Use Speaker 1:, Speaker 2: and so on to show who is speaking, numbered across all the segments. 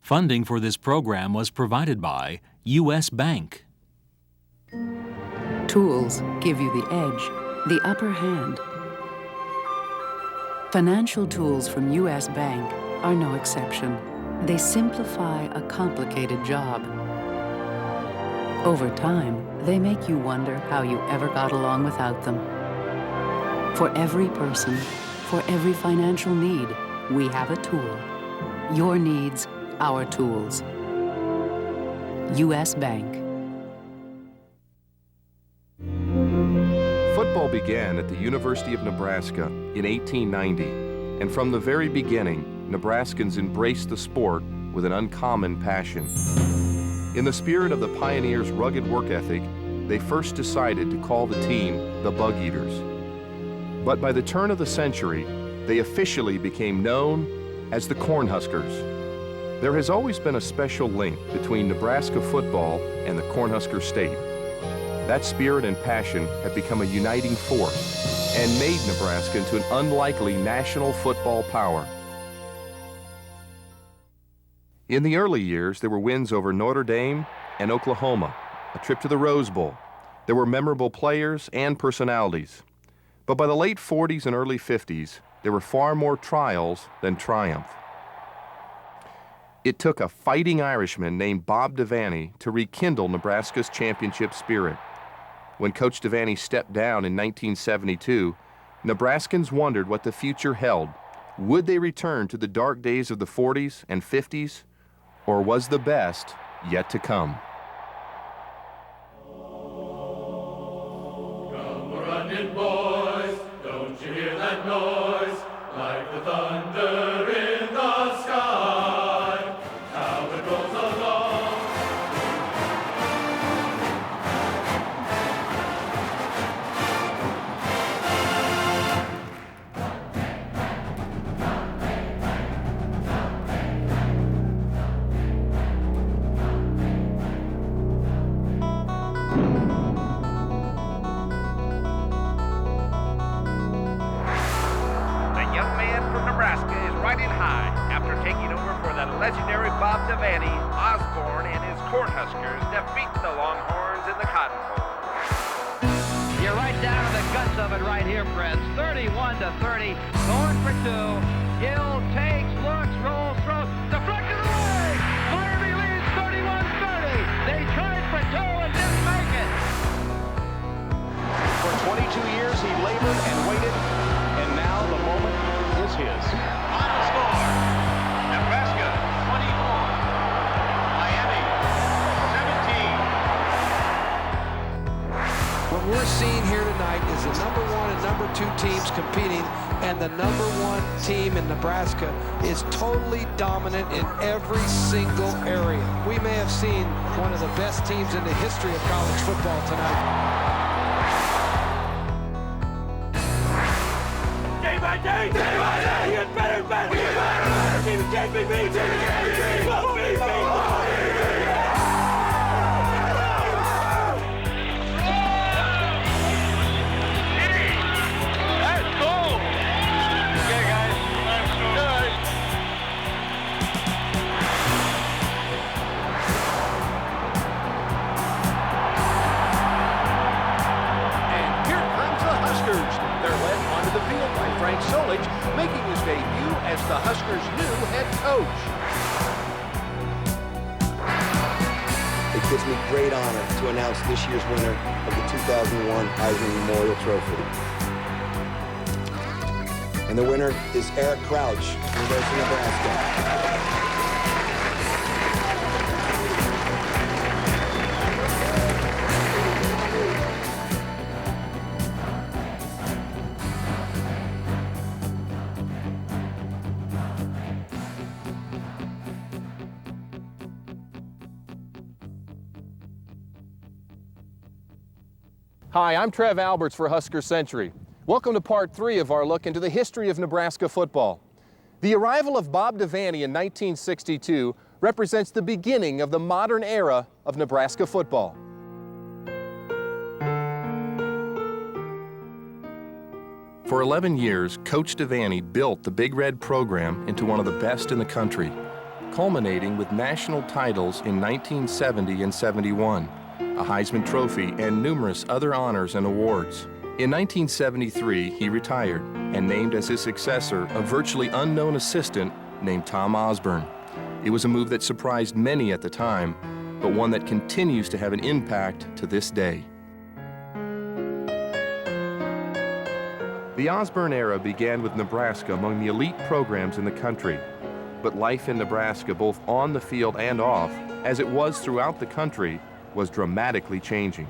Speaker 1: Funding for this program was provided by U.S. Bank.
Speaker 2: Tools give you the edge, the upper hand. Financial tools from U.S. Bank are no exception. They simplify a complicated job. Over time, they make you wonder how you ever got along without them. For every person, for every financial need, we have a tool. Your needs, our tools. U.S. Bank.
Speaker 3: Football began at the University of Nebraska in 1890, and from the very beginning, Nebraskans embraced the sport with an uncommon passion. In the spirit of the pioneers' rugged work ethic, they first decided to call the team the Bug Eaters. But by the turn of the century, they officially became known as the Cornhuskers. There has always been a special link between Nebraska football and the Cornhusker State. That spirit and passion have become a uniting force and made Nebraska into an unlikely national football power. In the early years, there were wins over Notre Dame and Oklahoma, a trip to the Rose Bowl. There were memorable players and personalities. But by the late 40s and early 50s, there were far more trials than triumph. It took a fighting Irishman named Bob Devaney to rekindle Nebraska's championship spirit. When Coach Devaney stepped down in 1972, Nebraskans wondered what the future held. Would they return to the dark days of the 40s and 50s, or was the best yet to come?
Speaker 4: Come running, boys, don't you hear that noise? Like the thunder in the sky, how it rolls along.
Speaker 5: Legendary Bob Devaney, Osborne, and his Cornhuskers defeat the Longhorns in the Cotton Bowl.
Speaker 6: You're right down to the guts of it right here, friends. 31-30, going for two. Gill takes, looks, rolls, throws, deflected away. Miami leads 31-30. They tried for two and didn't make it.
Speaker 7: For 22 years, he labored and waited, and now the moment is his.
Speaker 5: Final score, Nebraska 24, Miami 17.
Speaker 8: What we're seeing here tonight is the number one and number two teams competing, and the number one team in Nebraska is totally dominant in every single area. We may have seen one of the best teams in the history of college football tonight.
Speaker 4: Day by day, we get better and better. We get better and better. Team can't be beat. Team can't be beat. Won't be beat.
Speaker 5: That's cool. Okay, guys. Good.
Speaker 7: And here comes the Huskers. They're led onto the field by Frank Solich, making his debut as the Huskers' new head coach.
Speaker 9: It gives me great honor to announce this year's winner of the 2001 Heisman Memorial Trophy. And the winner is Eric Crouch, University of Nebraska.
Speaker 3: Hi, I'm Trev Alberts for Husker Century. Welcome to part 3 of our look into the history of Nebraska football. The arrival of Bob Devaney in 1962 represents the beginning of the modern era of Nebraska football. For 11 years, Coach Devaney built the Big Red program into one of the best in the country. culminating with national titles in 1970 and 71, a Heisman Trophy, and numerous other honors and awards. In 1973, he retired and named as his successor a virtually unknown assistant named Tom Osborne. It was a move that surprised many at the time, but one that continues to have an impact to this day. The Osborne era began with Nebraska among the elite programs in the country. But life in Nebraska, both on the field and off, as it was throughout the country, was dramatically changing.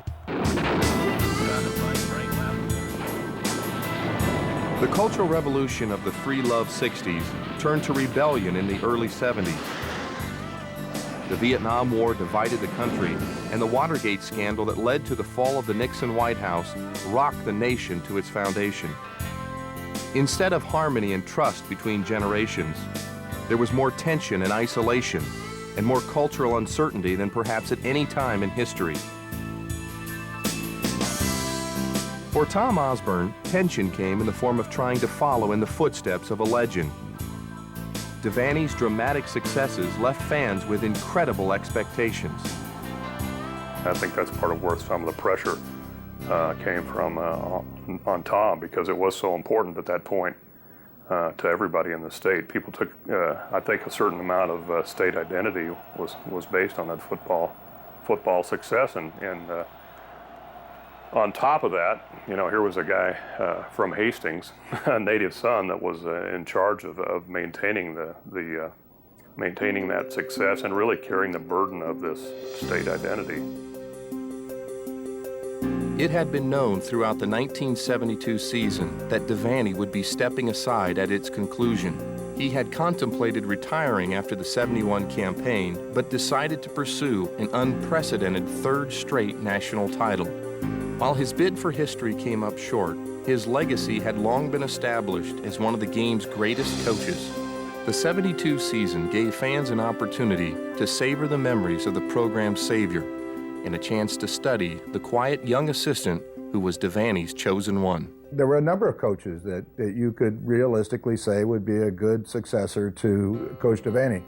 Speaker 3: The cultural revolution of the free love 60s turned to rebellion in the early 70s. The Vietnam War divided the country, and the Watergate scandal that led to the fall of the Nixon White House rocked the nation to its foundation. Instead of harmony and trust between generations, there was more tension and isolation, and more cultural uncertainty than perhaps at any time in history. For Tom Osborne, tension came in the form of trying to follow in the footsteps of a legend. Devaney's dramatic successes left fans with incredible expectations.
Speaker 10: I think that's part of where some of the pressure came from on Tom, because it was so important at that point to everybody in the state. People took, I think, a certain amount of state identity was based on that football success, and on top of that, you know, here was a guy from Hastings, a native son, that was in charge of maintaining maintaining that success and really carrying the burden of this state identity.
Speaker 3: It had been known throughout the 1972 season that Devaney would be stepping aside at its conclusion. He had contemplated retiring after the 71 campaign, but decided to pursue an unprecedented third straight national title. While his bid for history came up short, his legacy had long been established as one of the game's greatest coaches. The 72 season gave fans an opportunity to savor the memories of the program's savior and a chance to study the quiet young assistant who was Devaney's chosen one.
Speaker 11: There were a number of coaches that you could realistically say would be a good successor to Coach Devaney.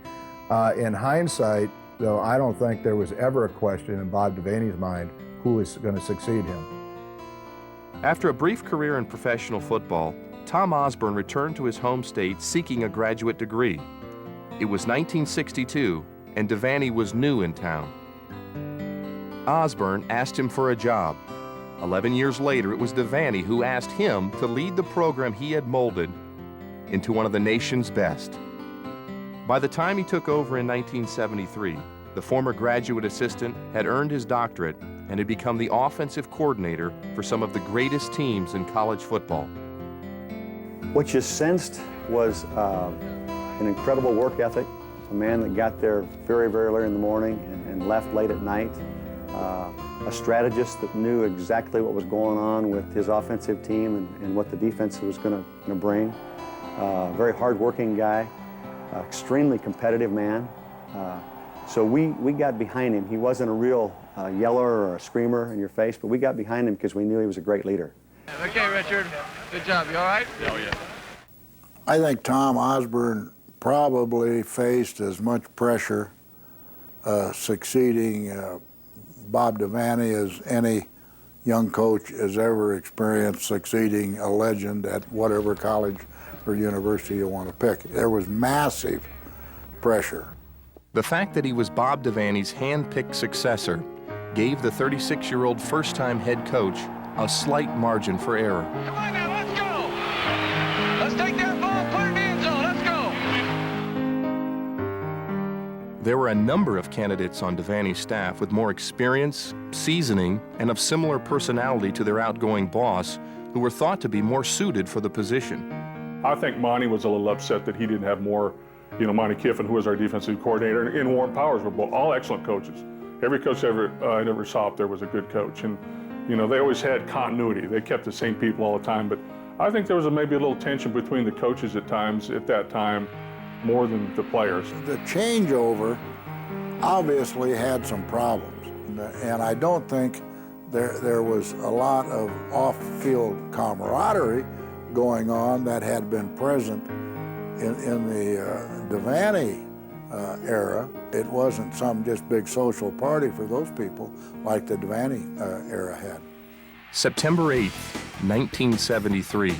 Speaker 11: In hindsight, though, I don't think there was ever a question in Bob Devaney's mind who was going to succeed him.
Speaker 3: After a brief career in professional football, Tom Osborne returned to his home state seeking a graduate degree. It was 1962, and Devaney was new in town. Osborne asked him for a job. 11 years later, it was Devaney who asked him to lead the program he had molded into one of the nation's best. By the time he took over in 1973, the former graduate assistant had earned his doctorate and had become the offensive coordinator for some of the greatest teams in college football.
Speaker 12: What you sensed was an incredible work ethic, a man that got there very, very early in the morning and left late at night. A strategist that knew exactly what was going on with his offensive team and what the defense was going to bring. Very hard-working guy, extremely competitive man. So we got behind him. He wasn't a real yeller or a screamer in your face, but we got behind him because we knew he was a great leader.
Speaker 6: Okay, Richard. Good job. You all right?
Speaker 10: Oh, yeah.
Speaker 13: I think Tom Osborne probably faced as much pressure succeeding Bob Devaney as any young coach has ever experienced succeeding a legend at whatever college or university you want to pick. There was massive pressure.
Speaker 3: The fact that he was Bob Devaney's hand-picked successor gave the 36-year-old first-time head coach a slight margin for error.
Speaker 6: Come on now, let's go. Let's take that ball, put it in the end zone. Let's go.
Speaker 3: There were a number of candidates on Devaney's staff with more experience, seasoning, and of similar personality to their outgoing boss, who were thought to be more suited for the position.
Speaker 10: I think Monty was a little upset that he didn't have more, you know, Monty Kiffin, who was our defensive coordinator, and Warren Powers were both all excellent coaches. Every coach I ever saw up there was a good coach, and you know, they always had continuity. They kept the same people all the time, but I think there was maybe a little tension between the coaches at times, at that time, more than the players.
Speaker 13: The changeover obviously had some problems, and I don't think there was a lot of off-field camaraderie going on that had been present in the Devaney era. It wasn't some just big social party for those people like the Devaney era had.
Speaker 3: September 8th, 1973.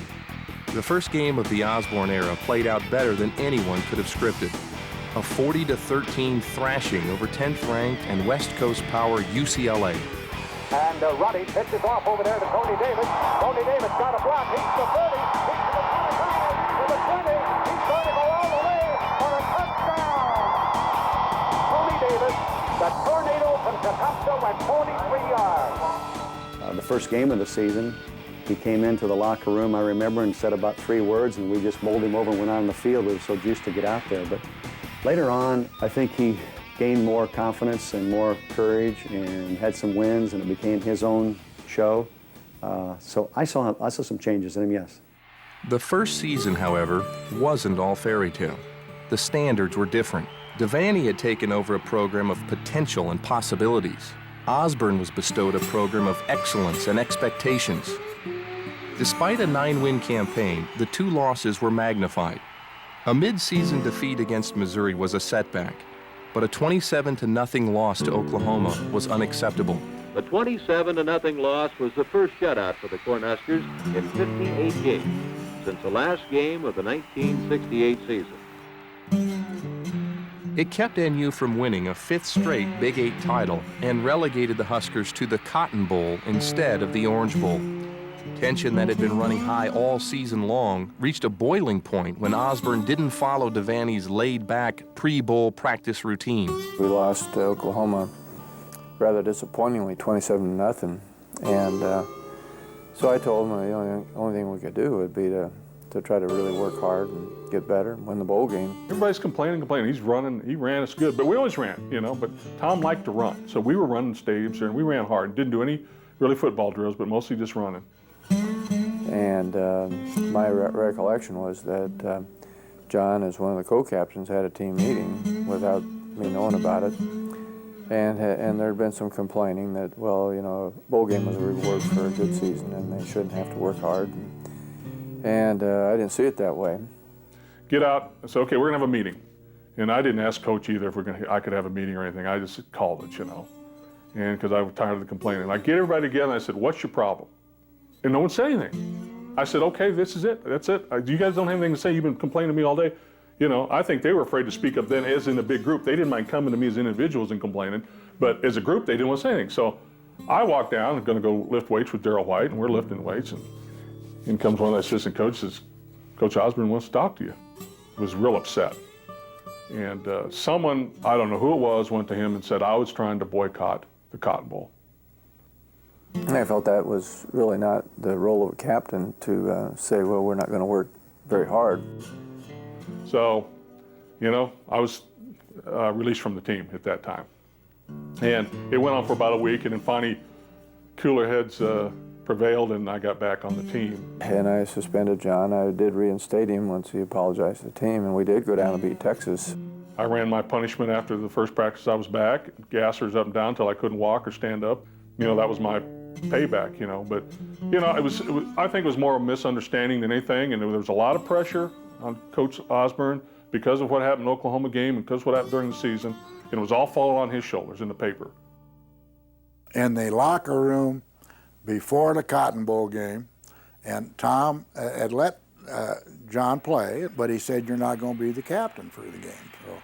Speaker 3: The first game of the Osborne era played out better than anyone could have scripted. A 40-13 thrashing over 10th ranked and West Coast power UCLA.
Speaker 7: And Ruddy pitches off over there to Tony Davis. Tony Davis got a block. He's to 40. He's to the 25. To the 20. He's going to go all the way for a touchdown. Tony Davis, the tornado from Tecumseh, went 43 yards.
Speaker 12: The first game of the season, he came into the locker room, I remember, and said about 3 words, and we just bowled him over and went out on the field. It was so juiced to get out there. But later on, I think he gained more confidence and more courage and had some wins, and it became his own show. So I saw some changes in him, yes.
Speaker 3: The first season, however, wasn't all fairy tale. The standards were different. Devaney had taken over a program of potential and possibilities. Osborne was bestowed a program of excellence and expectations. Despite a 9-win campaign, the 2 losses were magnified. A mid-season defeat against Missouri was a setback, but a 27-0 loss to Oklahoma was unacceptable.
Speaker 14: The 27-0 loss was the first shutout for the Cornhuskers in 58 games since the last game of the 1968 season.
Speaker 3: It kept NU from winning a 5th straight Big 8 title and relegated the Huskers to the Cotton Bowl instead of the Orange Bowl. Tension that had been running high all season long reached a boiling point when Osborne didn't follow Devaney's laid-back pre-bowl practice routine.
Speaker 15: We lost to Oklahoma rather disappointingly, 27-0, and so I told him the only thing we could do would be to try to really work hard and get better and win the bowl game.
Speaker 10: Everybody's complaining. He's running, he ran us good, but we always ran, but Tom liked to run. So we were running stadiums here, and we ran hard. Didn't do any really football drills, but mostly just running.
Speaker 15: And my recollection was that John, as one of the co-captains, had a team meeting without me knowing about it. And there had been some complaining that, well, a bowl game was a reward for a good season and they shouldn't have to work hard. And I didn't see it that way.
Speaker 10: Get out, I said, okay, we're gonna have a meeting. And I didn't ask Coach either if I could have a meeting or anything. I just called it, And because I was tired of the complaining. I get everybody together and I said, what's your problem? And no one said anything. I said, okay, this is it, that's it. You guys don't have anything to say, you've been complaining to me all day. I think they were afraid to speak up then as in a big group. They didn't mind coming to me as individuals and complaining, but as a group, they didn't want to say anything. So I walked down, I'm gonna go lift weights with Darrell White, and we're lifting weights, and in comes one of the assistant coaches, Coach Osborne wants to talk to you. Was real upset. And someone, I don't know who it was, went to him and said, I was trying to boycott the Cotton Bowl.
Speaker 15: And I felt that was really not the role of a captain to say, well, we're not going to work very hard.
Speaker 10: So, I was released from the team at that time. And it went on for about a week, and then finally cooler heads prevailed, and I got back on the team. And
Speaker 15: I suspended John. I did reinstate him once he apologized to the team, and we did go down and beat Texas.
Speaker 10: I ran my punishment after the first practice I was back, gassers up and down until I couldn't walk or stand up. That was my payback, But, it was, I think it was more of a misunderstanding than anything, and there was a lot of pressure on Coach Osborne because of what happened in the Oklahoma game and because of what happened during the season, and it was all falling on his shoulders in the paper.
Speaker 13: In the locker room before the Cotton Bowl game, and Tom had let John play, but he said, you're not going to be the captain for the game. So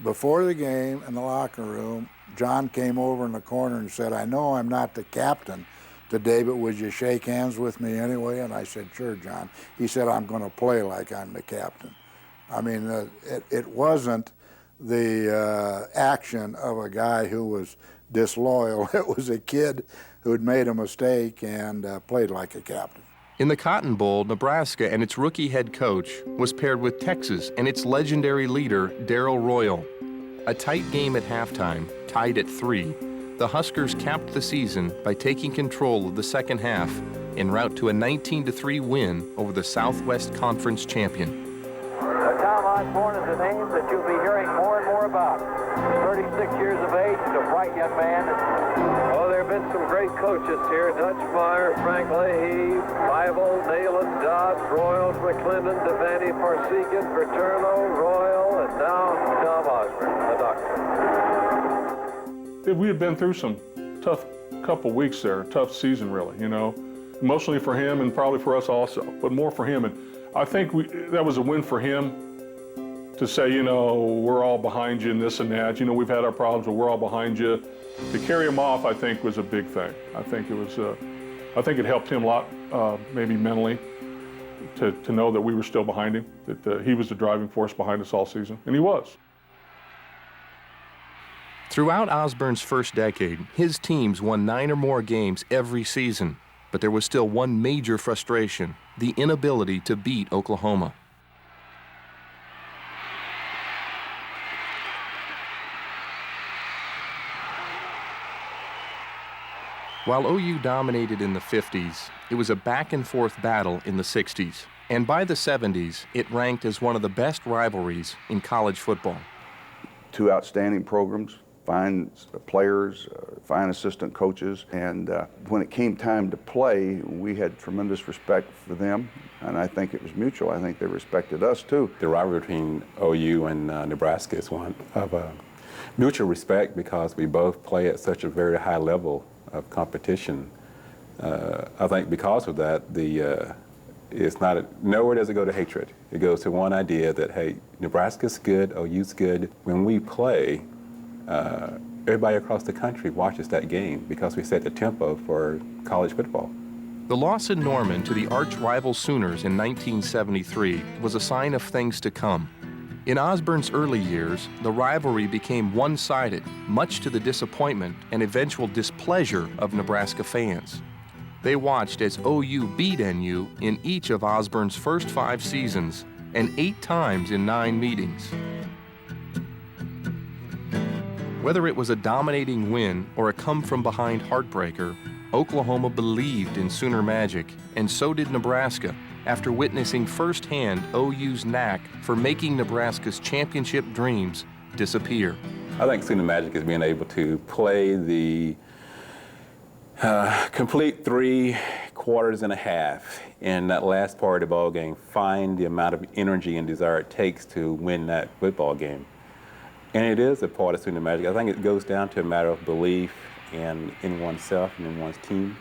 Speaker 13: before the game in the locker room, John came over in the corner and said, I know I'm not the captain today, but would you shake hands with me anyway? And I said, sure, John. He said, I'm going to play like I'm the captain. I mean, it wasn't the action of a guy who was disloyal. It was a kid who had made a mistake and played like a captain.
Speaker 3: In the Cotton Bowl, Nebraska and its rookie head coach was paired with Texas and its legendary leader, Darrell Royal. A tight game at halftime, tied at 3, the Huskers capped the season by taking control of the second half en route to a 19-3 win over the Southwest Conference champion.
Speaker 7: Tom Osborne is a name that you'll be hearing more and more about. 36 years of age, a bright young man.
Speaker 16: Oh, there have been some great coaches here. Dutch Meyer, Frank Leahy, Bible, Nayland, Dodd, Royals, McClendon, Devaney, Parsegan, Paterno, Royal, and now Tom Osborne. Osborne, the doctor.
Speaker 10: We had been through some tough couple weeks there, tough season really, you know, emotionally for him and probably for us also, but more for him. And I think that was a win for him to say, you know, we're all behind you in this and that. You know, we've had our problems, but we're all behind you. To carry him off, I think, was a big thing. I think it helped him a lot, maybe mentally, to know that we were still behind him, that he was the driving force behind us all season, and he was.
Speaker 3: Throughout Osborne's first decade, his teams won 9 or more games every season, but there was still one major frustration: the inability to beat Oklahoma. While OU dominated in the 50s, it was a back-and-forth battle in the 60s. And by the 70s, it ranked as one of the best rivalries in college football.
Speaker 17: 2 outstanding programs, fine players, fine assistant coaches, and when it came time to play, we had tremendous respect for them, and I think it was mutual. I think they respected us, too.
Speaker 18: The rivalry between OU and Nebraska is one of mutual respect because we both play at such a very high level of competition. I think because of that, it's not nowhere does it go to hatred. It goes to one idea that, hey, Nebraska's good, OU's good. When we play, everybody across the country watches that game because we set the tempo for college football.
Speaker 3: The loss in Norman to the arch-rival Sooners in 1973 was a sign of things to come. In Osborne's early years, the rivalry became one-sided, much to the disappointment and eventual displeasure of Nebraska fans. They watched as OU beat NU in each of Osborne's first 5 seasons and 8 times in 9 meetings. Whether it was a dominating win or a come-from-behind heartbreaker, Oklahoma believed in Sooner magic, and so did Nebraska, after witnessing firsthand OU's knack for making Nebraska's championship dreams disappear.
Speaker 18: I think Sooner magic is being able to play the complete 3 quarters and a half in that last part of the ball game, find the amount of energy and desire it takes to win that football game. And it is a part of Sooner magic. I think it goes down to a matter of belief in oneself and in one's team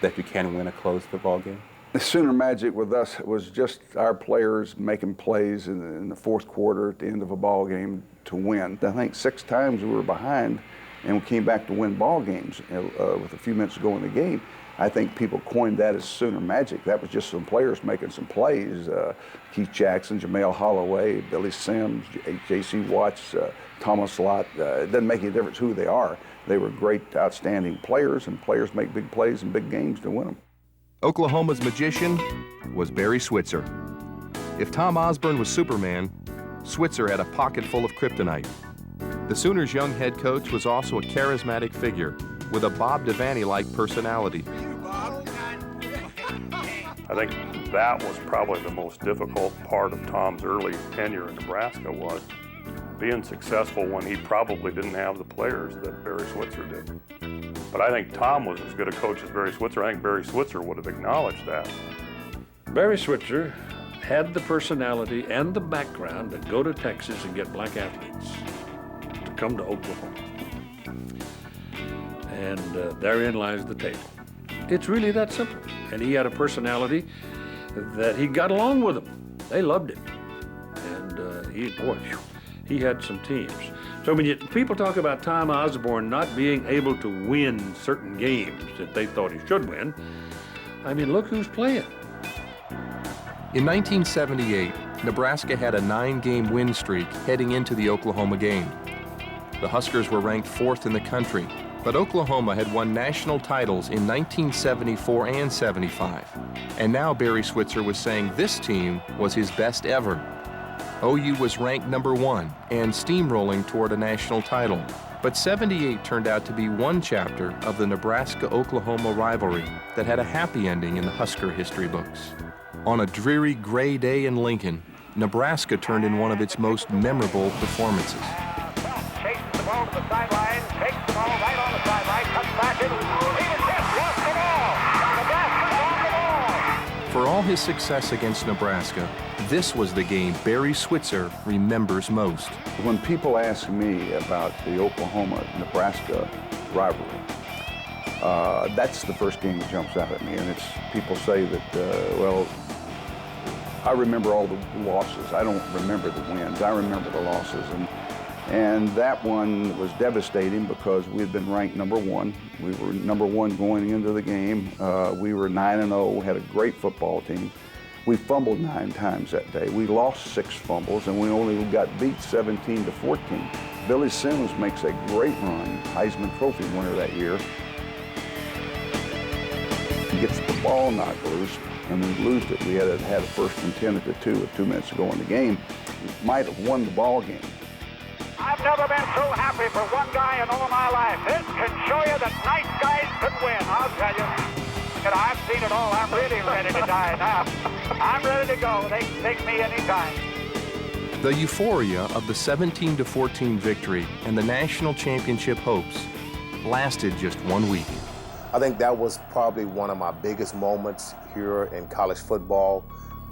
Speaker 18: that you can win a close football game.
Speaker 17: The Sooner magic with us was just our players making plays in the 4th quarter at the end of a ball game to win. I think 6 times we were behind and we came back to win ball games with a few minutes to go in the game. I think people coined that as Sooner magic. That was just some players making some plays. Keith Jackson, Jamel Holloway, Billy Sims, J.C. Watts, Thomas Lott. It doesn't make any difference who they are. They were great, outstanding players, and players make big plays in big games to win them.
Speaker 3: Oklahoma's magician was Barry Switzer. If Tom Osborne was Superman, Switzer had a pocket full of kryptonite. The Sooners' young head coach was also a charismatic figure with a Bob Devaney-like personality.
Speaker 10: I think that was probably the most difficult part of Tom's early tenure in Nebraska, was being successful when he probably didn't have the players that Barry Switzer did. But I think Tom was as good a coach as Barry Switzer. I think Barry Switzer would have acknowledged that.
Speaker 19: Barry Switzer had the personality and the background to go to Texas and get black athletes to come to Oklahoma. And therein lies the tale. It's really that simple. And he had a personality that he got along with them. They loved him. And he had some teams. So when people talk about Tom Osborne not being able to win certain games that they thought he should win, I mean, look who's playing.
Speaker 3: In 1978, Nebraska had a 9-game win streak heading into the Oklahoma game. The Huskers were ranked 4th in the country, but Oklahoma had won national titles in 1974 and 75. And now Barry Switzer was saying this team was his best ever. OU was ranked #1 and steamrolling toward a national title. But 78 turned out to be one chapter of the Nebraska-Oklahoma rivalry that had a happy ending in the Husker history books. On a dreary gray day in Lincoln, Nebraska turned in one of its most memorable performances.
Speaker 7: Chases the ball to the sideline, takes the ball right on the sideline, cuts back in, he was hit, lost the ball. Nebraska's on the ball.
Speaker 3: For all his success against Nebraska, this was the game Barry Switzer remembers most.
Speaker 17: When people ask me about the Oklahoma-Nebraska rivalry, that's the first game that jumps out at me. And people say that, well, I remember all the losses. I don't remember the wins. I remember the losses. And that one was devastating because we had been ranked #1. We were #1 going into the game. We were 9-0, had a great football team. We fumbled 9 times that day. We lost 6 fumbles, and we only got beat 17-14. Billy Sims makes a great run, Heisman Trophy winner that year. He gets the ball knocked loose, and we lose it. We had a 1st and 10 at the 2 with 2 minutes to go in the game. We might have won the ball game.
Speaker 7: I've never been so happy for one guy in all my life. This can show you that nice guys can win, I'll tell you. And I've seen it all. I'm really ready to die now. I'm ready to go. They can take me anytime.
Speaker 3: The euphoria of the 17-14 victory and the national championship hopes lasted just 1 week.
Speaker 20: I think that was probably one of my biggest moments here in college football.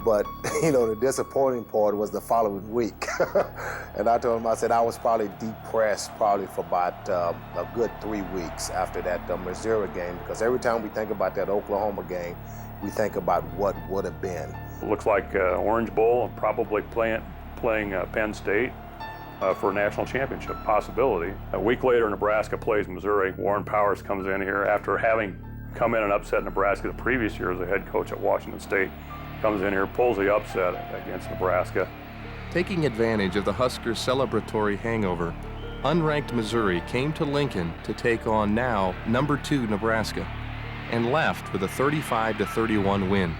Speaker 20: But, you know, the disappointing part was the following week. And I told him, I said, I was probably depressed probably for about a good 3 weeks after that Missouri game, because every time we think about that Oklahoma game, we think about what would have been.
Speaker 19: It looks like Orange Bowl, probably playing Penn State for a national championship possibility. A week later, Nebraska plays Missouri. Warren Powers comes in here after having come in and upset Nebraska the previous year as a head coach at Washington State. Comes in here, pulls the upset against Nebraska.
Speaker 3: Taking advantage of the Huskers' celebratory hangover, unranked Missouri came to Lincoln to take on now #2 Nebraska and left with a 35-31 win.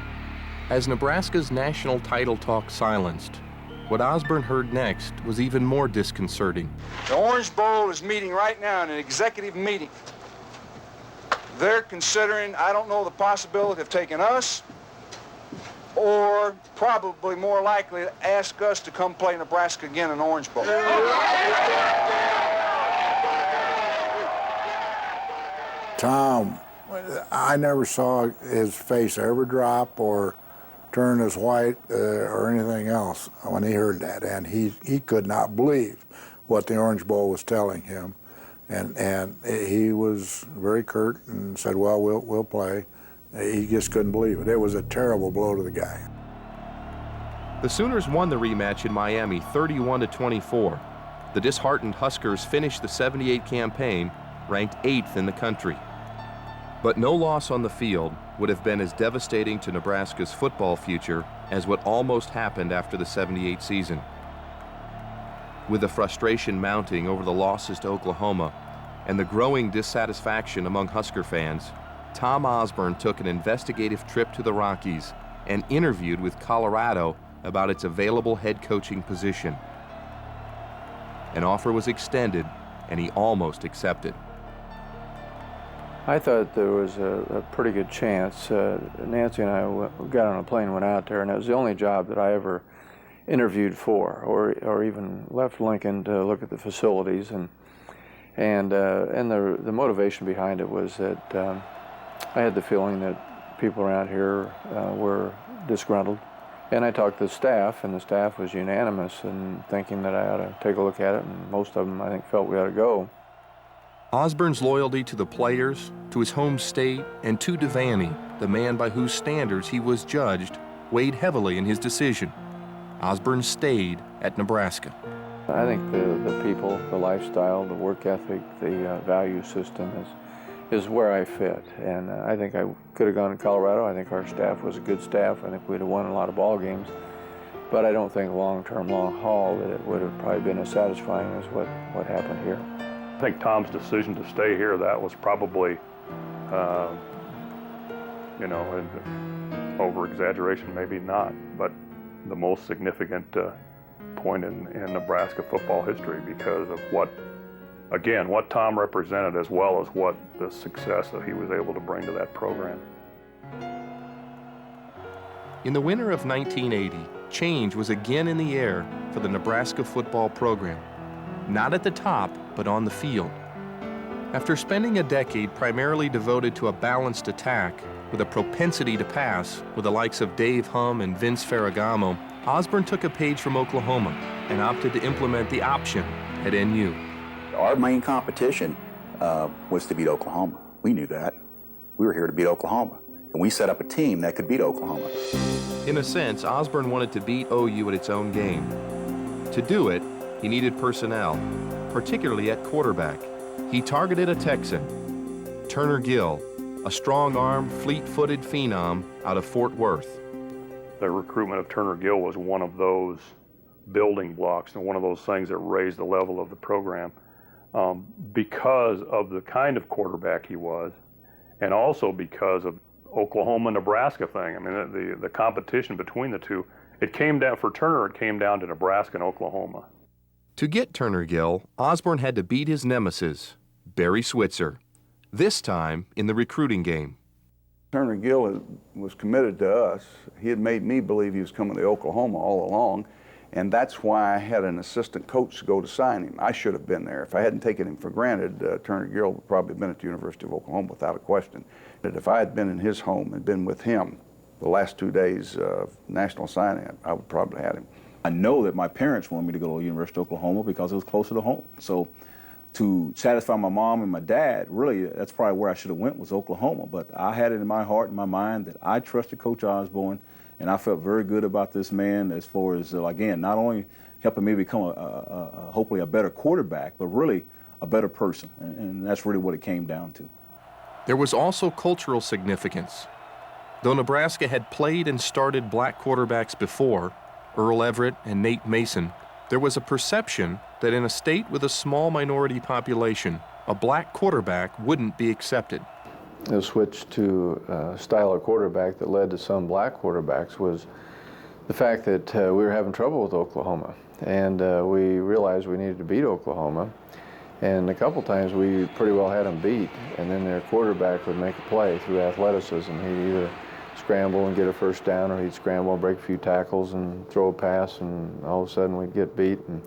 Speaker 3: As Nebraska's national title talk silenced, what Osborne heard next was even more disconcerting.
Speaker 21: The Orange Bowl is meeting right now in an executive meeting. They're considering, I don't know, the possibility of taking us, or probably more likely to ask us to come play Nebraska again in Orange Bowl.
Speaker 13: Tom, I never saw his face ever drop or turn as white or anything else when he heard that, and he could not believe what the Orange Bowl was telling him, and he was very curt and said, well, we'll play. He just couldn't believe it. It was a terrible blow to the guy.
Speaker 3: The Sooners won the rematch in Miami 31-24. The disheartened Huskers finished the '78 campaign ranked 8th in the country. But no loss on the field would have been as devastating to Nebraska's football future as what almost happened after the '78 season. With the frustration mounting over the losses to Oklahoma and the growing dissatisfaction among Husker fans, Tom Osborne took an investigative trip to the Rockies and interviewed with Colorado about its available head coaching position. An offer was extended, and he almost accepted.
Speaker 15: I thought there was a pretty good chance. Nancy and I got on a plane and went out there, and it was the only job that I ever interviewed for, or even left Lincoln to look at the facilities. And the motivation behind it was that I had the feeling that people around here were disgruntled. And I talked to the staff, and the staff was unanimous in thinking that I ought to take a look at it, and most of them, I think, felt we ought to go.
Speaker 3: Osborne's loyalty to the players, to his home state, and to Devaney, the man by whose standards he was judged, weighed heavily in his decision. Osborne stayed at Nebraska.
Speaker 15: I think the people, the lifestyle, the work ethic, the value system is where I fit. And I think I could have gone to Colorado. I think our staff was a good staff. I think we'd have won a lot of ball games. But I don't think long-term, long haul that it would have probably been as satisfying as what happened here.
Speaker 19: I think Tom's decision to stay here, that was probably, you know, over-exaggeration, maybe not, but the most significant point in Nebraska football history because of what Tom represented, as well as what the success that he was able to bring to that program.
Speaker 3: In the winter of 1980, change was again in the air for the Nebraska football program. Not at the top, but on the field. After spending a decade primarily devoted to a balanced attack, with a propensity to pass with the likes of Dave Humm and Vince Ferragamo, Osborne took a page from Oklahoma and opted to implement the option at NU.
Speaker 1: Our main competition was to beat Oklahoma. We knew that. We were here to beat Oklahoma, and we set up a team that could beat Oklahoma.
Speaker 3: In a sense, Osborne wanted to beat OU at its own game. To do it, he needed personnel, particularly at quarterback. He targeted a Texan, Turner Gill, a strong-armed, fleet-footed phenom out of Fort Worth.
Speaker 10: The recruitment of Turner Gill was one of those building blocks and one of those things that raised the level of the program because of the kind of quarterback he was, and also because of Oklahoma-Nebraska thing. I mean, the competition between the two, it came down, for Turner, it came down to Nebraska and Oklahoma.
Speaker 3: To get Turner Gill, Osborne had to beat his nemesis, Barry Switzer, this time in the recruiting game.
Speaker 17: Turner Gill was committed to us. He had made me believe he was coming to Oklahoma all along, and that's why I had an assistant coach go to sign him. I should have been there. If I hadn't taken him for granted, Turner Gill would probably have been at the University of Oklahoma without a question. But if I had been in his home and been with him the last 2 days of national signing, I would probably have had him.
Speaker 22: I know that my parents wanted me to go to the University of Oklahoma because it was closer to home. So to satisfy my mom and my dad, really, that's probably where I should have went, was Oklahoma. But I had it in my heart and my mind that I trusted Coach Osborne, and I felt very good about this man as far as, again, not only helping me become hopefully a better quarterback, but really a better person. And that's really what it came down to.
Speaker 3: There was also cultural significance. Though Nebraska had played and started black quarterbacks before, Earl Everett and Nate Mason, there was a perception that in a state with a small minority population, a black quarterback wouldn't be accepted.
Speaker 15: The switch to a style of quarterback that led to some black quarterbacks was the fact that we were having trouble with Oklahoma, and we realized we needed to beat Oklahoma, and a couple times we pretty well had them beat, and then their quarterback would make a play through athleticism. He'd either scramble and get a first down, or he'd scramble and break a few tackles and throw a pass, and all of a sudden we'd get beat. And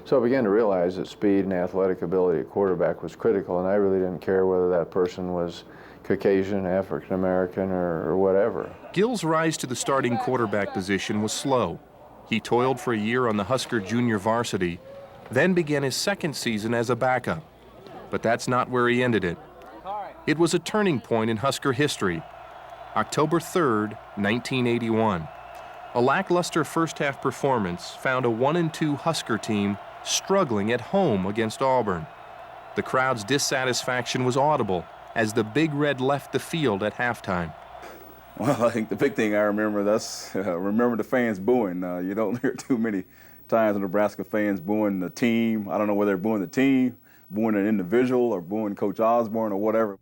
Speaker 15: so I began to realize that speed and athletic ability at quarterback was critical, and I really didn't care whether that person was Caucasian, African American, or whatever.
Speaker 3: Gill's rise to the starting quarterback position was slow. He toiled for a year on the Husker junior varsity, then began his second season as a backup. But that's not where he ended it. It was a turning point in Husker history. October 3rd, 1981. A lackluster first-half performance found a 1-2 Husker team struggling at home against Auburn. The crowd's dissatisfaction was audible as the Big Red left the field at halftime.
Speaker 22: Well, I think the big thing I remember, remember the fans booing. You don't hear too many times of Nebraska fans booing the team. I don't know whether they're booing the team, booing an individual, or booing Coach Osborne or whatever.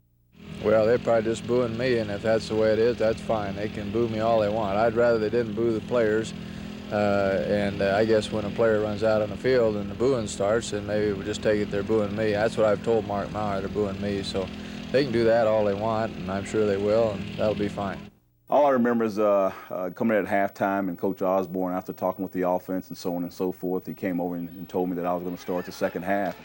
Speaker 15: Well, they're probably just booing me, and if that's the way it is, that's fine. They can boo me all they want. I'd rather they didn't boo the players. I guess when a player runs out on the field and the booing starts, then maybe we'll just take it they're booing me. That's what I've told Mark Maurer, they're booing me. So they can do that all they want, and I'm sure they will, and that'll be fine.
Speaker 22: All I remember is coming in at halftime, and Coach Osborne, after talking with the offense and so on and so forth, he came over and told me that I was going to start the second half.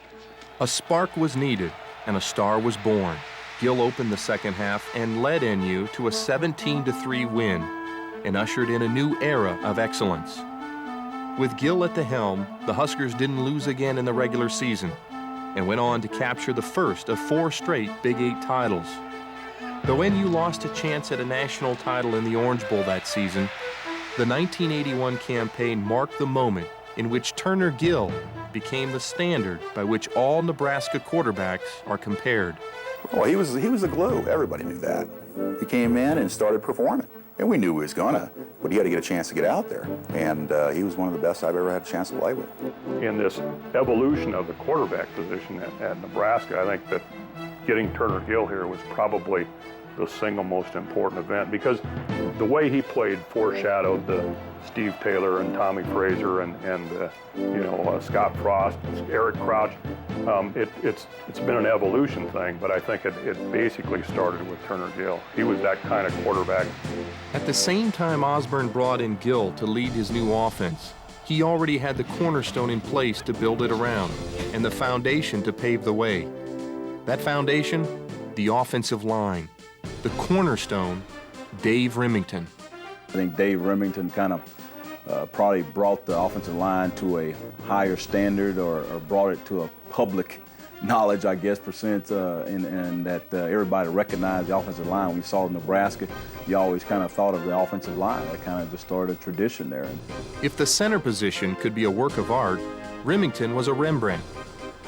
Speaker 3: A spark was needed, and a star was born. Gill opened the second half and led NU to a 17-3 win and ushered in a new era of excellence. With Gill at the helm, the Huskers didn't lose again in the regular season and went on to capture the first of 4 straight Big 8 titles. Though NU lost a chance at a national title in the Orange Bowl that season, the 1981 campaign marked the moment in which Turner Gill became the standard by which all Nebraska quarterbacks are compared.
Speaker 1: Well, he was the glue. Everybody knew that. He came in and started performing, and we knew he was gonna, but he had to get a chance to get out there. And he was one of the best I've ever had a chance to play with.
Speaker 10: In this evolution of the quarterback position at Nebraska, I think that getting Turner Gill here was probably the single most important event, because the way he played foreshadowed the Steve Taylor and Tommie Frazier and Scott Frost, Eric Crouch. It's been an evolution thing, but I think it basically started with Turner Gill. He was that kind of quarterback.
Speaker 3: At the same time Osborne brought in Gill to lead his new offense, he already had the cornerstone in place to build it around and the foundation to pave the way. That foundation, the offensive line. the cornerstone, Dave Remington.
Speaker 22: I think Dave Remington kind of probably brought the offensive line to a higher standard or brought it to a public knowledge, I guess, percent, and that everybody recognized the offensive line. When you saw Nebraska, you always kind of thought of the offensive line. That kind of just started a tradition there.
Speaker 3: If the center position could be a work of art, Remington was a Rembrandt.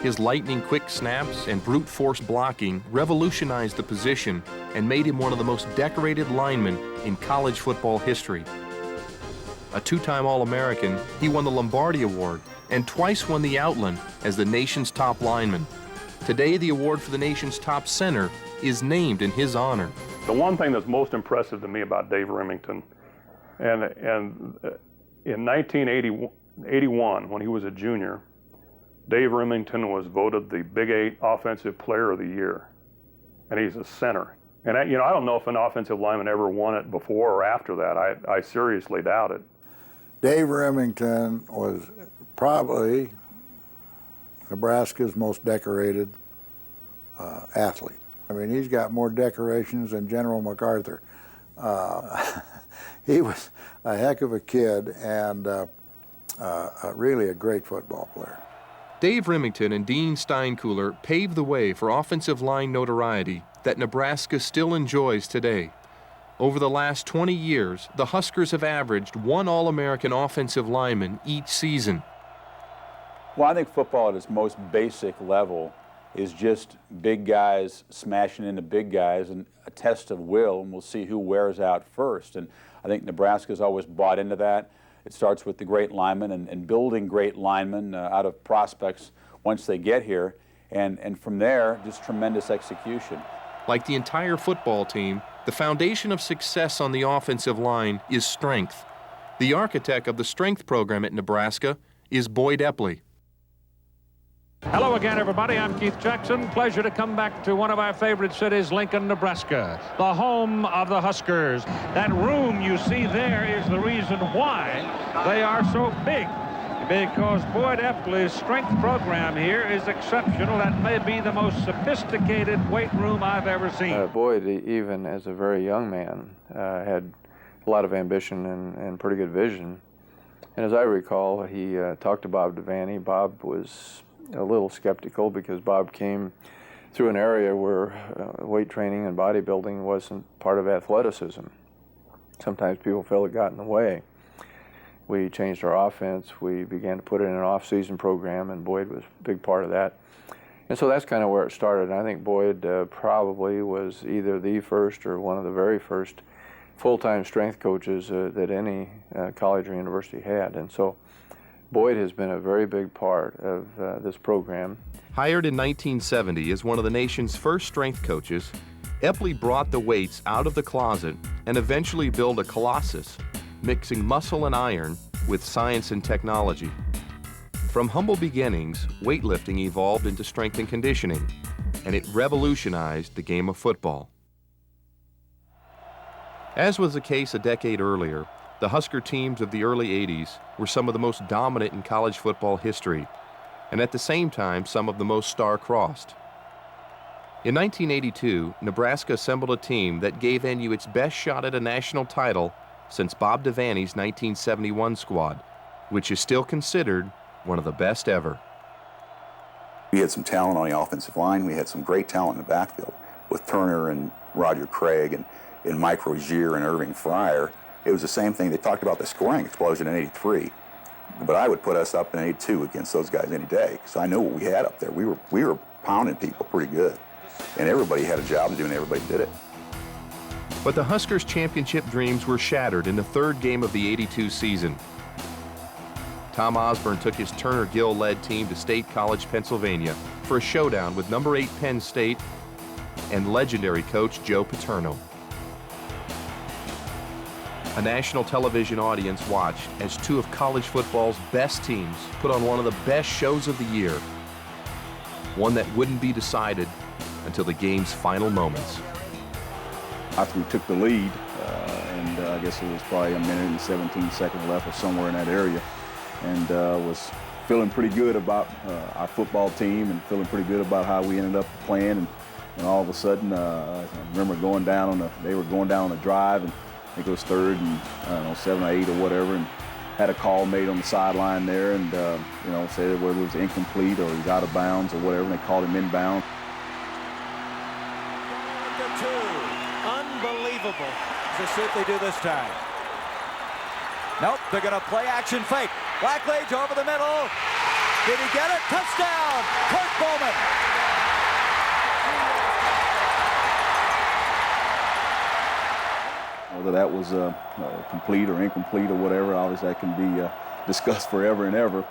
Speaker 3: His lightning-quick snaps and brute force blocking revolutionized the position and made him one of the most decorated linemen in college football history. A two-time All-American, he won the Lombardi Award and twice won the Outland as the nation's top lineman. Today, the award for the nation's top center is named in his honor.
Speaker 10: The one thing that's most impressive to me about Dave Remington, and in 1981, when he was a junior, Dave Remington was voted the Big 8 Offensive Player of the Year, and he's a center. And I don't know if an offensive lineman ever won it before or after that. I seriously doubt it.
Speaker 13: Dave Remington was probably Nebraska's most decorated athlete. I mean, he's got more decorations than General MacArthur. He was a heck of a kid and really a great football player.
Speaker 3: Dave Remington and Dean Steinkuhler paved the way for offensive line notoriety that Nebraska still enjoys today. Over the last 20 years, the Huskers have averaged one All-American offensive lineman each season.
Speaker 22: Well, I think football at its most basic level is just big guys smashing into big guys and a test of will, and we'll see who wears out first. And I think Nebraska's always bought into that. It starts with the great linemen and building great linemen out of prospects once they get here. And from there, just tremendous execution.
Speaker 3: Like the entire football team, the foundation of success on the offensive line is strength. The architect of the strength program at Nebraska is Boyd Epley.
Speaker 2: Hello again, everybody. I'm Keith Jackson. Pleasure to come back to one of our favorite cities, Lincoln, Nebraska, the home of the Huskers. That room you see there is the reason why they are so big, because Boyd Epley's strength program here is exceptional. That may be the most sophisticated weight room I've ever seen.
Speaker 15: Boyd, even as a very young man, had a lot of ambition and pretty good vision. And as I recall, he talked to Bob Devaney. Bob was a little skeptical because Bob came through an area where weight training and bodybuilding wasn't part of athleticism. Sometimes people felt it got in the way. We changed our offense. We began to put it in an off-season program, and Boyd was a big part of that. And so that's kind of where it started. And I think Boyd probably was either the first or one of the very first full-time strength coaches that any college or university had. And so Boyd has been a very big part of this program.
Speaker 3: Hired in 1970 as one of the nation's first strength coaches, Epley brought the weights out of the closet and eventually built a colossus, mixing muscle and iron with science and technology. From humble beginnings, weightlifting evolved into strength and conditioning, and it revolutionized the game of football. As was the case a decade earlier, the Husker teams of the early 80s were some of the most dominant in college football history, and at the same time, some of the most star-crossed. In 1982, Nebraska assembled a team that gave NU its best shot at a national title since Bob Devaney's 1971 squad, which is still considered one of the best ever.
Speaker 1: We had some talent on the offensive line. We had some great talent in the backfield with Turner and Roger Craig and Mike Rozier and Irving Fryer. It was the same thing. They talked about the scoring explosion in '83, but I would put us up in '82 against those guys any day because I knew what we had up there. We were pounding people pretty good, and everybody had a job to do, and everybody did it.
Speaker 3: But the Huskers' championship dreams were shattered in the third game of the '82 season. Tom Osborne took his Turner Gill-led team to State College, Pennsylvania for a showdown with number 8 Penn State and legendary coach Joe Paterno. A national television audience watched as two of college football's best teams put on one of the best shows of the year, one that wouldn't be decided until the game's final moments.
Speaker 22: After we took the lead, and I guess it was probably a minute and 17 seconds left or somewhere in that area, and was feeling pretty good about our football team and feeling pretty good about how we ended up playing. And And all of a sudden, I remember going down on they were going down on the drive, and I think it was 3rd and, I don't know, 7 or 8 or whatever, and had a call made on the sideline there, and, you know, said whether it was incomplete or he's out of bounds or whatever, and they called him inbound.
Speaker 4: Unbelievable to see if they do this time. Nope, they're going to play action fake. Blackledge over the middle. Did he get it? Touchdown, Kurt Bowman.
Speaker 22: Whether that was complete or incomplete or whatever, obviously that can be discussed forever and ever.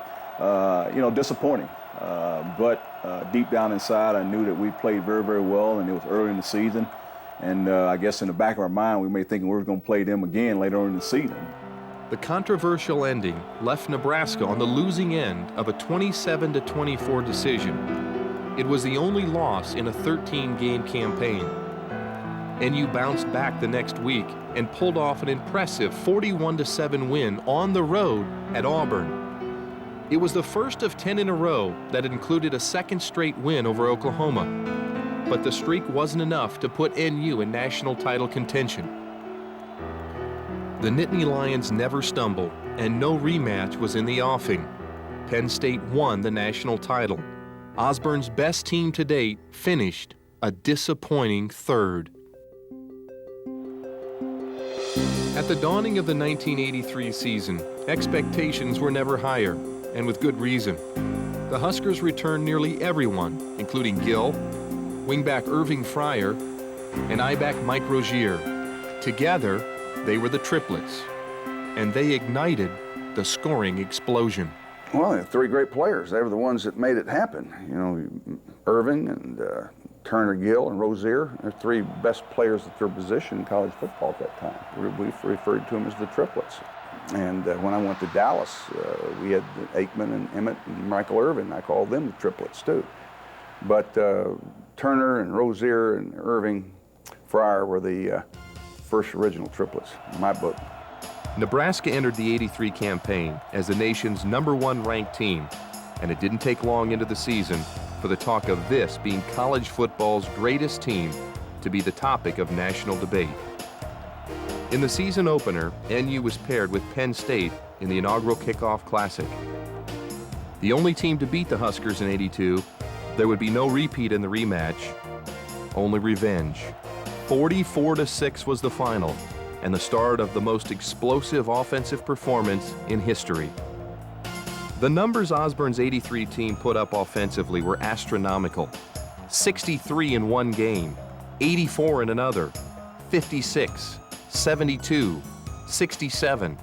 Speaker 22: You know, disappointing. But deep down inside, I knew that we played very, very well, and it was early in the season. And I guess in the back of our mind, we may think we were going to play them again later on in the season.
Speaker 3: The controversial ending left Nebraska on the losing end of a 27-24 decision. It was the only loss in a 13-game campaign. NU bounced back the next week and pulled off an impressive 41-7 win on the road at Auburn. It was the first of 10 in a row that included a second straight win over Oklahoma. But the streak wasn't enough to put NU in national title contention. The Nittany Lions never stumbled, and no rematch was in the offing. Penn State won the national title. Osborne's best team to date finished a disappointing 3rd. At the dawning of the 1983 season, expectations were never higher, and with good reason. The Huskers returned nearly everyone, including Gill, wingback Irving Fryer, and I-back Mike Rozier. Together, they were the triplets, and they ignited the scoring explosion.
Speaker 17: Well, they had 3 great players. They were the ones that made it happen. You know, Irving and Turner Gill and Rozier, they're 3 best players at their position in college football at that time. We referred to them as the triplets. And when I went to Dallas, we had Aikman and Emmett and Michael Irvin. I called them the triplets too. But Turner and Rozier and Irving Fryer were the first original triplets in my book.
Speaker 3: Nebraska entered the '83 campaign as the nation's #1 ranked team, and it didn't take long into the season for the talk of this being college football's greatest team to be the topic of national debate. In the season opener, NU was paired with Penn State in the inaugural Kickoff Classic. The only team to beat the Huskers in '82, there would be no repeat in the rematch, only revenge. 44-6 was the final, and the start of the most explosive offensive performance in history. The numbers Osborne's '83 team put up offensively were astronomical. 63 in one game, 84 in another, 56, 72, 67.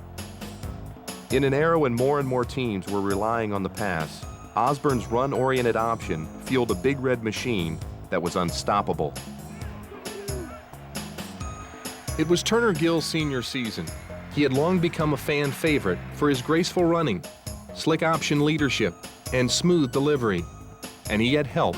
Speaker 3: In an era when more and more teams were relying on the pass, Osborne's run-oriented option fueled a big red machine that was unstoppable. It was Turner Gill's senior season. He had long become a fan favorite for his graceful running, slick option leadership, and smooth delivery. And he had help.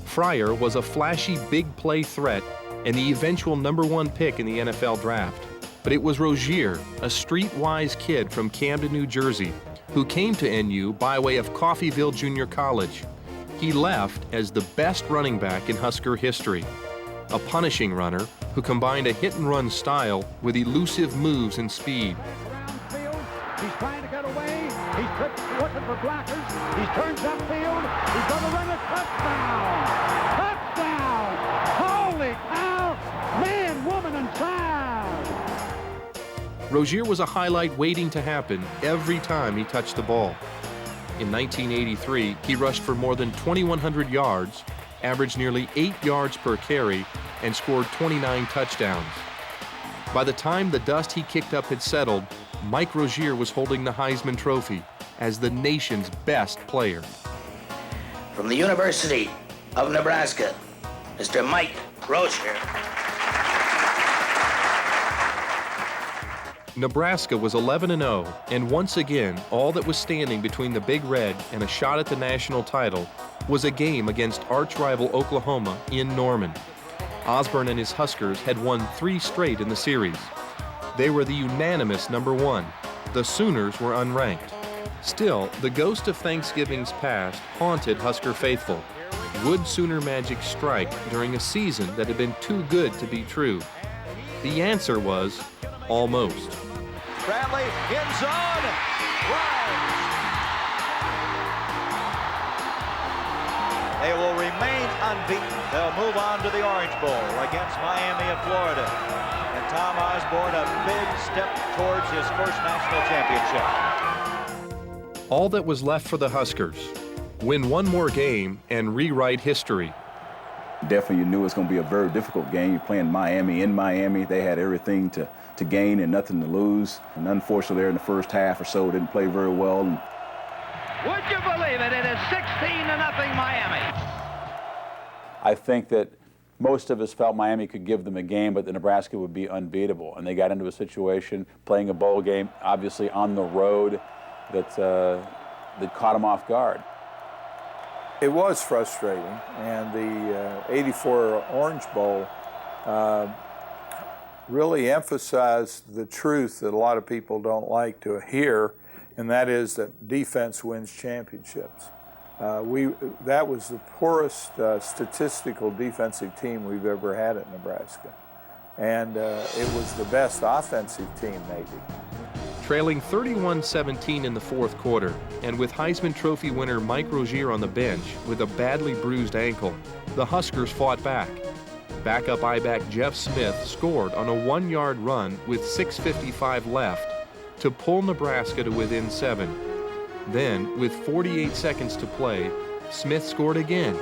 Speaker 3: Fryer was a flashy big play threat and the eventual #1 pick in the NFL draft. But it was Rozier, a streetwise kid from Camden, New Jersey, who came to NU by way of Coffeyville Junior College. He left as the best running back in Husker history, a punishing runner who combined a hit-and-run style with elusive moves and speed.
Speaker 7: He's trying to get away. He's looking for blockers. He turns upfield. He's going to run a touchdown. Touchdown! Holy cow! Man, woman, and child!
Speaker 3: Rozier was a highlight waiting to happen every time he touched the ball. In 1983, he rushed for more than 2,100 yards, averaged nearly 8 yards per carry, and scored 29 touchdowns. By the time the dust he kicked up had settled, Mike Rozier was holding the Heisman Trophy as the nation's best player.
Speaker 8: From the University of Nebraska, Mr. Mike Rozier.
Speaker 3: Nebraska was 11-0, and once again, all that was standing between the Big Red and a shot at the national title was a game against arch-rival Oklahoma in Norman. Osborne and his Huskers had won 3 straight in the series. They were the unanimous #1. The Sooners were unranked. Still, the ghost of Thanksgiving's past haunted Husker faithful. Would Sooner Magic strike during a season that had been too good to be true? The answer was almost.
Speaker 4: Bradley in zone. Right. They will remain unbeaten. They'll move on to the Orange Bowl against Miami of Florida. And Tom Osborne, a big step towards his first national championship.
Speaker 3: All that was left for the Huskers: win one more game and rewrite history.
Speaker 22: Definitely you knew it was going to be a very difficult game. You're playing Miami in Miami. They had everything to gain and nothing to lose. And unfortunately, there in the first half or so, didn't play very well. And
Speaker 6: would you believe it? It is 16-0 Miami.
Speaker 5: I think that most of us felt Miami could give them a game, but the Nebraska would be unbeatable. And they got into a situation, playing a bowl game, obviously on the road, that caught them off guard.
Speaker 11: It was frustrating, and the '84 Orange Bowl really emphasized the truth that a lot of people don't like to hear, and that is that defense wins championships. That was the poorest statistical defensive team we've ever had at Nebraska, and it was the best offensive team, maybe.
Speaker 3: Trailing 31-17 in the fourth quarter, and with Heisman Trophy winner Mike Rozier on the bench with a badly bruised ankle, the Huskers fought back. Backup I-back Jeff Smith scored on a 1-yard run with 6:55 left to pull Nebraska to within 7. Then, with 48 seconds to play, Smith scored again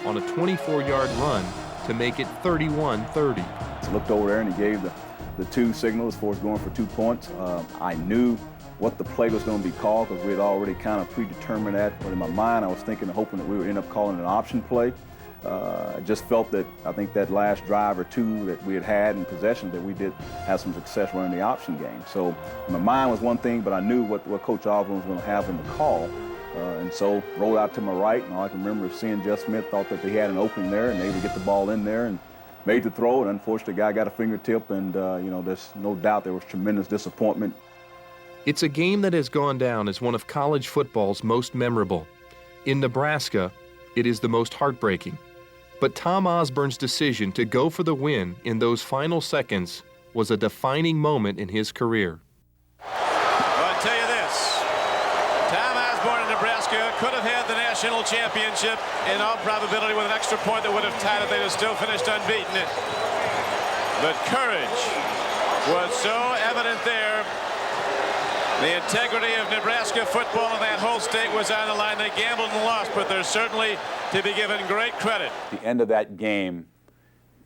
Speaker 3: on a 24-yard run to make it 31-30.
Speaker 22: Looked over there and he gave the two signals for us going for 2 points. I knew what the play was going to be called because we had already kind of predetermined that. But in my mind, I was thinking and hoping that we would end up calling an option play. I just felt that I think that last drive or two that we had in possession that we did have some success running the option game. So my mind was one thing, but I knew what Coach Osborne was going to have in the call. And so rolled out to my right, and all I can remember is seeing Jeff Smith, thought that they had an opening there and they would get the ball in there, and made the throw, and unfortunately the guy got a fingertip, and there's no doubt there was tremendous disappointment.
Speaker 3: It's a game that has gone down as one of college football's most memorable. In Nebraska, it is the most heartbreaking. But Tom Osborne's decision to go for the win in those final seconds was a defining moment in his career.
Speaker 9: I'll tell you this, Tom Osborne in Nebraska could have had the national championship in all probability with an extra point that would have tied it. They'd have still finished unbeaten. But courage was so evident there. The integrity of Nebraska football and that whole state was on the line. They gambled and lost, but they're certainly to be given great credit.
Speaker 5: The end of that game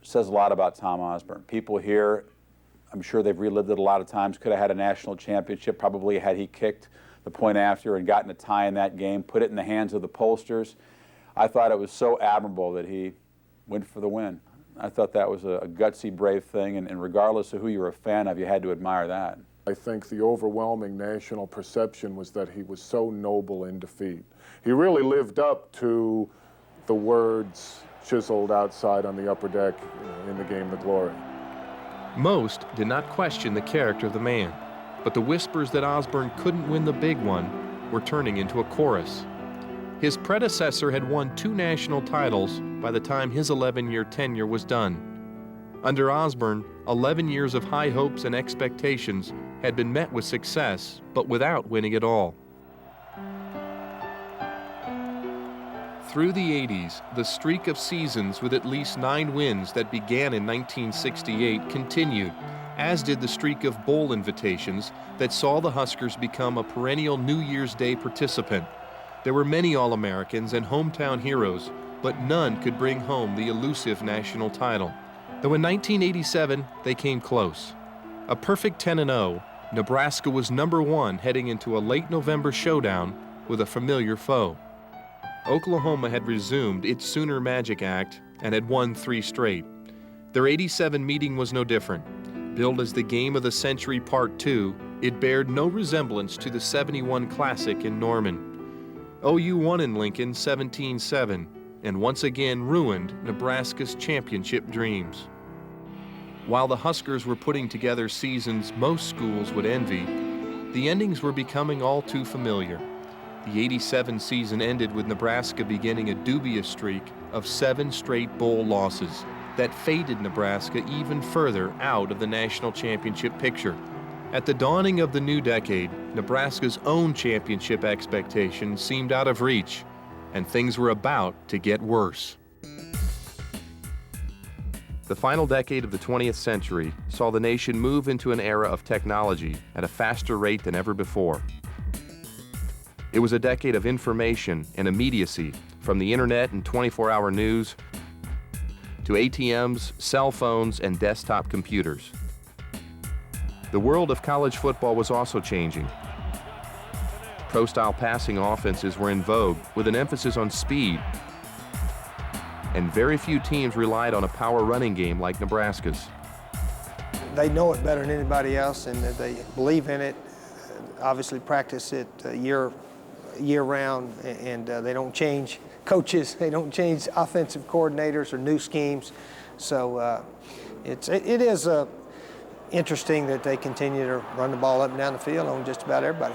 Speaker 5: says a lot about Tom Osborne. People here, I'm sure they've relived it a lot of times, could have had a national championship, probably had he kicked the point after and gotten a tie in that game, put it in the hands of the pollsters. I thought it was so admirable that he went for the win. I thought that was a gutsy, brave thing, and regardless of who you were a fan of, you had to admire that.
Speaker 23: I think the overwhelming national perception was that he was so noble in defeat. He really lived up to the words chiseled outside on the upper deck in the game of glory.
Speaker 3: Most did not question the character of the man, but the whispers that Osborne couldn't win the big one were turning into a chorus. His predecessor had won 2 national titles by the time his 11-year tenure was done. Under Osborne, 11 years of high hopes and expectations had been met with success, but without winning at all. Through the 80s, the streak of seasons with at least 9 wins that began in 1968 continued, as did the streak of bowl invitations that saw the Huskers become a perennial New Year's Day participant. There were many All-Americans and hometown heroes, but none could bring home the elusive national title. Though in 1987, they came close. A perfect 10-0, Nebraska was #1 heading into a late November showdown with a familiar foe. Oklahoma had resumed its Sooner Magic act and had won 3 straight. Their '87 meeting was no different. Billed as the Game of the Century Part 2, it bared no resemblance to the '71 Classic in Norman. OU won in Lincoln 17-7, and once again ruined Nebraska's championship dreams. While the Huskers were putting together seasons most schools would envy, the endings were becoming all too familiar. The '87 season ended with Nebraska beginning a dubious streak of 7 straight bowl losses that faded Nebraska even further out of the national championship picture. At the dawning of the new decade, Nebraska's own championship expectations seemed out of reach, and things were about to get worse. The final decade of the 20th century saw the nation move into an era of technology at a faster rate than ever before. It was a decade of information and immediacy, from the internet and 24-hour news to ATMs, cell phones, and desktop computers. The world of college football was also changing. Pro-style passing offenses were in vogue with an emphasis on speed, and very few teams relied on a power running game like Nebraska's.
Speaker 12: They know it better than anybody else, and they believe in it, obviously practice it year-round, and they don't change coaches, they don't change offensive coordinators or new schemes. So it is interesting that they continue to run the ball up and down the field on just about everybody.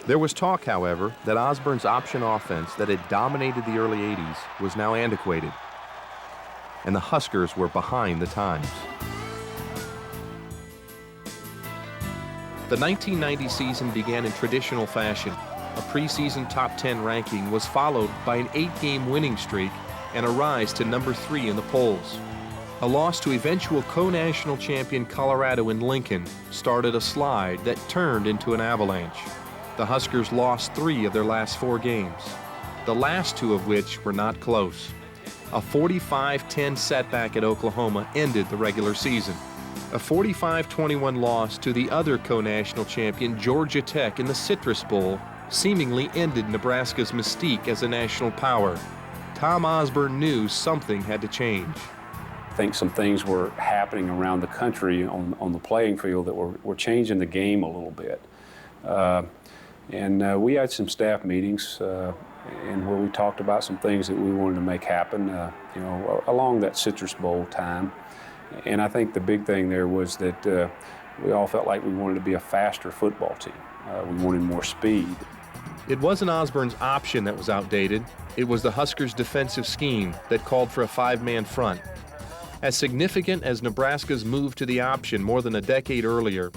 Speaker 3: There was talk, however, that Osborne's option offense that had dominated the early '80s was now antiquated, and the Huskers were behind the times. The 1990 season began in traditional fashion. A preseason top 10 ranking was followed by an 8-game winning streak and a rise to number 3 in the polls. A loss to eventual co-national champion Colorado in Lincoln started a slide that turned into an avalanche. The Huskers lost 3 of their last 4 games, the last 2 of which were not close. A 45-10 setback at Oklahoma ended the regular season. A 45-21 loss to the other co-national champion Georgia Tech in the Citrus Bowl seemingly ended Nebraska's mystique as a national power. Tom Osborne knew something had to change.
Speaker 14: I think some things were happening around the country on the playing field that were changing the game a little bit. And we had some staff meetings and where we talked about some things that we wanted to make happen, along that Citrus Bowl time. And I think the big thing there was that we all felt like we wanted to be a faster football team. We wanted more speed.
Speaker 3: It wasn't Osborne's option that was outdated. It was the Huskers' defensive scheme that called for a 5-man front. As significant as Nebraska's move to the option more than a decade earlier,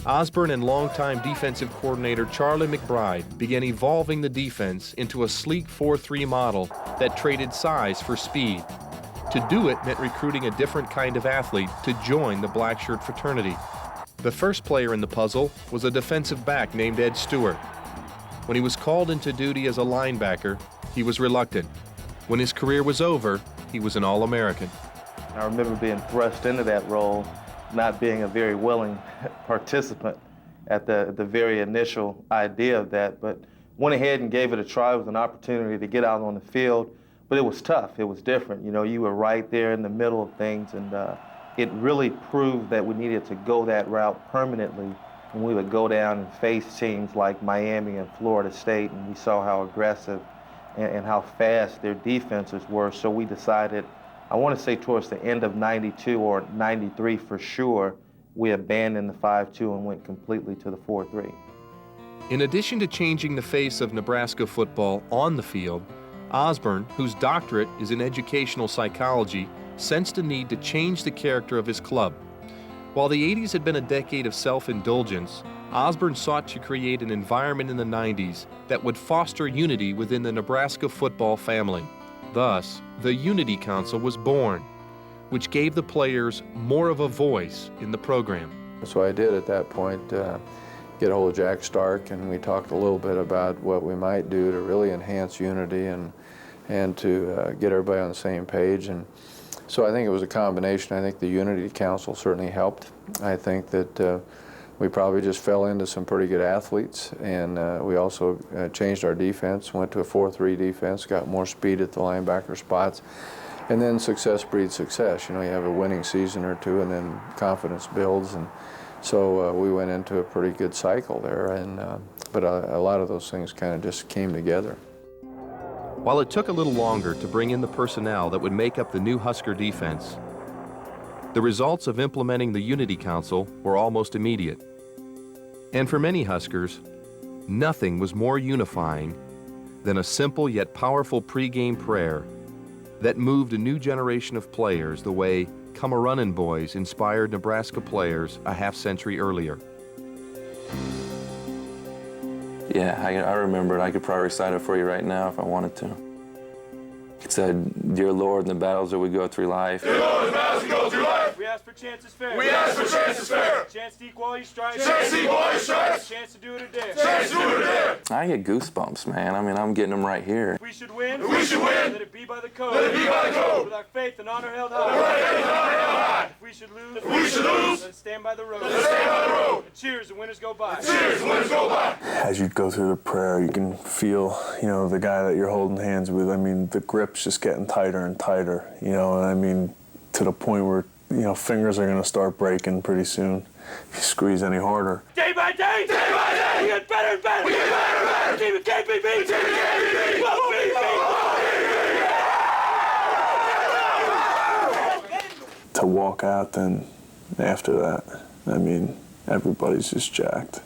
Speaker 3: Osborne and longtime defensive coordinator Charlie McBride began evolving the defense into a sleek 4-3 model that traded size for speed. To do it meant recruiting a different kind of athlete to join the Blackshirt fraternity. The first player in the puzzle was a defensive back named Ed Stewart. When he was called into duty as a linebacker, he was reluctant. When his career was over, he was an All-American.
Speaker 16: I remember being thrust into that role, not being a very willing participant at the very initial idea of that, but went ahead and gave it a try. It was an opportunity to get out on the field, but it was tough. It was different. You were right there in the middle of things, and it really proved that we needed to go that route permanently. And we would go down and face teams like Miami and Florida State, and we saw how aggressive and how fast their defenses were. So we decided, I want to say towards the end of '92 or '93 for sure, we abandoned the 5-2 and went completely to the 4-3.
Speaker 3: In addition to changing the face of Nebraska football on the field, Osborne, whose doctorate is in educational psychology, sensed a need to change the character of his club. While the '80s had been a decade of self-indulgence, Osborne sought to create an environment in the '90s that would foster unity within the Nebraska football family. Thus, the Unity Council was born, which gave the players more of a voice in the program.
Speaker 15: So I did at that point get a hold of Jack Stark, and we talked a little bit about what we might do to really enhance unity and to get everybody on the same page. And so I think it was a combination. I think the Unity Council certainly helped. I think that we probably just fell into some pretty good athletes, and we also changed our defense, went to a 4-3 defense, got more speed at the linebacker spots, and then success breeds success. You have a winning season or two, and then confidence builds, and so we went into a pretty good cycle there, and but a lot of those things kind of just came together.
Speaker 3: While it took a little longer to bring in the personnel that would make up the new Husker defense, the results of implementing the Unity Council were almost immediate. And for many Huskers, Nothing was more unifying than a simple yet powerful pregame prayer that moved a new generation of players the way Come A-Runnin' Boys inspired Nebraska players a half-century earlier.
Speaker 18: Yeah, I remember it. I could probably recite it for you right now if I wanted to. It said, "Dear Lord, in the battles that we go through life,
Speaker 20: Dear Lord, in the battles we go through life,
Speaker 21: we ask for chances fair.
Speaker 20: We ask for chances fair.
Speaker 21: Chance to equal all your stripes.
Speaker 20: Chance to equal all your stripes.
Speaker 21: Chance to do it or dare.
Speaker 20: Chance to do it or dare."
Speaker 18: I get goosebumps, man. I mean, I'm getting them right here.
Speaker 21: If we should win,
Speaker 20: we should win.
Speaker 21: Let it be by the code.
Speaker 20: Let it be by the code.
Speaker 21: With our faith and honor held high.
Speaker 20: With our faith and honor held high.
Speaker 21: If we should lose,
Speaker 20: let
Speaker 21: it stand by the road.
Speaker 20: Let it stand by the road.
Speaker 21: And cheers, the winners go by.
Speaker 20: And cheers, the winners go by.
Speaker 24: As you go through the prayer, you can feel, you know, the guy that you're holding hands with. I mean, the grip's just getting tighter and tighter, you know, and I mean, to the point where, you know, fingers are going to start breaking pretty soon if you squeeze any harder.
Speaker 21: Day by day, we get better and better.
Speaker 20: We get better and better.
Speaker 21: The team that can't be beat.
Speaker 20: The team that can't be beat.
Speaker 21: Will be beat.
Speaker 24: To walk out, then after that, I mean, everybody's just jacked.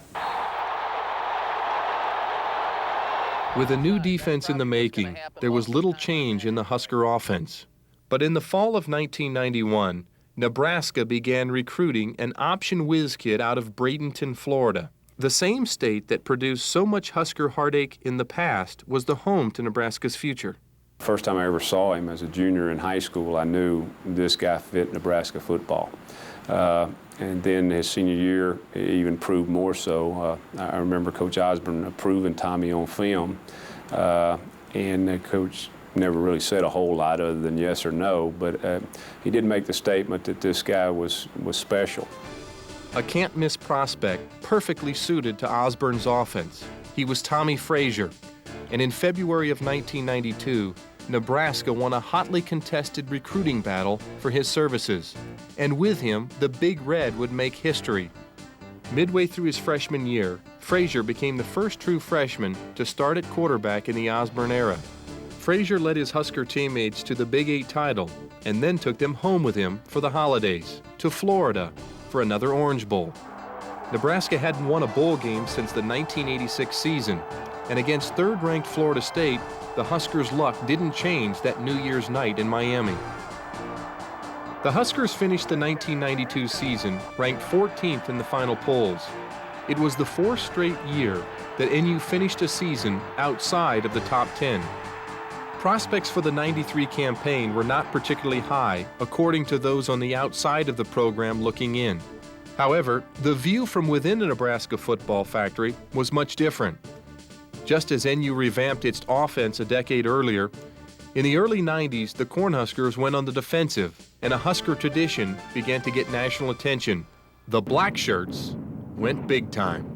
Speaker 3: With a new defense in the making, there was little change in the Husker offense. But in the fall of 1991, Nebraska began recruiting an option whiz kid out of Bradenton, Florida. The same state that produced so much Husker heartache in the past was the home to Nebraska's future.
Speaker 14: First time I ever saw him as a junior in high school, I knew this guy fit Nebraska football. And then his senior year, it even proved more so. I remember Coach Osborne approving Tommie on film, and the coach never really said a whole lot other than yes or no, but he did make the statement that this guy was special.
Speaker 3: A can't-miss prospect perfectly suited to Osborne's offense. He was Tommie Frazier, and in February of 1992, Nebraska won a hotly contested recruiting battle for his services. And with him, the Big Red would make history. Midway through his freshman year, Frazier became the first true freshman to start at quarterback in the Osborne era. Frazier led his Husker teammates to the Big 8 title and then took them home with him for the holidays, to Florida for another Orange Bowl. Nebraska hadn't won a bowl game since the 1986 season, and against third-ranked Florida State, the Huskers' luck didn't change that New Year's night in Miami. The Huskers finished the 1992 season ranked 14th in the final polls. It was the fourth straight year that NU finished a season outside of the top 10. Prospects for the 93 campaign were not particularly high, according to those on the outside of the program looking in. However, the view from within the Nebraska football factory was much different. Just as NU revamped its offense a decade earlier, in the early 90s, the Cornhuskers went on the defensive, and a Husker tradition began to get national attention. The Blackshirts went big time.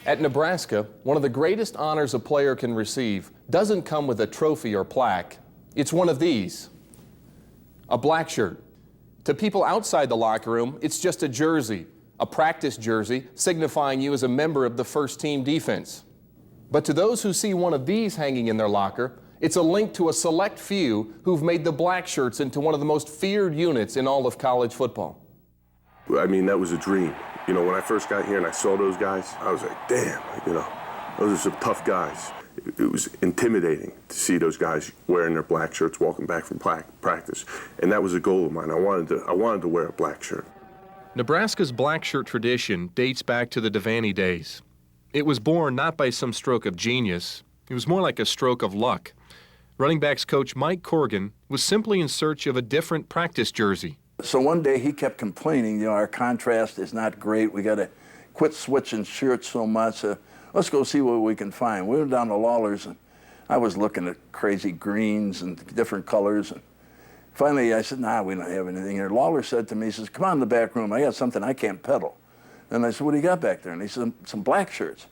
Speaker 3: At Nebraska, one of the greatest honors a player can receive doesn't come with a trophy or plaque. It's one of these, a black shirt. To people outside the locker room, it's just a jersey, a practice jersey signifying you as a member of the first team defense. But to those who see one of these hanging in their locker, it's a link to a select few who've made the black shirts into one of the most feared units in all of college football.
Speaker 25: I mean, that was a dream. You know, when I first got here and I saw those guys, I was like, damn, you know, those are some tough guys. It was intimidating to see those guys wearing their black shirts walking back from practice. And that was a goal of mine. I wanted to wear a black shirt.
Speaker 3: Nebraska's black shirt tradition dates back to the Devaney days. It was born not by some stroke of genius. It was more like a stroke of luck. Running backs coach Mike Corrigan was simply in search of a different practice jersey.
Speaker 26: So one day he kept complaining, you know, our contrast is not great. We got to quit switching shirts so much. Let's go see what we can find. We went down to Lawler's, and I was looking at crazy greens and different colors. Finally, I said, nah, we don't have anything here. Lawler said to me, he says, come on in the back room. I got something I can't peddle. And I said, what do you got back there? And he said, some black shirts.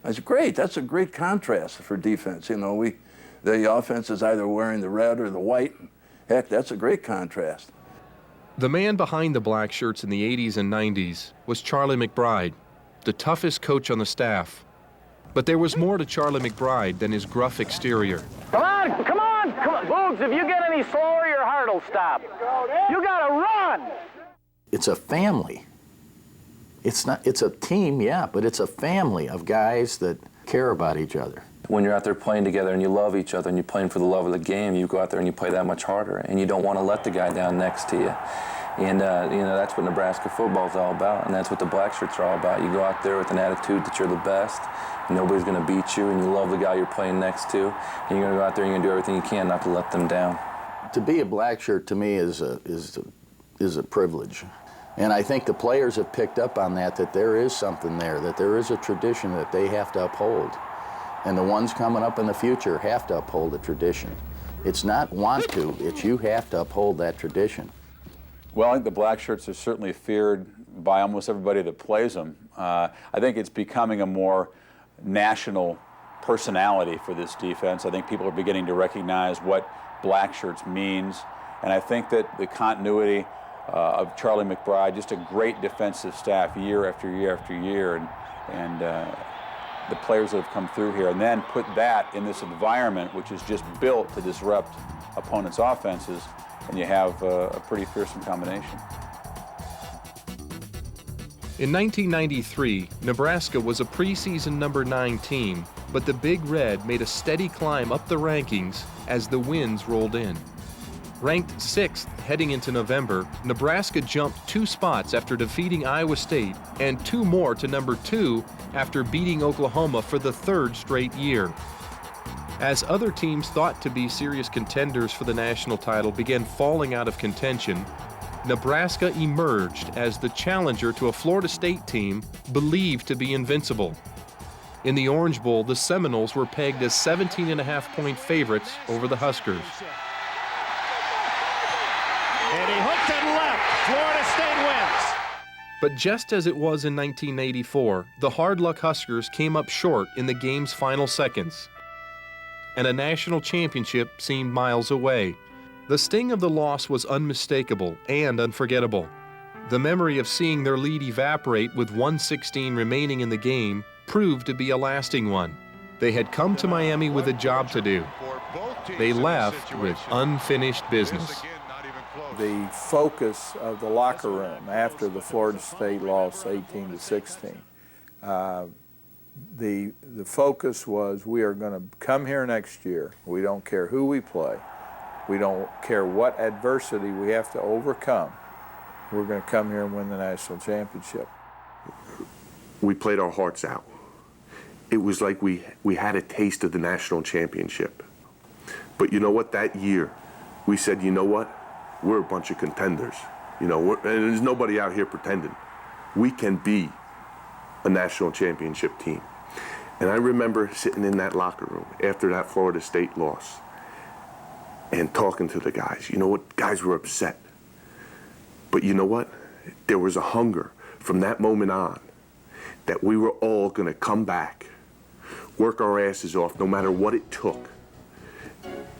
Speaker 26: I said, great, that's a great contrast for defense. You know, the offense is either wearing the red or the white. Heck, that's a great contrast.
Speaker 3: The man behind the black shirts in the 80s and 90s was Charlie McBride, the toughest coach on the staff. But there was more to Charlie McBride than his gruff exterior.
Speaker 21: Come on, come on, come on. Boogs, if you get any slower, your heart will stop. You gotta run.
Speaker 1: It's a family. It's a team, yeah, but it's a family of guys that care about each other.
Speaker 18: When you're out there playing together and you love each other and you're playing for the love of the game, you go out there and you play that much harder, and you don't want to let the guy down next to you. And you know, that's what Nebraska football is all about, and that's what the Blackshirts are all about. You go out there with an attitude that you're the best, nobody's going to beat you, and you love the guy you're playing next to, and you're going to go out there and you're going to do everything you can not to let them down.
Speaker 1: To be a Blackshirt, to me, is a privilege. And I think the players have picked up on that there is something there, that there is a tradition that they have to uphold. And the ones coming up in the future have to uphold the tradition. It's not want to, it's you have to uphold that tradition.
Speaker 5: Well, I think the Blackshirts are certainly feared by almost everybody that plays them. I think it's becoming a more national personality for this defense. I think people are beginning to recognize what Blackshirts means. And I think that the continuity of Charlie McBride, just a great defensive staff year after year after year, and the players that have come through here, and then put that in this environment which is just built to disrupt opponents' offenses, and you have a pretty fearsome combination.
Speaker 3: In 1993, Nebraska was a preseason #9 team, but the Big Red made a steady climb up the rankings as the wins rolled in. Ranked 6th heading into November, Nebraska jumped 2 spots after defeating Iowa State and 2 more to #2 after beating Oklahoma for the 3rd straight year. As other teams thought to be serious contenders for the national title began falling out of contention, Nebraska emerged as the challenger to a Florida State team believed to be invincible. In the Orange Bowl, the Seminoles were pegged as 17.5-point favorites over the Huskers.
Speaker 21: And he hooked it left. Florida State wins.
Speaker 3: But just as it was in 1984, the hard-luck Huskers came up short in the game's final seconds, and a national championship seemed miles away. The sting of the loss was unmistakable and unforgettable. The memory of seeing their lead evaporate with 1:16 remaining in the game proved to be a lasting one. They had come to Miami with a job to do. They left with unfinished business.
Speaker 11: The focus of the locker room after the Florida State loss 18-16, the focus was, we are going to come here next year. We don't care who we play. We don't care what adversity we have to overcome. We're going to come here and win the national championship.
Speaker 25: We played our hearts out. It was like we had a taste of the national championship. But you know what? That year, we said, you know what? We're a bunch of contenders. You know, and there's nobody out here pretending. We can be a national championship team. And I remember sitting in that locker room after that Florida State loss and talking to the guys. You know what? Guys were upset. But you know what? There was a hunger from that moment on that we were all going to come back, work our asses off no matter what it took.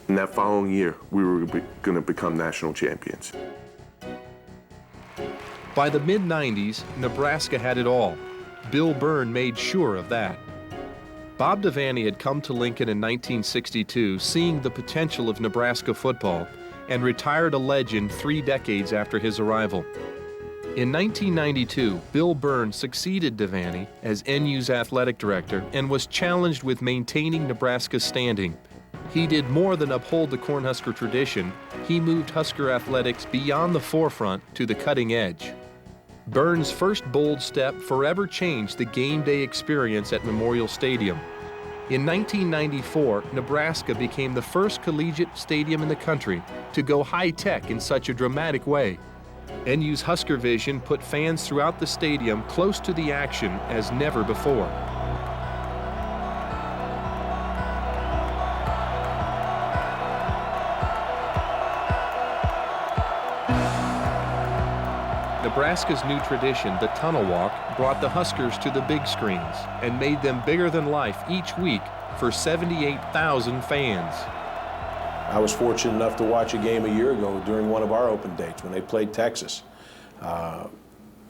Speaker 25: And that following year, we were going to become national champions.
Speaker 3: By the mid-90s, Nebraska had it all. Bill Byrne made sure of that. Bob Devaney had come to Lincoln in 1962, seeing the potential of Nebraska football, and retired a legend 3 decades after his arrival. In 1992, Bill Byrne succeeded Devaney as NU's athletic director and was challenged with maintaining Nebraska's standing. He did more than uphold the Cornhusker tradition. He moved Husker athletics beyond the forefront to the cutting edge. Byrne's first bold step forever changed the game day experience at Memorial Stadium. In 1994, Nebraska became the first collegiate stadium in the country to go high-tech in such a dramatic way. NU's HuskerVision put fans throughout the stadium close to the action as never before. Nebraska's new tradition, the tunnel walk, brought the Huskers to the big screens and made them bigger than life each week for 78,000 fans.
Speaker 2: I was fortunate enough to watch a game a year ago during one of our open dates when they played Texas.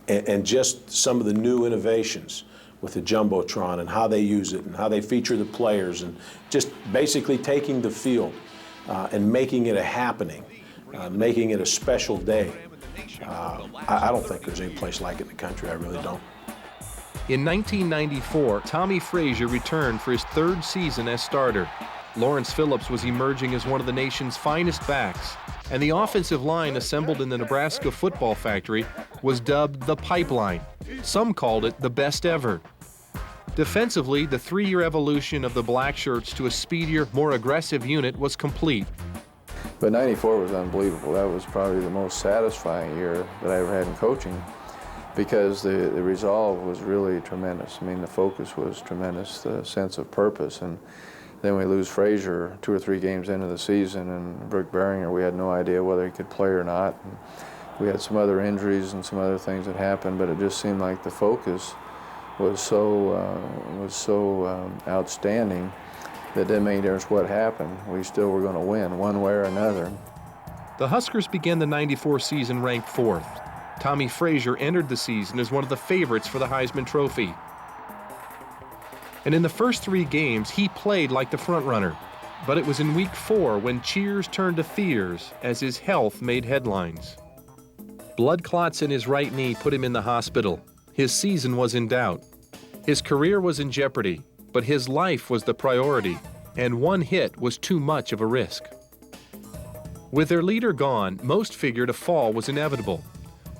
Speaker 2: And just some of the new innovations with the Jumbotron and how they use it and how they feature the players and just basically taking the field and making it a happening, making it a special day. I don't think there's any place like it in the country. I really don't.
Speaker 3: In 1994, Tommie Frazier returned for his third season as starter. Lawrence Phillips was emerging as one of the nation's finest backs, and the offensive line assembled in the Nebraska football factory was dubbed the Pipeline. Some called it the best ever. Defensively, the three-year evolution of the Blackshirts to a speedier, more aggressive unit was complete.
Speaker 15: But 94 was unbelievable. That was probably the most satisfying year that I ever had in coaching because the resolve was really tremendous. I mean, the focus was tremendous, the sense of purpose. And then we lose Frazier 2 or 3 games into the season, and Brooke Beringer, we had no idea whether he could play or not. And we had some other injuries and some other things that happened, but it just seemed like the focus was so outstanding that didn't make any difference what happened. We still were going to win one way or another.
Speaker 3: The Huskers began the '94 season ranked 4th. Tommie Frazier entered the season as one of the favorites for the Heisman Trophy. And in the first 3 games, he played like the frontrunner. But it was in week 4 when cheers turned to fears as his health made headlines. Blood clots in his right knee put him in the hospital. His season was in doubt. His career was in jeopardy, but his life was the priority, and one hit was too much of a risk. With their leader gone, most figured a fall was inevitable.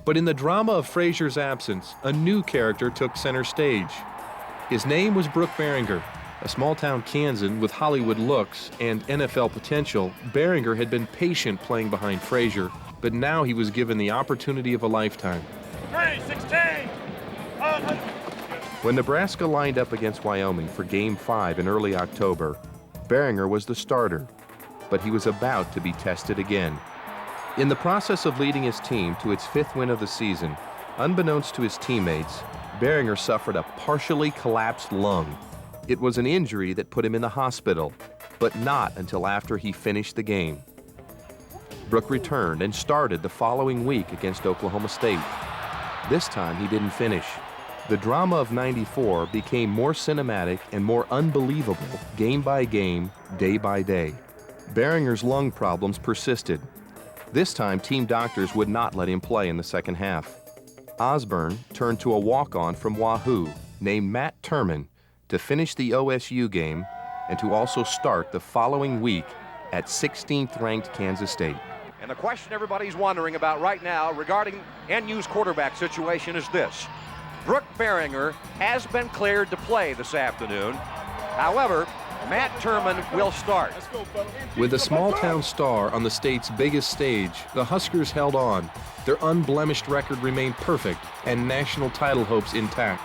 Speaker 3: But in the drama of Frazier's absence, a new character took center stage. His name was Brooke Beringer. A small-town Kansan with Hollywood looks and NFL potential, Beringer had been patient playing behind Frazier, but now he was given the opportunity of a lifetime.
Speaker 20: 3-16.
Speaker 3: When Nebraska lined up against Wyoming for Game 5 in early October, Beringer was the starter, but he was about to be tested again. In the process of leading his team to its 5th win of the season, unbeknownst to his teammates, Beringer suffered a partially collapsed lung. It was an injury that put him in the hospital, but not until after he finished the game. Brooke returned and started the following week against Oklahoma State. This time he didn't finish. The drama of '94 became more cinematic and more unbelievable game by game, day by day. Beringer's lung problems persisted. This time, team doctors would not let him play in the second half. Osborne turned to a walk-on from Wahoo named Matt Turman to finish the OSU game and to also start the following week at 16th-ranked Kansas State.
Speaker 7: And the question everybody's wondering about right now regarding NU's quarterback situation is this. Brooke Beringer has been cleared to play this afternoon. However, Matt Turman will start.
Speaker 3: With a small-town star on the state's biggest stage, the Huskers held on. Their unblemished record remained perfect and national title hopes intact.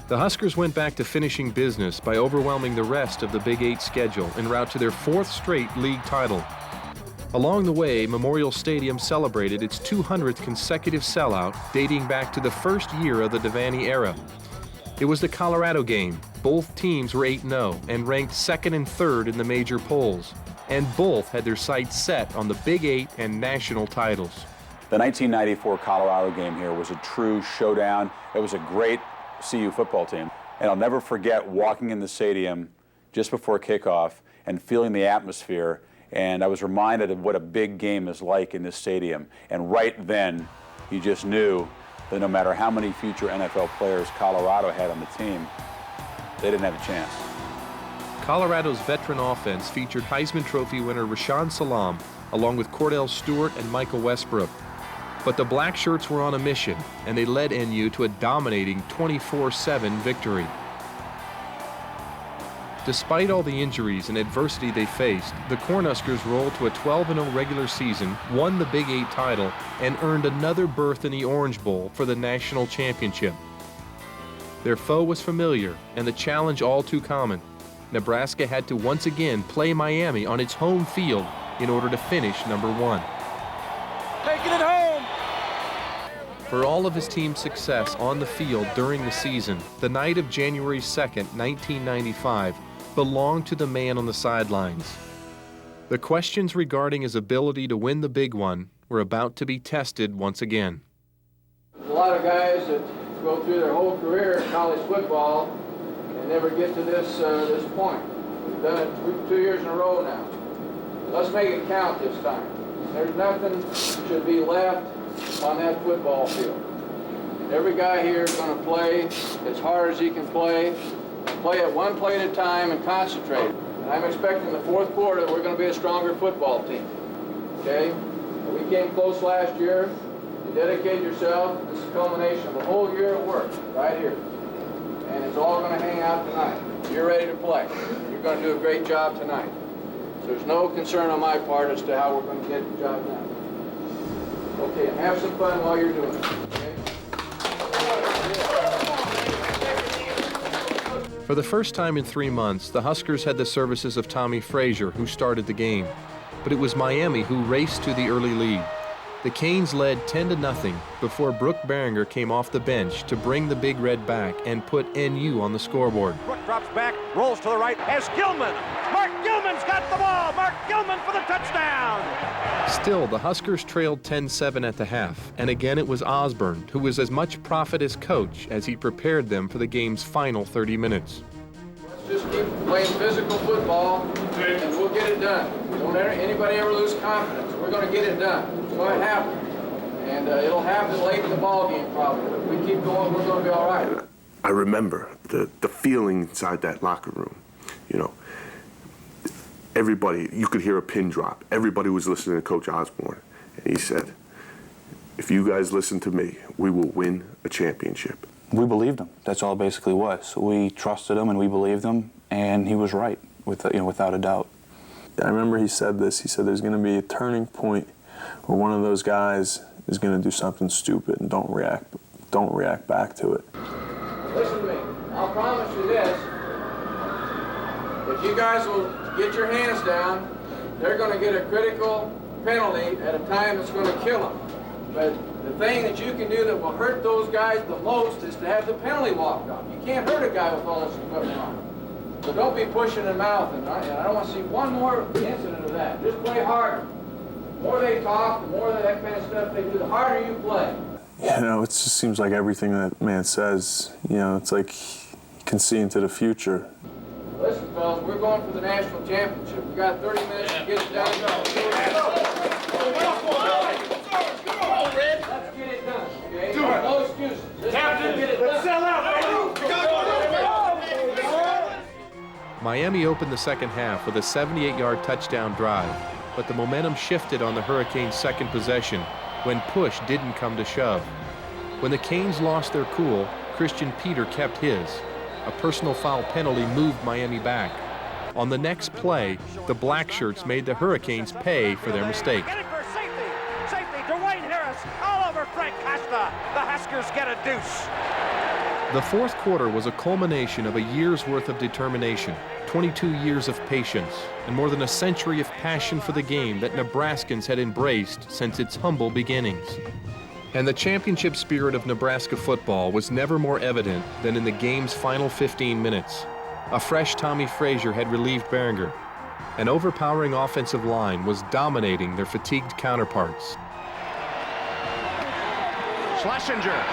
Speaker 3: The Huskers went back to finishing business by overwhelming the rest of the Big 8 schedule en route to their 4th straight league title. Along the way, Memorial Stadium celebrated its 200th consecutive sellout dating back to the first year of the Devaney era. It was the Colorado game. Both teams were 8-0 and ranked 2nd and 3rd in the major polls, and both had their sights set on the Big 8 and national titles.
Speaker 5: The 1994 Colorado game here was a true showdown. It was a great CU football team. And I'll never forget walking in the stadium just before kickoff and feeling the atmosphere. And I was reminded of what a big game is like in this stadium. And right then, you just knew that no matter how many future NFL players Colorado had on the team, they didn't have a chance.
Speaker 3: Colorado's veteran offense featured Heisman Trophy winner Rashaan Salaam, along with Cordell Stewart and Michael Westbrook. But the Blackshirts were on a mission, and they led NU to a dominating 24-7 victory. Despite all the injuries and adversity they faced, the Cornhuskers rolled to a 12-0 regular season, won the Big 8 title, and earned another berth in the Orange Bowl for the national championship. Their foe was familiar, and the challenge all too common. Nebraska had to once again play Miami on its home field in order to finish #1.
Speaker 7: Taking it home.
Speaker 3: For all of his team's success on the field during the season, the night of January 2nd, 1995, belonged to the man on the sidelines. The questions regarding his ability to win the big one were about to be tested once again.
Speaker 1: There's a lot of guys that go through their whole career in college football and never get to this point. We've done it 2 years in a row now. Let's make it count this time. There's nothing should be left on that football field. Every guy here is going to play as hard as he can play it one play at a time and concentrate. And I'm expecting the fourth quarter that we're going to be a stronger football team. Okay? We came close last year. You dedicate yourself. This is a culmination of a whole year of work right here. And it's all going to hang out tonight. You're ready to play. You're going to do a great job tonight. So there's no concern on my part as to how we're going to get the job done. Okay, and have some fun while you're doing it. Okay?
Speaker 3: For the first time in 3 months, the Huskers had the services of Tommie Frazier, who started the game. But it was Miami who raced to the early lead. The Canes led 10-0 before Brook Berringer came off the bench to bring the Big Red back and put NU on the scoreboard.
Speaker 7: Brook drops back, rolls to the right, has Gilman. Mark Gilman's got the ball. Mark Gilman for the touchdown.
Speaker 3: Still, the Huskers trailed 10-7 at the half, and again it was Osborne who was as much prophet as coach as he prepared them for the game's final 30 minutes.
Speaker 1: Let's just keep playing physical football, and we'll get it done. Don't anybody ever lose confidence. We're going to get it done. It's going to happen. And it'll happen late in the ball game probably. But if we keep going, we're going to be all right.
Speaker 25: I remember the feeling inside that locker room. You know, everybody, you could hear a pin drop. Everybody was listening to Coach Osborne. And he said, if you guys listen to me, we will win a championship.
Speaker 4: We believed him. That's all it basically was. We trusted him and we believed him, and he was right, without a doubt.
Speaker 24: I remember he said this. He said there's going to be a turning point where one of those guys is going to do something stupid and don't react back to it.
Speaker 1: Listen to me. I'll promise you this. If you guys will get your hands down, they're going to get a critical penalty at a time that's going to kill them. But the thing that you can do that will hurt those guys the most is to have the penalty walked off. You can't hurt a guy with all this equipment on. So don't be pushing their mouth, and I don't want to see one more incident of that. Just play harder. The more they talk, the more that kind of stuff they do, the harder you play.
Speaker 24: You know, it just seems like everything that man says, it's like he can see into the future.
Speaker 1: Listen, fellas, we're going for the national championship. We've got 30 minutes to get it done. Let's get it done, okay? No excuses. Captain, let's sell out.
Speaker 3: Miami opened the second half with a 78-yard touchdown drive, but the momentum shifted on the Hurricanes' second possession when push didn't come to shove. When the Canes lost their cool, Christian Peter kept his. A personal foul penalty moved Miami back. On the next play, the Blackshirts made the Hurricanes pay for their mistake.
Speaker 7: Get it for safety. Safety, Dwayne Harris all over Frank Costa. The Huskers get a deuce.
Speaker 3: The fourth quarter was a culmination of a year's worth of determination, 22 years of patience, and more than a century of passion for the game that Nebraskans had embraced since its humble beginnings. And the championship spirit of Nebraska football was never more evident than in the game's final 15 minutes. A fresh Tommie Frazier had relieved Berringer. An overpowering offensive line was dominating their fatigued counterparts.
Speaker 7: Schlesinger.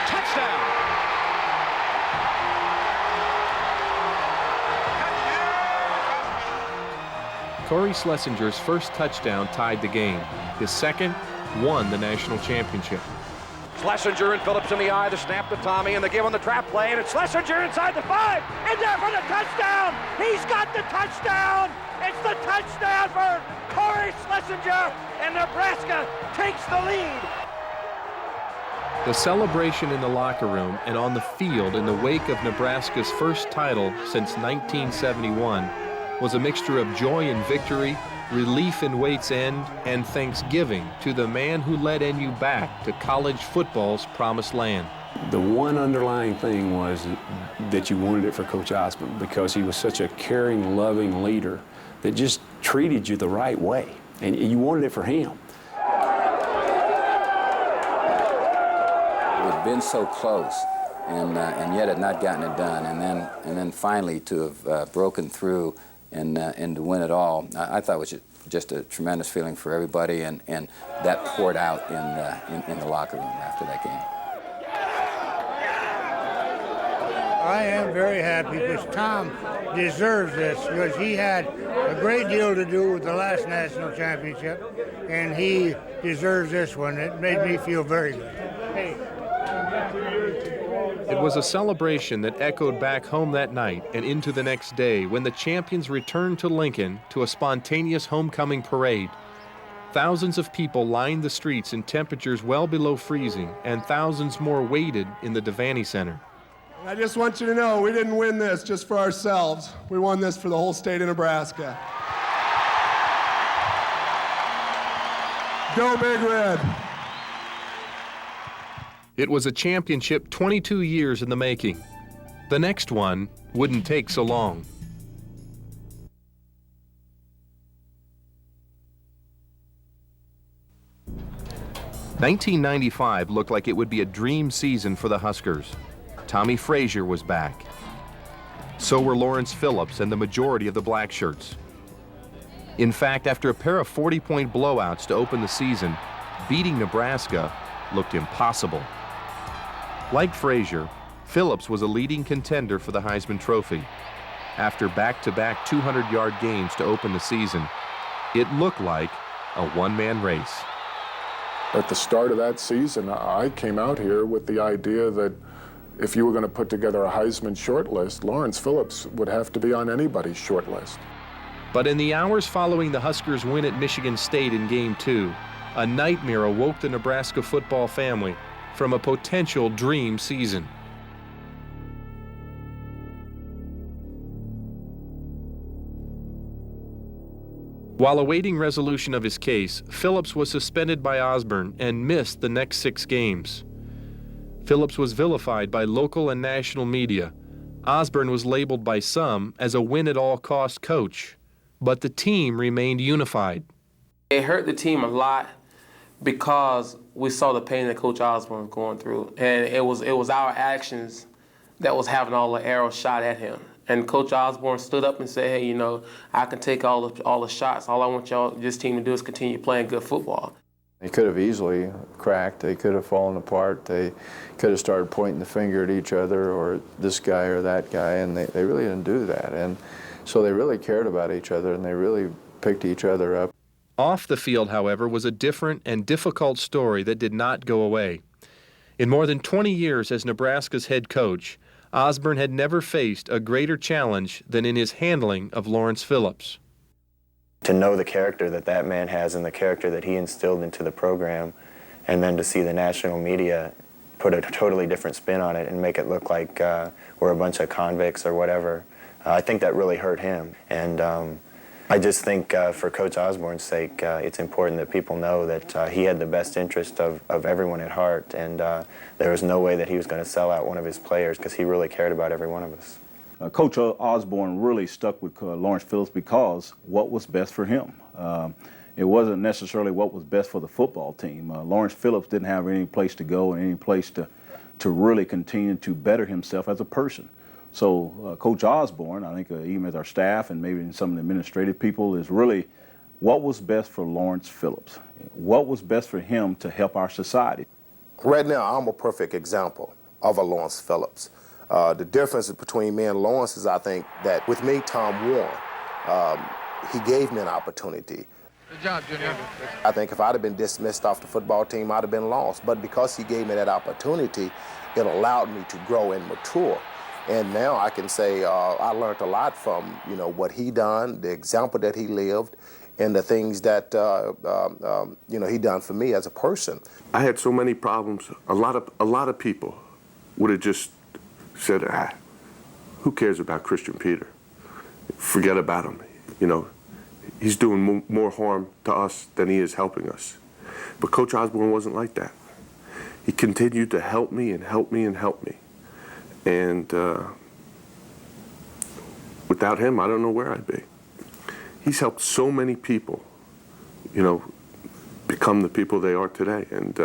Speaker 7: Touchdown.
Speaker 3: Corey Schlesinger's first touchdown tied the game. His second won the national championship.
Speaker 7: Schlesinger and Phillips in the eye, the snap to Tommie, and the give on the trap play, and it's Schlesinger inside the 5, and there for the touchdown! He's got the touchdown! It's the touchdown for Corey Schlesinger, and Nebraska takes the lead!
Speaker 3: The celebration in the locker room and on the field in the wake of Nebraska's first title since 1971 was a mixture of joy in victory, relief in Waite's End, and thanksgiving to the man who led NU back to college football's promised land.
Speaker 14: The one underlying thing was that you wanted it for Coach Osborne because he was such a caring, loving leader that just treated you the right way, and you wanted it for him.
Speaker 6: been so close and yet had not gotten it done, and then finally to have broken through and to win it all, I thought was just a tremendous feeling for everybody, and that poured out in the locker room after that game.
Speaker 8: I am very happy because Tom deserves this, because he had a great deal to do with the last national championship, and he deserves this one. It made me feel very good. Hey.
Speaker 3: It was a celebration that echoed back home that night and into the next day when the champions returned to Lincoln to a spontaneous homecoming parade. Thousands of people lined the streets in temperatures well below freezing, and thousands more waited in the Devaney Center.
Speaker 10: I just want you to know we didn't win this just for ourselves. We won this for the whole state of Nebraska. Go Big Red!
Speaker 3: It was a championship 22 years in the making. The next one wouldn't take so long. '95 looked like it would be a dream season for the Huskers. Tommie Frazier was back. So were Lawrence Phillips and the majority of the Blackshirts. In fact, after a pair of 40-point blowouts to open the season, beating Nebraska looked impossible. Like Frazier, Phillips was a leading contender for the Heisman Trophy. After back-to-back 200-yard games to open the season, it looked like a one-man race.
Speaker 23: At the start of that season, I came out here with the idea that if you were going to put together a Heisman shortlist, Lawrence Phillips would have to be on anybody's shortlist.
Speaker 3: But in the hours following the Huskers' win at Michigan State in Game 2, a nightmare awoke the Nebraska football family from a potential dream season. While awaiting resolution of his case, Phillips was suspended by Osborne and missed the next 6 games. Phillips was vilified by local and national media. Osborne was labeled by some as a win-at-all-cost coach, but the team remained unified.
Speaker 13: It hurt the team a lot because we saw the pain that Coach Osborne was going through, and it was our actions that was having all the arrows shot at him. And Coach Osborne stood up and said, hey, you know, I can take all the shots. All I want this team to do is continue playing good football.
Speaker 15: They could have easily cracked. They could have fallen apart. They could have started pointing the finger at each other, or this guy or that guy, and they really didn't do that. And so they really cared about each other, and they really picked each other up.
Speaker 3: Off the field, however, was a different and difficult story that did not go away. In more than 20 years as Nebraska's head coach, Osborne had never faced a greater challenge than in his handling of Lawrence Phillips.
Speaker 17: To know the character that man has and the character that he instilled into the program, and then to see the national media put a totally different spin on it and make it look like we're a bunch of convicts or whatever, I think that really hurt him. And I just think for Coach Osborne's sake, it's important that people know that he had the best interest of everyone at heart, and there was no way that he was going to sell out one of his players, because he really cared about every one of us.
Speaker 22: Coach Osborne really stuck with Lawrence Phillips because what was best for him. It wasn't necessarily what was best for the football team. Lawrence Phillips didn't have any place to go and any place to really continue to better himself as a person. So Coach Osborne, I think even as our staff and maybe some of the administrative people, is really what was best for Lawrence Phillips. What was best for him to help our society.
Speaker 19: Right now, I'm a perfect example of a Lawrence Phillips. The difference between me and Lawrence is, I think, that with me, Tom won. He gave me an opportunity.
Speaker 27: Good job, Junior.
Speaker 19: I think if I'd have been dismissed off the football team, I'd have been lost. But because he gave me that opportunity, it allowed me to grow and mature. And now I can say I learned a lot from, what he done, the example that he lived, and the things that, he done for me as a person.
Speaker 25: I had so many problems. A lot of people would have just said, who cares about Christian Peter? Forget about him. He's doing more harm to us than he is helping us. But Coach Osborne wasn't like that. He continued to help me and help me and help me. And without him, I don't know where I'd be. He's helped so many people, become the people they are today. And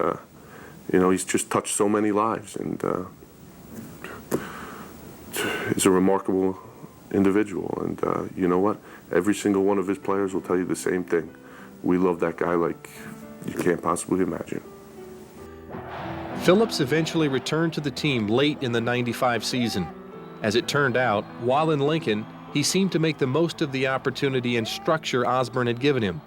Speaker 25: You know, he's just touched so many lives, and he's a remarkable individual. And you know what? Every single one of his players will tell you the same thing. We love that guy like you can't possibly imagine.
Speaker 3: Phillips eventually returned to the team late in the '95 season. As it turned out, while in Lincoln, he seemed to make the most of the opportunity and structure Osborne had given him.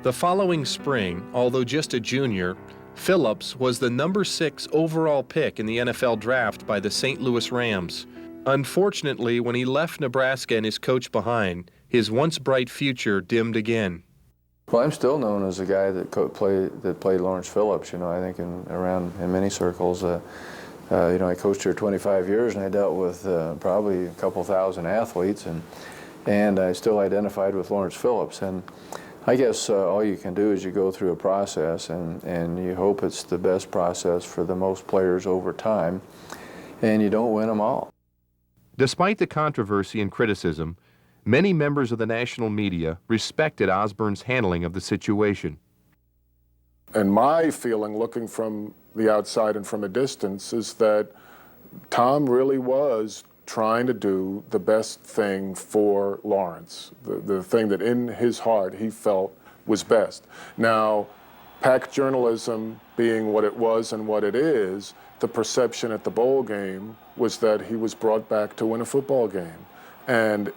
Speaker 3: The following spring, although just a junior, Phillips was the #6 overall pick in the NFL draft by the St. Louis Rams. Unfortunately, when he left Nebraska and his coach behind, his once bright future dimmed again.
Speaker 15: Well, I'm still known as a guy that played Lawrence Phillips. You know, I think in many circles. You know, I coached here 25 years, and I dealt with probably a couple thousand athletes, and I still identified with Lawrence Phillips. And I guess all you can do is you go through a process, and you hope it's the best process for the most players over time, and you don't win them all.
Speaker 3: Despite the controversy and criticism, many members of the national media respected Osborne's handling of the situation.
Speaker 23: And my feeling, looking from the outside and from a distance, is that Tom really was trying to do the best thing for Lawrence, the thing that in his heart he felt was best. Now, pack journalism being what it was and what it is, the perception at the bowl game was that he was brought back to win a football game. And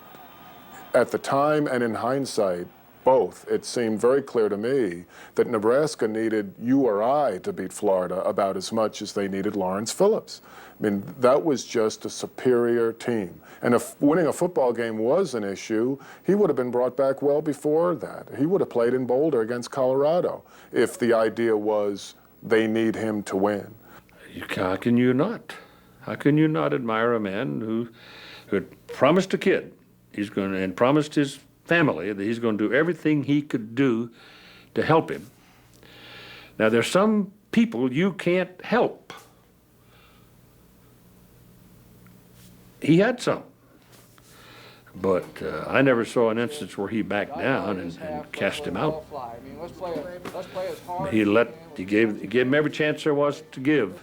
Speaker 23: at the time and in hindsight, both, it seemed very clear to me that Nebraska needed you or I to beat Florida about as much as they needed Lawrence Phillips. I mean, that was just a superior team. And if winning a football game was an issue, he would have been brought back well before that. He would have played in Boulder against Colorado if the idea was they need him to win.
Speaker 9: How can you not? How can you not admire a man who had promised a kid and promised his family that he's going to do everything he could do to help him? Now, there's some people you can't help. He had some. But I never saw an instance where he backed down and cast him out. He gave him every chance there was to give.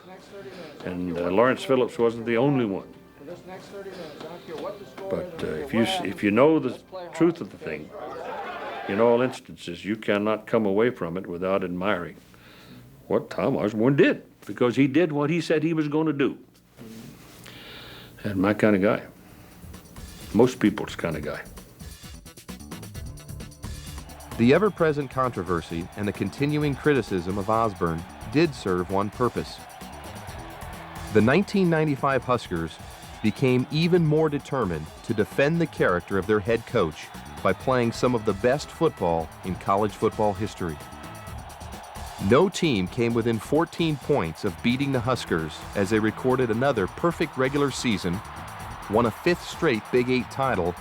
Speaker 9: And Lawrence Phillips wasn't the only one. But if you know the truth of the thing, in all instances, you cannot come away from it without admiring what Tom Osborne did, because he did what he said he was going to do. And my kind of guy. Most people's kind of guy.
Speaker 3: The ever-present controversy and the continuing criticism of Osborne did serve one purpose. The 1995 Huskers became even more determined to defend the character of their head coach by playing some of the best football in college football history. No team came within 14 points of beating the Huskers as they recorded another perfect regular season, won a 5th straight Big 8 title,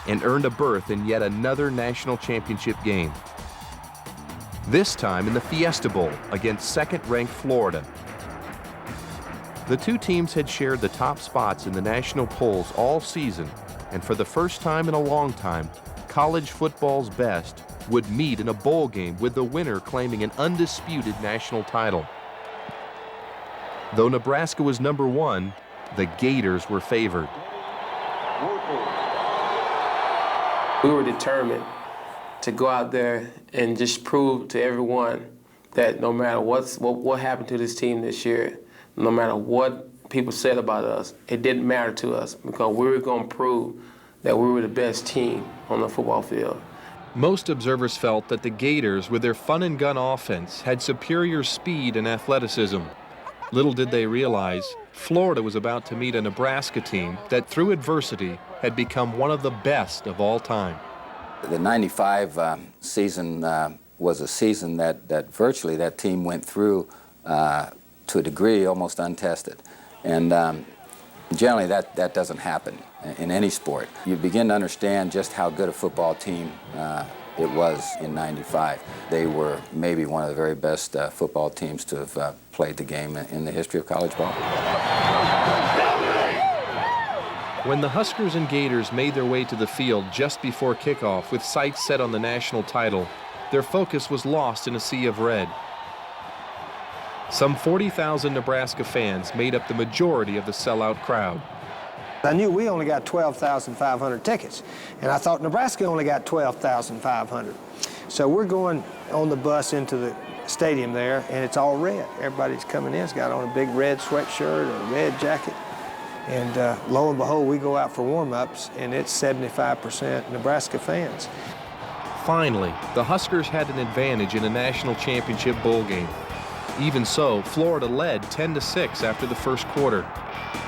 Speaker 3: and earned a berth in yet another national championship game. This time in the Fiesta Bowl against second-ranked Florida. The two teams had shared the top spots in the national polls all season, and for the first time in a long time, college football's best would meet in a bowl game with the winner claiming an undisputed national title. Though Nebraska was #1, the Gators were favored.
Speaker 13: We were determined to go out there and just prove to everyone that no matter what happened to this team this year, no matter what people said about us, it didn't matter to us, because we were going to prove that we were the best team on the football field.
Speaker 3: Most observers felt that the Gators, with their fun and gun offense, had superior speed and athleticism. Little did they realize, Florida was about to meet a Nebraska team that, through adversity, had become one of the best of all time.
Speaker 6: The '95 season was a season that virtually that team went through to a degree almost untested. And generally that doesn't happen in any sport. You begin to understand just how good a football team it was in '95. They were maybe one of the very best football teams to have played the game in the history of college ball.
Speaker 3: When the Huskers and Gators made their way to the field just before kickoff with sights set on the national title, their focus was lost in a sea of red. Some 40,000 Nebraska fans made up the majority of the sellout crowd.
Speaker 11: I knew we only got 12,500 tickets, and I thought Nebraska only got 12,500. So we're going on the bus into the stadium there, and it's all red. Everybody's coming in, has got on a big red sweatshirt or a red jacket. And lo and behold, we go out for warm-ups, and it's 75% Nebraska fans.
Speaker 3: Finally, the Huskers had an advantage in a national championship bowl game. Even so, Florida led 10-6 after the first quarter.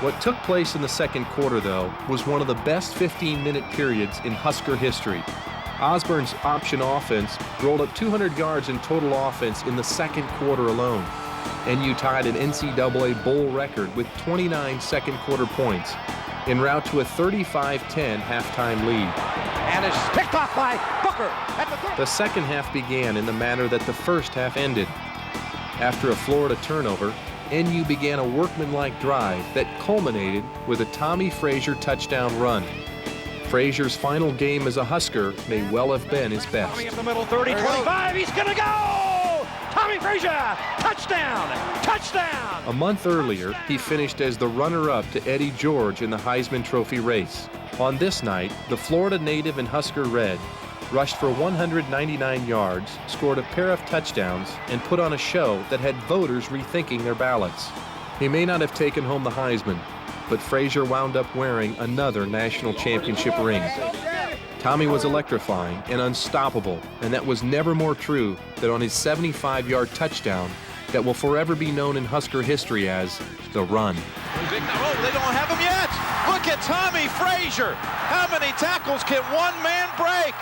Speaker 3: What took place in the second quarter, though, was one of the best 15-minute periods in Husker history. Osborne's option offense rolled up 200 yards in total offense in the second quarter alone. NU tied an NCAA bowl record with 29 second quarter points, en route to a 35-10 halftime lead.
Speaker 7: And is picked off by Booker.
Speaker 3: The second half began in the manner that the first half ended. After a Florida turnover, NU began a workmanlike drive that culminated with a Tommie Frazier touchdown run. Frazier's final game as a Husker may well have been his best.
Speaker 7: Tommie up the middle, 30, 25, he's gonna go! Tommie Frazier, touchdown, touchdown!
Speaker 3: A month earlier, he finished as the runner-up to Eddie George in the Heisman Trophy race. On this night, the Florida native in Husker red rushed for 199 yards, scored a pair of touchdowns, and put on a show that had voters rethinking their ballots. He may not have taken home the Heisman, but Frazier wound up wearing another national championship ring. Tommie was electrifying and unstoppable, and that was never more true than on his 75-yard touchdown that will forever be known in Husker history as the run.
Speaker 12: Oh, they don't have him yet. Look at Tommie Frazier. How many tackles can one man break?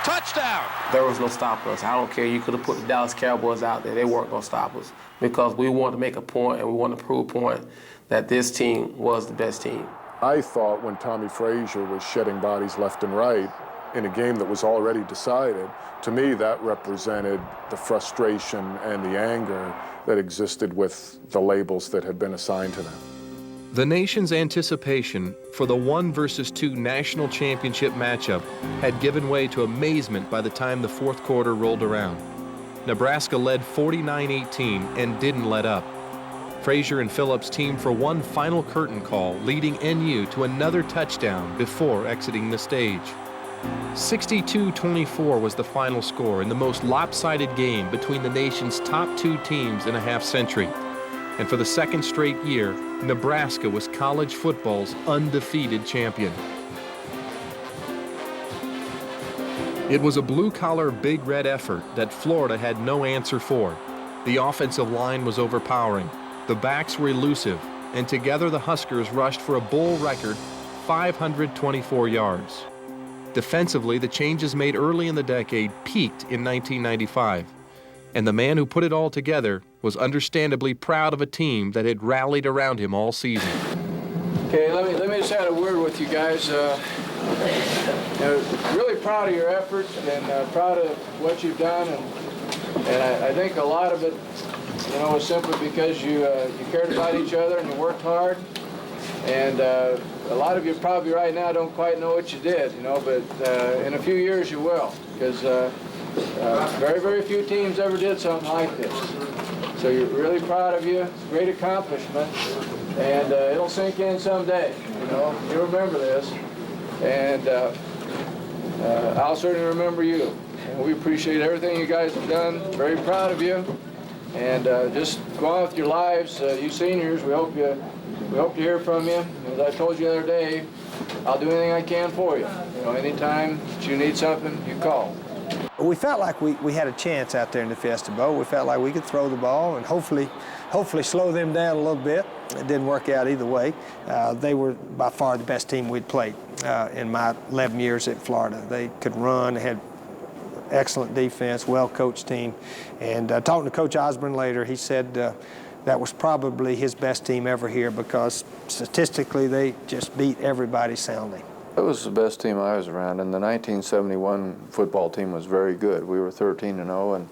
Speaker 12: Touchdown.
Speaker 13: There was no stopping us. I don't care. You could have put the Dallas Cowboys out there. They weren't going to stop us because we wanted to make a point and we wanted to prove a point that this team was the best team.
Speaker 23: I thought when Tommie Frazier was shedding bodies left and right in a game that was already decided, to me that represented the frustration and the anger that existed with the labels that had been assigned to them.
Speaker 3: The nation's anticipation for the 1 versus 2 national championship matchup had given way to amazement by the time the fourth quarter rolled around. Nebraska led 49-18 and didn't let up. Frazier and Phillips teamed for one final curtain call, leading NU to another touchdown before exiting the stage. 62-24 was the final score in the most lopsided game between the nation's top two teams in a half century. And for the second straight year, Nebraska was college football's undefeated champion. It was a blue-collar, Big Red effort that Florida had no answer for. The offensive line was overpowering, the backs were elusive, and together the Huskers rushed for a bowl record 524 yards. Defensively, the changes made early in the decade peaked in 1995. And the man who put it all together was understandably proud of a team that had rallied around him all season.
Speaker 15: Okay, let me just add a word with you guys. Really proud of your efforts and proud of what you've done, and I think a lot of it, is simply because you cared about each other and you worked hard. And a lot of you probably right now don't quite know what you did, but in a few years you will, because very, very few teams ever did something like this. So you're really proud of you. It's a great accomplishment, and it'll sink in someday. You'll remember this, and I'll certainly remember you. And we appreciate everything you guys have done. Very proud of you, and just go on with your lives. You seniors, we hope to hear from you. As I told you the other day, I'll do anything I can for you. Anytime that you need something, you call.
Speaker 11: We felt like we had a chance out there in the Fiesta Bowl. We felt like we could throw the ball and hopefully slow them down a little bit. It didn't work out either way. They were by far the best team we'd played in my 11 years at Florida. They could run, they had excellent defense, well-coached team. And talking to Coach Osborne later, he said that was probably his best team ever here because statistically they just beat everybody soundly.
Speaker 15: It was the best team I was around, and the 1971 football team was very good. We were 13-0,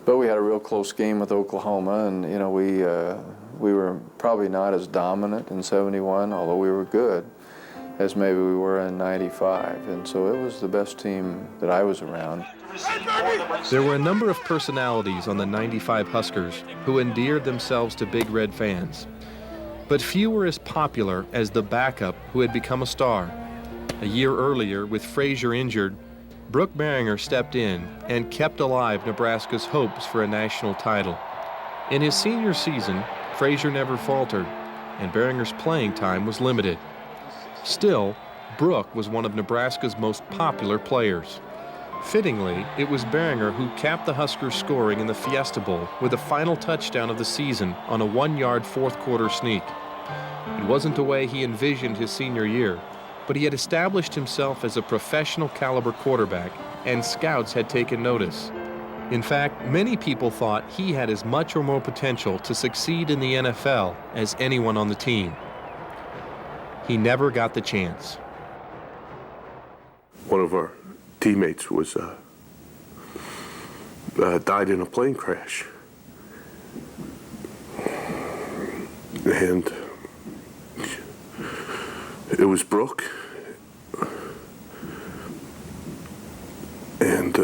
Speaker 15: but we had a real close game with Oklahoma, and we were probably not as dominant in '71, although we were good. as maybe we were in '95, and so it was the best team that I was around.
Speaker 3: There were a number of personalities on the '95 Huskers who endeared themselves to Big Red fans, but few were as popular as the backup who had become a star. A year earlier, with Frazier injured, Brooke Berringer stepped in and kept alive Nebraska's hopes for a national title. In his senior season, Frazier never faltered, and Berringer's playing time was limited. Still, Brooke was one of Nebraska's most popular players. Fittingly, it was Berringer who capped the Huskers' scoring in the Fiesta Bowl with the final touchdown of the season on a 1-yard fourth-quarter sneak. It wasn't the way he envisioned his senior year, but he had established himself as a professional caliber quarterback, and scouts had taken notice. In fact, many people thought he had as much or more potential to succeed in the NFL as anyone on the team. He never got the chance.
Speaker 25: One of our teammates was died in a plane crash, and it was Brooke, and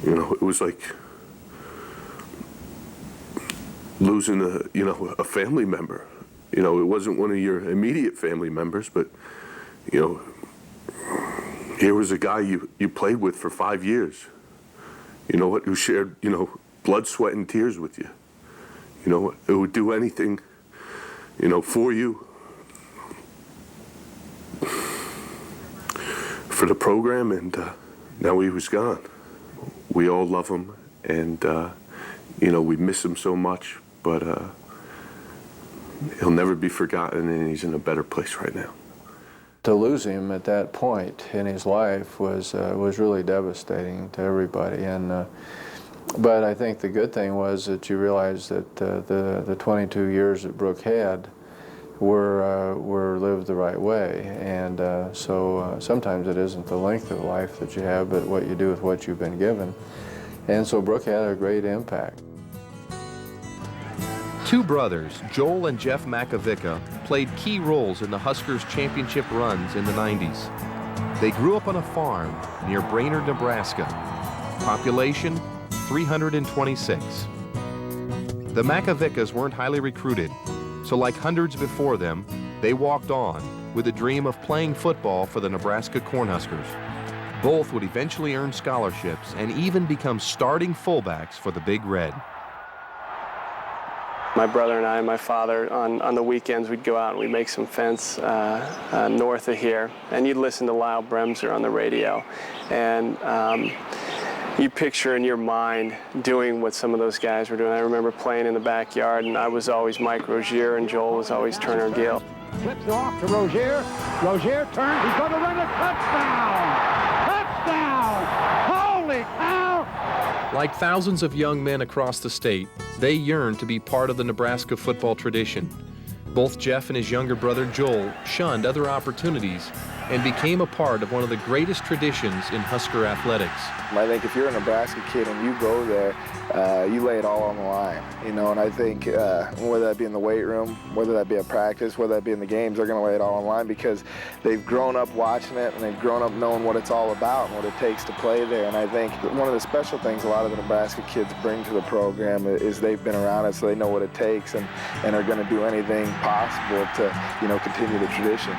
Speaker 25: you know, it was like losing a family member. You know, it wasn't one of your immediate family members, but you know, here was a guy you played with for 5 years, you know what, who shared, you know, blood, sweat, and tears with you. You know, it would do anything, you know, for you, for the program, and now he was gone. We all love him, and, you know, we miss him so much, but he'll never be forgotten, and he's in a better place right now.
Speaker 15: To lose him at that point in his life was really devastating to everybody, and but I think the good thing was that you realized that the 22 years that Brooke had were lived the right way, and so sometimes it isn't the length of life that you have, but what you do with what you've been given, and so Brooke had a great impact.
Speaker 3: Two brothers, Joel and Jeff Makovica, played key roles in the Huskers' championship runs in the 90s. They grew up on a farm near Brainerd, Nebraska. Population, 326. The Makovicas weren't highly recruited, so like hundreds before them, they walked on with a dream of playing football for the Nebraska Cornhuskers. Both would eventually earn scholarships and even become starting fullbacks for the Big Red.
Speaker 2: My brother and I and my father, on the weekends, we'd go out and we'd make some fence north of here, and you'd listen to Lyle Bremser on the radio, and you picture in your mind doing what some of those guys were doing. I remember playing in the backyard, and I was always Mike Rozier, and Joel was always Turner Gill.
Speaker 16: Flips off to Rozier. Rozier turns. He's going to run a touchdown! Touchdown! Holy cow!
Speaker 3: Like thousands of young men across the state, they yearned to be part of the Nebraska football tradition. Both Jeff and his younger brother Joel shunned other opportunities and became a part of one of the greatest traditions in Husker athletics.
Speaker 18: I think if you're a Nebraska kid and you go there, you lay it all on the line, you know, and I think whether that be in the weight room, whether that be at practice, whether that be in the games, they're going to lay it all on the line because they've grown up watching it and they've grown up knowing what it's all about and what it takes to play there. And I think one of the special things a lot of the Nebraska kids bring to the program is they've been around it, so they know what it takes and are going to do anything possible to, you know, continue the tradition.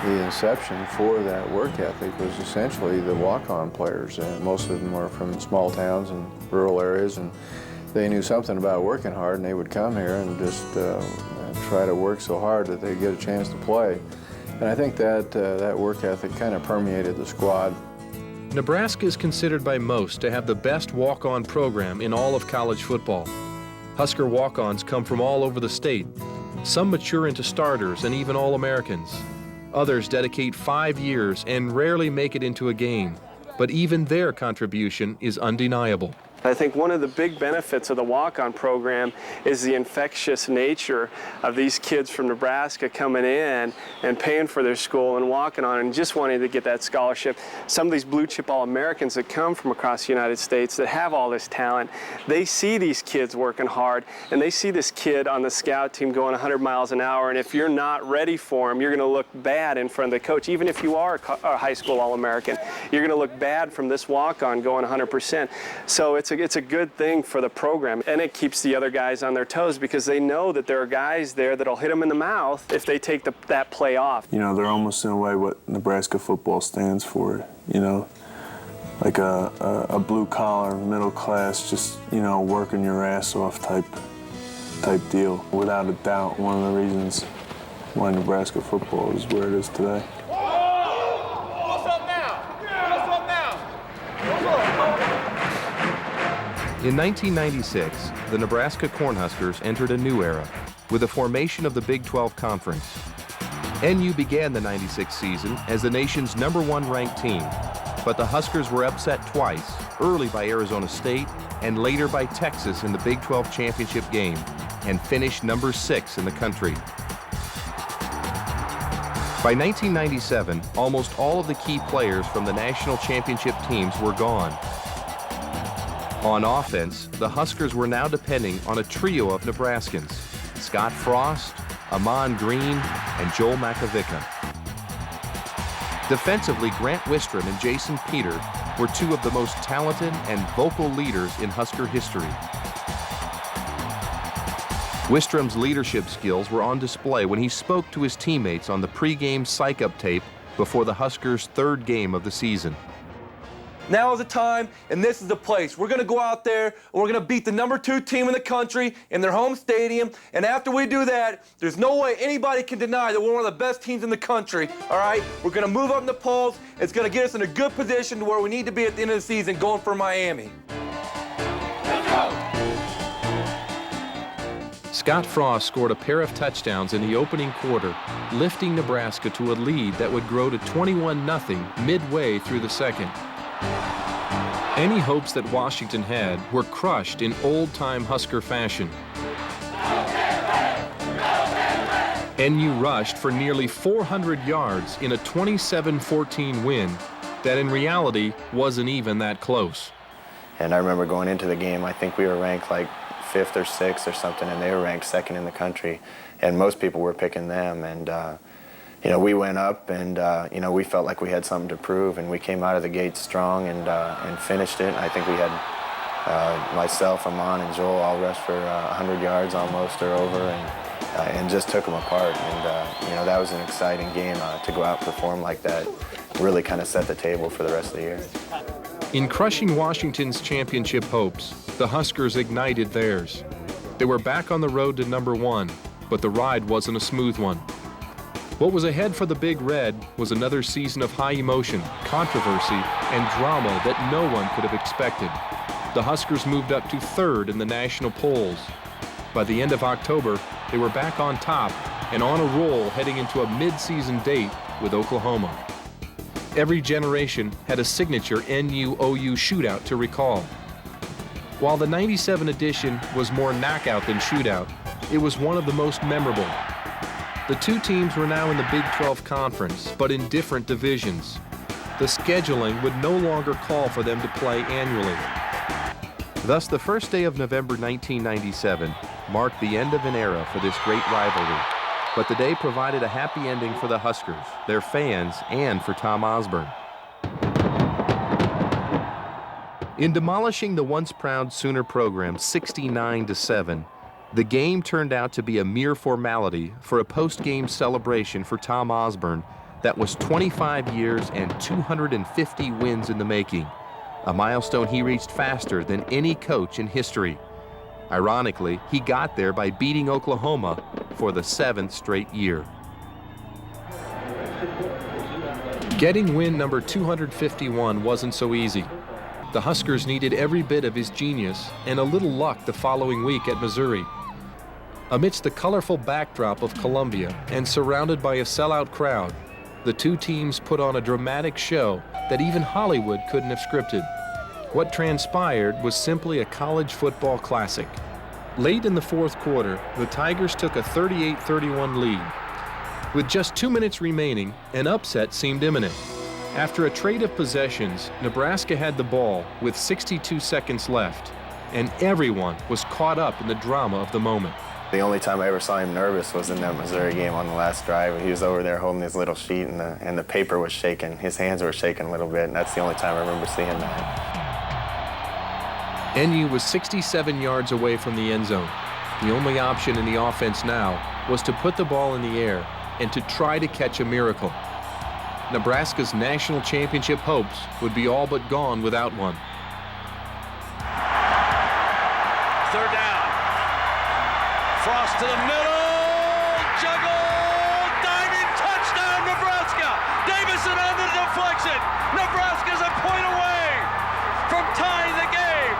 Speaker 15: The inception for that work ethic was essentially the walk-on players, and most of them were from small towns and rural areas, and they knew something about working hard, and they would come here and just try to work so hard that they'd get a chance to play. And I think that work ethic kind of permeated the squad.
Speaker 3: Nebraska is considered by most to have the best walk-on program in all of college football. Husker walk-ons come from all over the state. Some mature into starters and even All-Americans. Others dedicate 5 years and rarely make it into a game, but even their contribution is undeniable.
Speaker 2: I think one of the big benefits of the walk-on program is the infectious nature of these kids from Nebraska coming in and paying for their school and walking on and just wanting to get that scholarship. Some of these blue chip All-Americans that come from across the United States that have all this talent, they see these kids working hard, and they see this kid on the scout team going 100 miles an hour, and if you're not ready for him, you're going to look bad in front of the coach. Even if you are a high school All-American, you're going to look bad from this walk-on going 100%. So it's a good thing for the program, and it keeps the other guys on their toes because they know that there are guys there that'll hit them in the mouth if they take that play off.
Speaker 4: You know, they're almost in a way what Nebraska football stands for, you know, like a blue-collar, middle-class, just, you know, working your ass off type deal. Without a doubt, one of the reasons why Nebraska football is where it is today.
Speaker 3: In 1996, the Nebraska Cornhuskers entered a new era with the formation of the Big 12 Conference. NU began the '96 season as the nation's #1 ranked team, but the Huskers were upset twice, early by Arizona State and later by Texas in the Big 12 championship game, and finished #6 in the country. By 1997, almost all of the key players from the national championship teams were gone. On offense, the Huskers were now depending on a trio of Nebraskans: Scott Frost, Amon Green, and Joel Makovicka. Defensively, Grant Wistrom and Jason Peter were two of the most talented and vocal leaders in Husker history. Wistrom's leadership skills were on display when he spoke to his teammates on the pregame psych-up tape before the Huskers' third game of the season.
Speaker 5: Now is the time, and this is the place. We're going to go out there, and we're going to beat the #2 team in the country in their home stadium, and after we do that, there's no way anybody can deny that we're one of the best teams in the country, all right? We're going to move up in the polls. It's going to get us in a good position to where we need to be at the end of the season going for Miami.
Speaker 3: Let's go! Scott Frost scored a pair of touchdowns in the opening quarter, lifting Nebraska to a lead that would grow to 21-0 midway through the second. Any hopes that Washington had were crushed in old-time Husker fashion. NU rushed for nearly 400 yards in a 27-14 win that in reality wasn't even that close.
Speaker 17: And I remember going into the game, I think we were ranked like 5th or 6th or something, and they were ranked 2nd in the country. And most people were picking them. And you know, we went up and, you know, we felt like we had something to prove, and we came out of the gate strong and finished it. I think we had myself, Amon, and Joel all rushed for 100 yards almost or over, and just took them apart. And, you know, that was an exciting game to go out and perform like that. Really kind of set the table for the rest of the year.
Speaker 3: In crushing Washington's championship hopes, the Huskers ignited theirs. They were back on the road to #1, but the ride wasn't a smooth one. What was ahead for the Big Red was another season of high emotion, controversy, and drama that no one could have expected. The Huskers moved up to 3rd in the national polls. By the end of October, they were back on top and on a roll heading into a mid-season date with Oklahoma. Every generation had a signature NU-OU shootout to recall. While the '97 edition was more knockout than shootout, it was one of the most memorable. The two teams were now in the Big 12 Conference, but in different divisions. The scheduling would no longer call for them to play annually. Thus, the first day of November 1997 marked the end of an era for this great rivalry. But the day provided a happy ending for the Huskers, their fans, and for Tom Osborne. In demolishing the once proud Sooner program 69-7, the game turned out to be a mere formality for a post-game celebration for Tom Osborne that was 25 years and 250 wins in the making, a milestone he reached faster than any coach in history. Ironically, he got there by beating Oklahoma for the 7th straight year. Getting win number 251 wasn't so easy. The Huskers needed every bit of his genius and a little luck the following week at Missouri. Amidst the colorful backdrop of Columbia and surrounded by a sellout crowd, the two teams put on a dramatic show that even Hollywood couldn't have scripted. what transpired was simply a college football classic. Late in the fourth quarter, the Tigers took a 38-31 lead. With just 2 minutes remaining, an upset seemed imminent. After a trade of possessions, Nebraska had the ball with 62 seconds left, and everyone was caught up in the drama of the moment.
Speaker 17: The only time I ever saw him nervous was in that Missouri game on the last drive. He was over there holding his little sheet, and the paper was shaking. His hands were shaking a little bit, and that's the only time I remember seeing that.
Speaker 3: NU was 67 yards away from the end zone. The only option in the offense now was to put the ball in the air and to try to catch a miracle. Nebraska's national championship hopes would be all but gone without one.
Speaker 12: Third down. Frost to the middle. Juggle. Diving touchdown, Nebraska. Davison on the deflection. Nebraska's a point away from tying the game.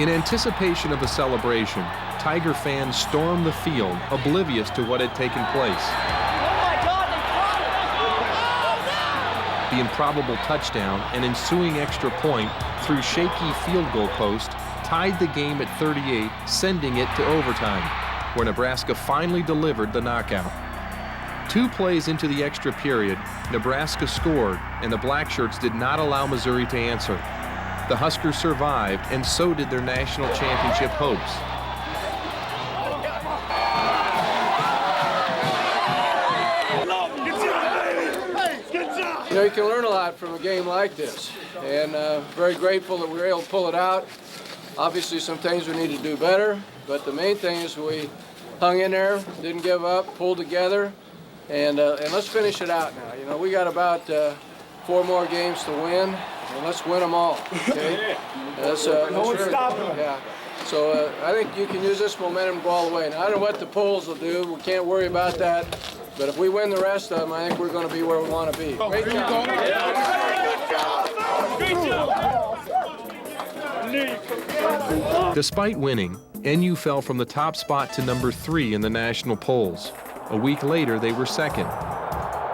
Speaker 3: In anticipation of the celebration, Tiger fans stormed the field, oblivious to what had taken place. The improbable touchdown and ensuing extra point through shaky field goal post tied the game at 38, sending it to overtime, where Nebraska finally delivered the knockout. 2 plays into the extra period, Nebraska scored, and the Blackshirts did not allow Missouri to answer. The Huskers survived, and so did their national championship hopes.
Speaker 15: You know, you can learn a lot from a game like this, and very grateful that we were able to pull it out. Obviously, some things we need to do better, but the main thing is we hung in there, didn't give up, pulled together, and let's finish it out now. You know, we got about 4 more games to win, and let's win them all, okay? No one's stopping them. Yeah. So I think you can use this momentum to go all the way. Now, I don't know what the polls will do. We can't worry about that. But if we win the rest of them, I think we're going to be where we want to be. Great job.
Speaker 12: Great job.
Speaker 3: Despite winning, NU fell from the top spot to number 3 in the national polls. A week later, they were second.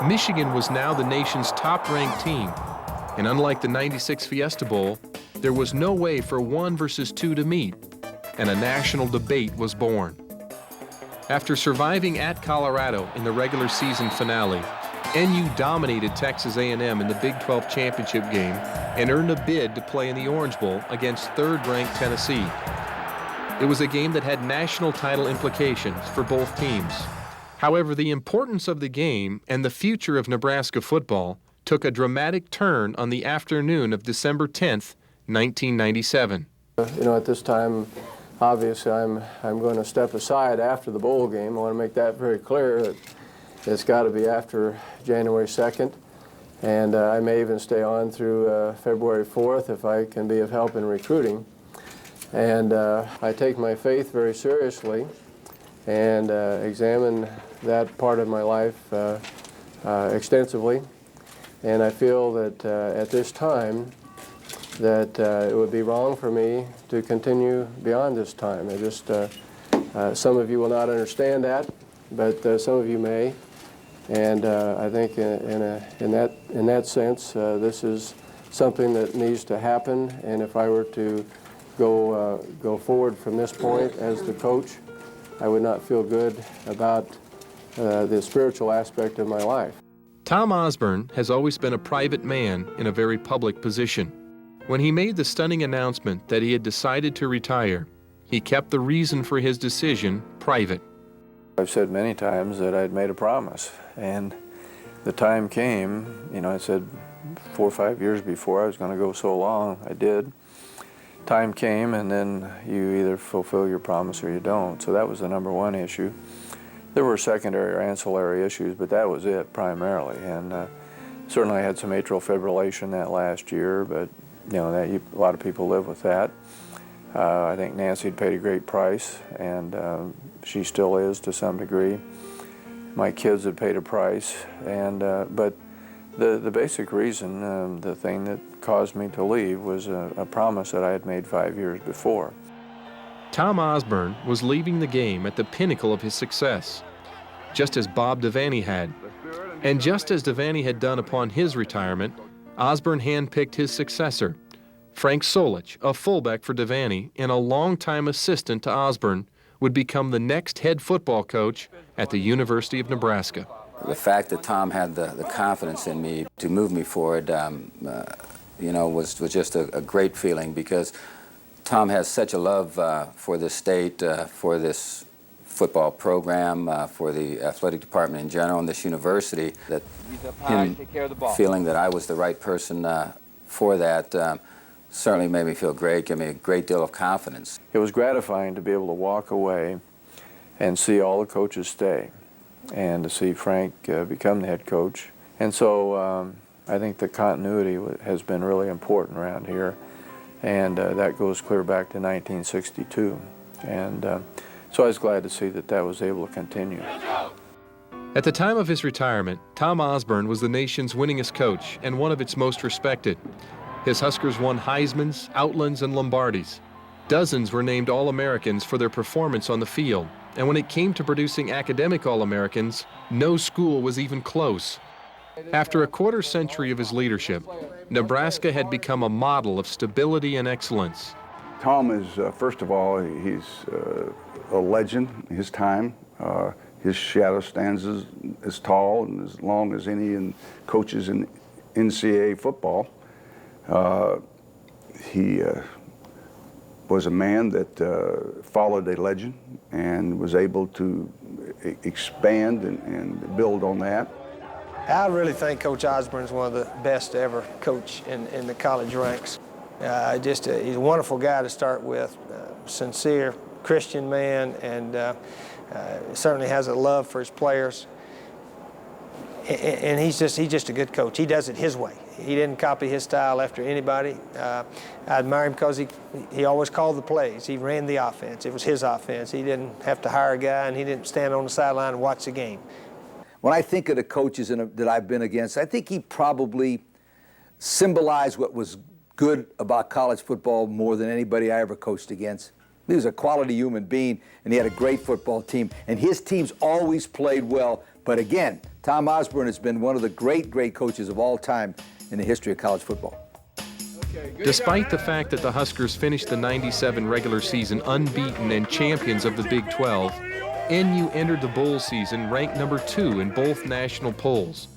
Speaker 3: Michigan was now the nation's top-ranked team. And unlike the '96 Fiesta Bowl, there was no way for 1 versus 2 to meet, and a national debate was born. After surviving at Colorado in the regular season finale, NU dominated Texas A&M in the Big 12 championship game and earned a bid to play in the Orange Bowl against 3rd-ranked Tennessee. It was a game that had national title implications for both teams. However, the importance of the game and the future of Nebraska football took a dramatic turn on the afternoon of December 10th, 1997.
Speaker 15: You know, at this time, obviously, I'm going to step aside after the bowl game. I want to make that very clear that it's got to be after January 2nd, and I may even stay on through February 4th if I can be of help in recruiting. And I take my faith very seriously and examine that part of my life extensively. And I feel that at this time that it would be wrong for me to continue beyond this time. I just, some of you will not understand that, but some of you may. And I think in that sense, this is something that needs to happen. And if I were to go forward from this point as the coach, I would not feel good about the spiritual aspect of my life.
Speaker 3: Tom Osborne has always been a private man in a very public position. When he made the stunning announcement that he had decided to retire, he kept the reason for his decision private.
Speaker 15: I've said many times that I'd made a promise, and the time came. You know, I said 4 or 5 years before I was going to go so long. I did. Time came, and then you either fulfill your promise or you don't. So that was the number 1 issue. There were secondary or ancillary issues, but that was it primarily. And certainly I had some atrial fibrillation that last year, but you know, a lot of people live with that. I think Nancy had paid a great price, and she still is to some degree. My kids had paid a price, and but the basic reason, the thing that caused me to leave, was a promise that I had made 5 years before.
Speaker 3: Tom Osborne was leaving the game at the pinnacle of his success, just as Bob Devaney had. And just as Devaney had done upon his retirement, Osborne handpicked his successor, Frank Solich, a fullback for Devaney and a longtime assistant to Osborne, would become the next head football coach at the University of Nebraska.
Speaker 6: The fact that Tom had the confidence in me to move me forward, you know, was just a great feeling, because Tom has such a love for this state, for this football program, for the athletic department in general, and this university, that him feeling that I was the right person for that certainly made me feel great, gave me a great deal of confidence.
Speaker 15: It was gratifying to be able to walk away and see all the coaches stay, and to see Frank become the head coach. And so I think the continuity has been really important around here, and that goes clear back to 1962. And so I was glad to see that that was able to continue.
Speaker 3: At the time of his retirement, Tom Osborne was the nation's winningest coach and one of its most respected. His Huskers won Heismans, Outlands, and Lombardis. Dozens were named All-Americans for their performance on the field, and when it came to producing academic All-Americans, no school was even close. After a quarter century of his leadership, Nebraska had become a model of stability and excellence.
Speaker 22: Tom is, first of all, he's a legend in his time. His shadow stands as tall and as long as any coaches in NCAA football. He was a man that followed a legend and was able to expand and build on that.
Speaker 11: I really think Coach Osborne is one of the best to ever coach in the college ranks. He's a wonderful guy to start with, sincere Christian man, and certainly has a love for his players. And he's just a good coach. He does it his way. He didn't copy his style after anybody. I admire him because he always called the plays. He ran the offense. It was his offense. He didn't have to hire a guy, and he didn't stand on the sideline and watch the game.
Speaker 1: When I think of the coaches that I've been against, I think he probably symbolized what was good about college football more than anybody I ever coached against. He was a quality human being, and he had a great football team, and his teams always played well. But again, Tom Osborne has been one of the great coaches of all time in the history of college football.
Speaker 3: Despite the fact that the Huskers finished the '97 regular season unbeaten and champions of the Big 12, NU entered the bowl season ranked number 2 in both national polls.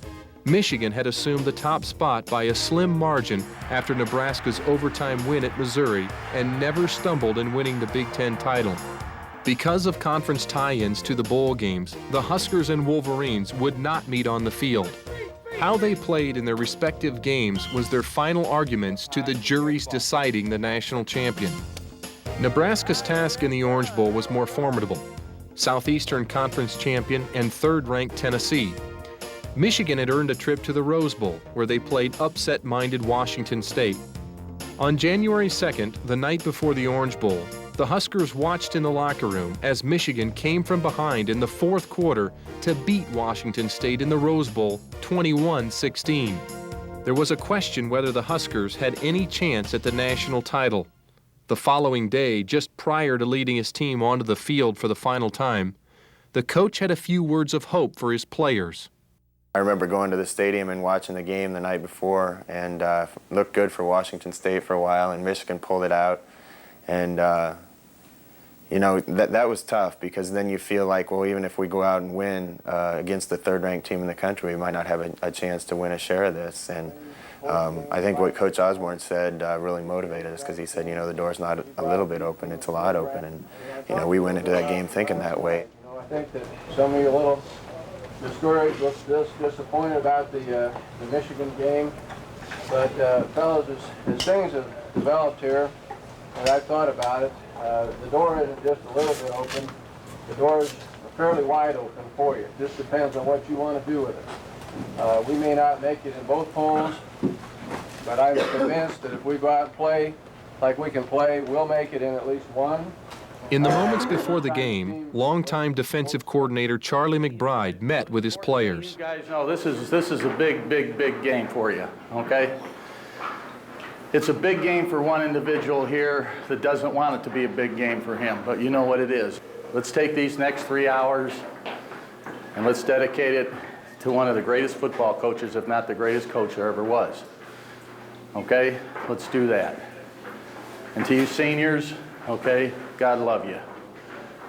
Speaker 3: Michigan had assumed the top spot by a slim margin after Nebraska's overtime win at Missouri and never stumbled in winning the Big Ten title. Because of conference tie-ins to the bowl games, the Huskers and Wolverines would not meet on the field. How they played in their respective games was their final arguments to the juries deciding the national champion. Nebraska's task in the Orange Bowl was more formidable. Southeastern Conference champion and third-ranked Tennessee. Michigan had earned a trip to the Rose Bowl, where they played upset-minded Washington State. On January 2nd, the night before the Orange Bowl, the Huskers watched in the locker room as Michigan came from behind in the fourth quarter to beat Washington State in the Rose Bowl 21-16. There was a question whether the Huskers had any chance at the national title. The following day, just prior to leading his team onto the field for the final time, the coach had a few words of hope for his players.
Speaker 17: I remember going to the stadium and watching the game the night before, and looked good for Washington State for a while, and Michigan pulled it out. And, you know, that was tough, because then you feel like, well, even if we go out and win against the third-ranked team in the country, we might not have a chance to win a share of this. And I think what Coach Osborne said really motivated us, because he said, you know, the door's not a little bit open, it's a lot open. And, you know, we went into that game thinking that way.
Speaker 15: I think that some of you a little discouraged, disappointed about the Michigan game. But, fellas, as things have developed here, and I've thought about it, the door isn't just a little bit open. The door is fairly wide open for you. It just depends on what you want to do with it. We may not make it in both polls, but I'm convinced that if we go out and play like we can play, we'll make it in at least one.
Speaker 3: In the moments before the game, longtime defensive coordinator Charlie McBride met with his players.
Speaker 14: You guys know this is a big game for you, okay? It's a big game for one individual here that doesn't want it to be a big game for him, but you know what it is. Let's take these next 3 hours and let's dedicate it to one of the greatest football coaches, if not the greatest coach there ever was. Okay? Let's do that. And to you seniors, okay, God love you.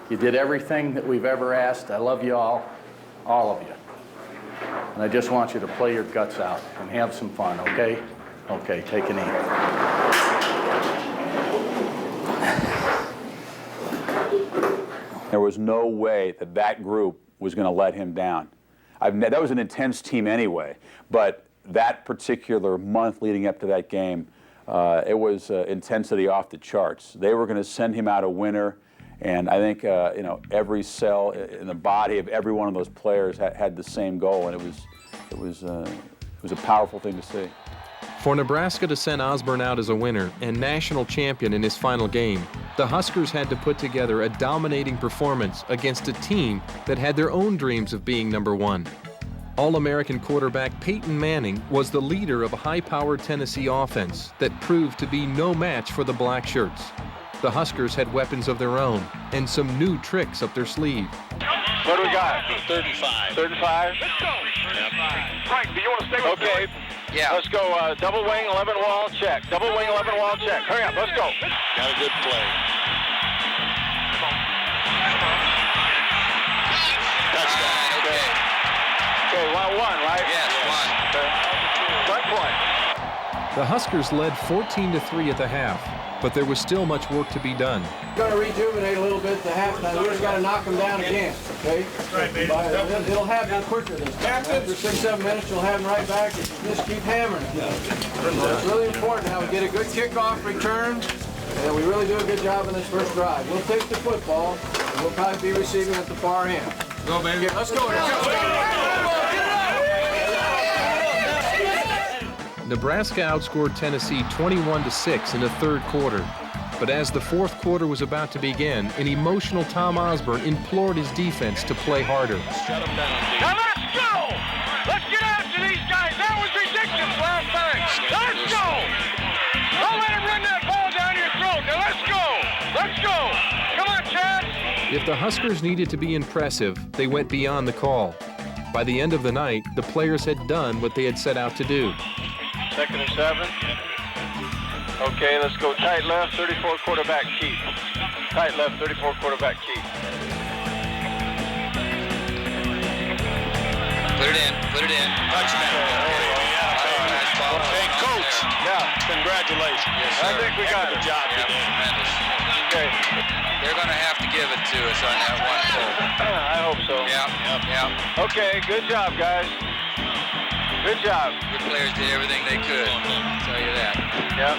Speaker 14: You did everything that we've ever asked. I love you all of you. And I just want you to play your guts out and have some fun, okay? Okay, take a knee.
Speaker 8: There was no way that that group was going to let him down. That was an intense team anyway, but that particular month leading up to that game, it was intensity off the charts. They were going to send him out a winner, and I think you know, every cell in the body of every one of those players had the same goal, and it was a powerful thing to see.
Speaker 3: For Nebraska to send Osborne out as a winner and national champion in his final game, the Huskers had to put together a dominating performance against a team that had their own dreams of being #1. All-American quarterback Peyton Manning was the leader of a high-powered Tennessee offense that proved to be no match for the Blackshirts. The Huskers had weapons of their own and some new tricks up their sleeve.
Speaker 12: What do we got? 3rd and 5. 3rd and 5? Let's go. Frank, do you want to stay with me? Okay. Yeah. Let's go double wing, 11 wall, check. Double wing, 11 wall, check. Hurry up, let's go. Got a good play. Touchdown. Okay. Okay, 1-1, right? Yes, 1. Okay. 1 point.
Speaker 3: The Huskers led 14-3 at the half, but there was still much work to be done.
Speaker 10: Got to rejuvenate a little bit at the halftime. We just got to knock them down again, okay? Right, baby. It'll happen quicker this time. After 6-7 minutes, you'll have them right back and just keep hammering it. It's really important how we get a good kickoff return, and we really do a good job on this first drive. We'll take the football, and we'll probably be receiving at the far end. Go, baby. Yeah, let's go.
Speaker 3: Nebraska outscored Tennessee 21-6 in the 3rd quarter. But as the 4th quarter was about to begin, an emotional Tom Osborne implored his defense to play harder.
Speaker 12: Shut them down. Now let's go! Let's get after these guys. That was ridiculous last time. Let's go! Don't let him run that ball down your throat. Now let's go! Let's go! Come on, Chad!
Speaker 3: If the Huskers needed to be impressive, they went beyond the call. By the end of the night, the players had done what they had set out to do.
Speaker 12: 2nd and 7. Okay, let's go tight left, 34 quarterback keep. Tight left, 34 quarterback keep.
Speaker 20: Put it in. Touchdown.
Speaker 12: Hey, coach. Yeah, congratulations.
Speaker 20: Yes, sir.
Speaker 12: I think we got it.
Speaker 20: Good job today. Tremendous.
Speaker 12: Okay.
Speaker 20: They're going to have to give it to us on that one pull.
Speaker 12: I hope so.
Speaker 20: Yeah.
Speaker 12: Okay, good job, guys. Good job.
Speaker 20: Your players did everything they could. I'll tell you that.
Speaker 12: Yep.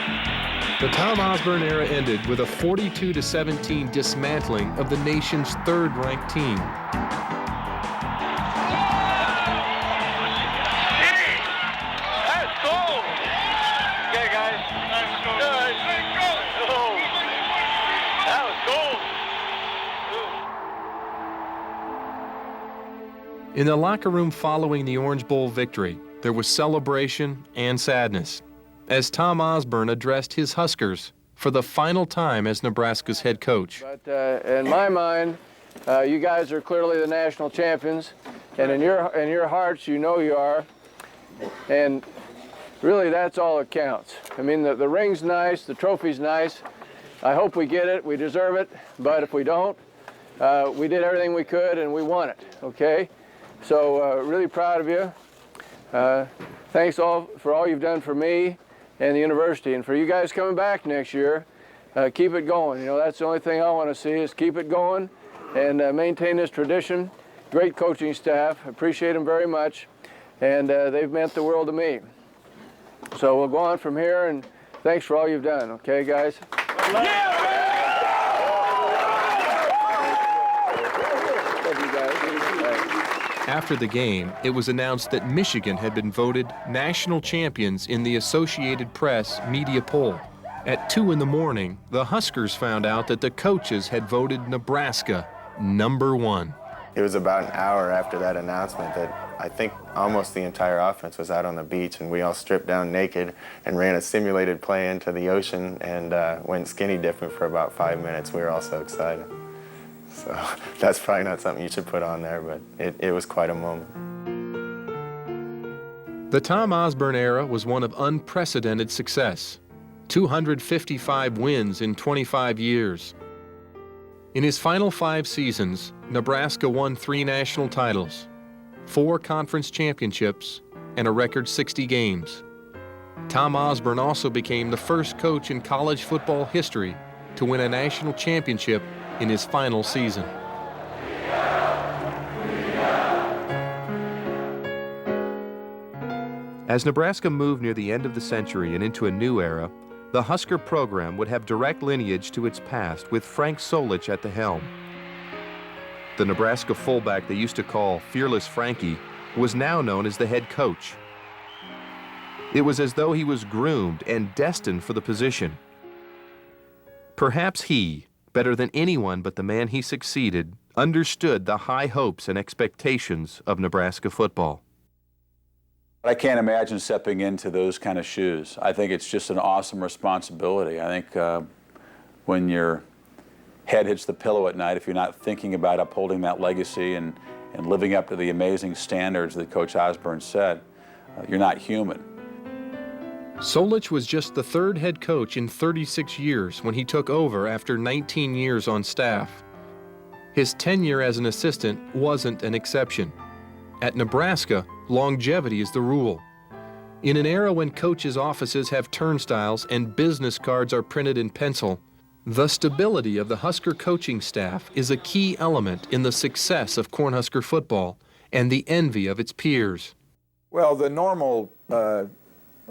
Speaker 3: The Tom Osborne era ended with a 42-17 dismantling of the nation's 3rd-ranked team.
Speaker 12: Let's go. Okay, guys. Let's go. That was gold.
Speaker 3: In the locker room following the Orange Bowl victory, there was celebration and sadness as Tom Osborne addressed his Huskers for the final time as Nebraska's head coach.
Speaker 10: But in my mind, you guys are clearly the national champions, and in your hearts, you know you are. And really, that's all that counts. I mean, the ring's nice, the trophy's nice. I hope we get it, we deserve it, but if we don't, we did everything we could and we won it, okay? So really proud of you. Thanks all for all you've done for me and the university, and for you guys coming back next year. Keep it going. You know, that's the only thing I want to see is keep it going and maintain this tradition. Great coaching staff. Appreciate them very much, and they've meant the world to me. So we'll go on from here, and thanks for all you've done. Okay, guys?
Speaker 3: After the game, it was announced that Michigan had been voted national champions in the Associated Press media poll. At 2 in the morning, the Huskers found out that the coaches had voted Nebraska #1.
Speaker 17: It was about an hour after that announcement that I think almost the entire offense was out on the beach, and we all stripped down naked and ran a simulated play into the ocean and went skinny dipping for about 5 minutes. We were all so excited. So that's probably not something you should put on there, but it was quite a moment.
Speaker 3: The Tom Osborne era was one of unprecedented success. 255 wins in 25 years. In his final 5 seasons, Nebraska won 3 national titles, 4 conference championships, and a record 60 games. Tom Osborne also became the first coach in college football history to win a national championship in his final season. As Nebraska moved near the end of the century and into a new era, the Husker program would have direct lineage to its past with Frank Solich at the helm. The Nebraska fullback they used to call Fearless Frankie was now known as the head coach. It was as though he was groomed and destined for the position. Perhaps he, better than anyone but the man he succeeded, understood the high hopes and expectations of Nebraska football.
Speaker 8: I can't imagine stepping into those kind of shoes. I think it's just an awesome responsibility. I think when your head hits the pillow at night, if you're not thinking about upholding that legacy and living up to the amazing standards that Coach Osborne set, you're not human.
Speaker 3: Solich was just the 3rd head coach in 36 years when he took over after 19 years on staff. His tenure as an assistant wasn't an exception. At Nebraska, longevity is the rule. In an era when coaches' offices have turnstiles and business cards are printed in pencil, the stability of the Husker coaching staff is a key element in the success of Cornhusker football and the envy of its peers.
Speaker 7: Well, the normal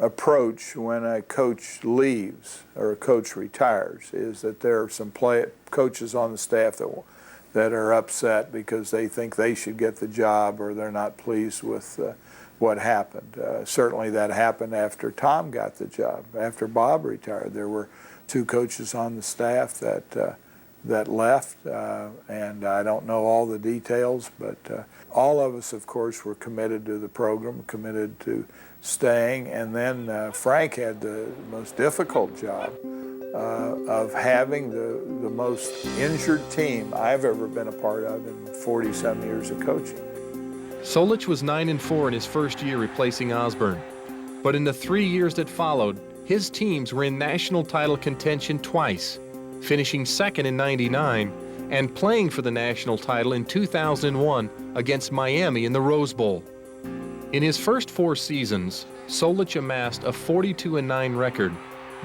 Speaker 7: approach when a coach leaves or a coach retires is that there are some coaches on the staff that are upset because they think they should get the job or they're not pleased with what happened. Certainly that happened after Tom got the job. After Bob retired, there were 2 coaches on the staff that left, and I don't know all the details, but all of us, of course, were committed to the program, committed to staying, and then Frank had the most difficult job of having the most injured team I've ever been a part of in 40-some years of coaching.
Speaker 3: Solich was 9-4 in his first year replacing Osborne, but in the 3 years that followed, his teams were in national title contention twice, finishing 2nd in '99 and playing for the national title in 2001 against Miami in the Rose Bowl. In his first 4 seasons, Solich amassed a 42-9 record,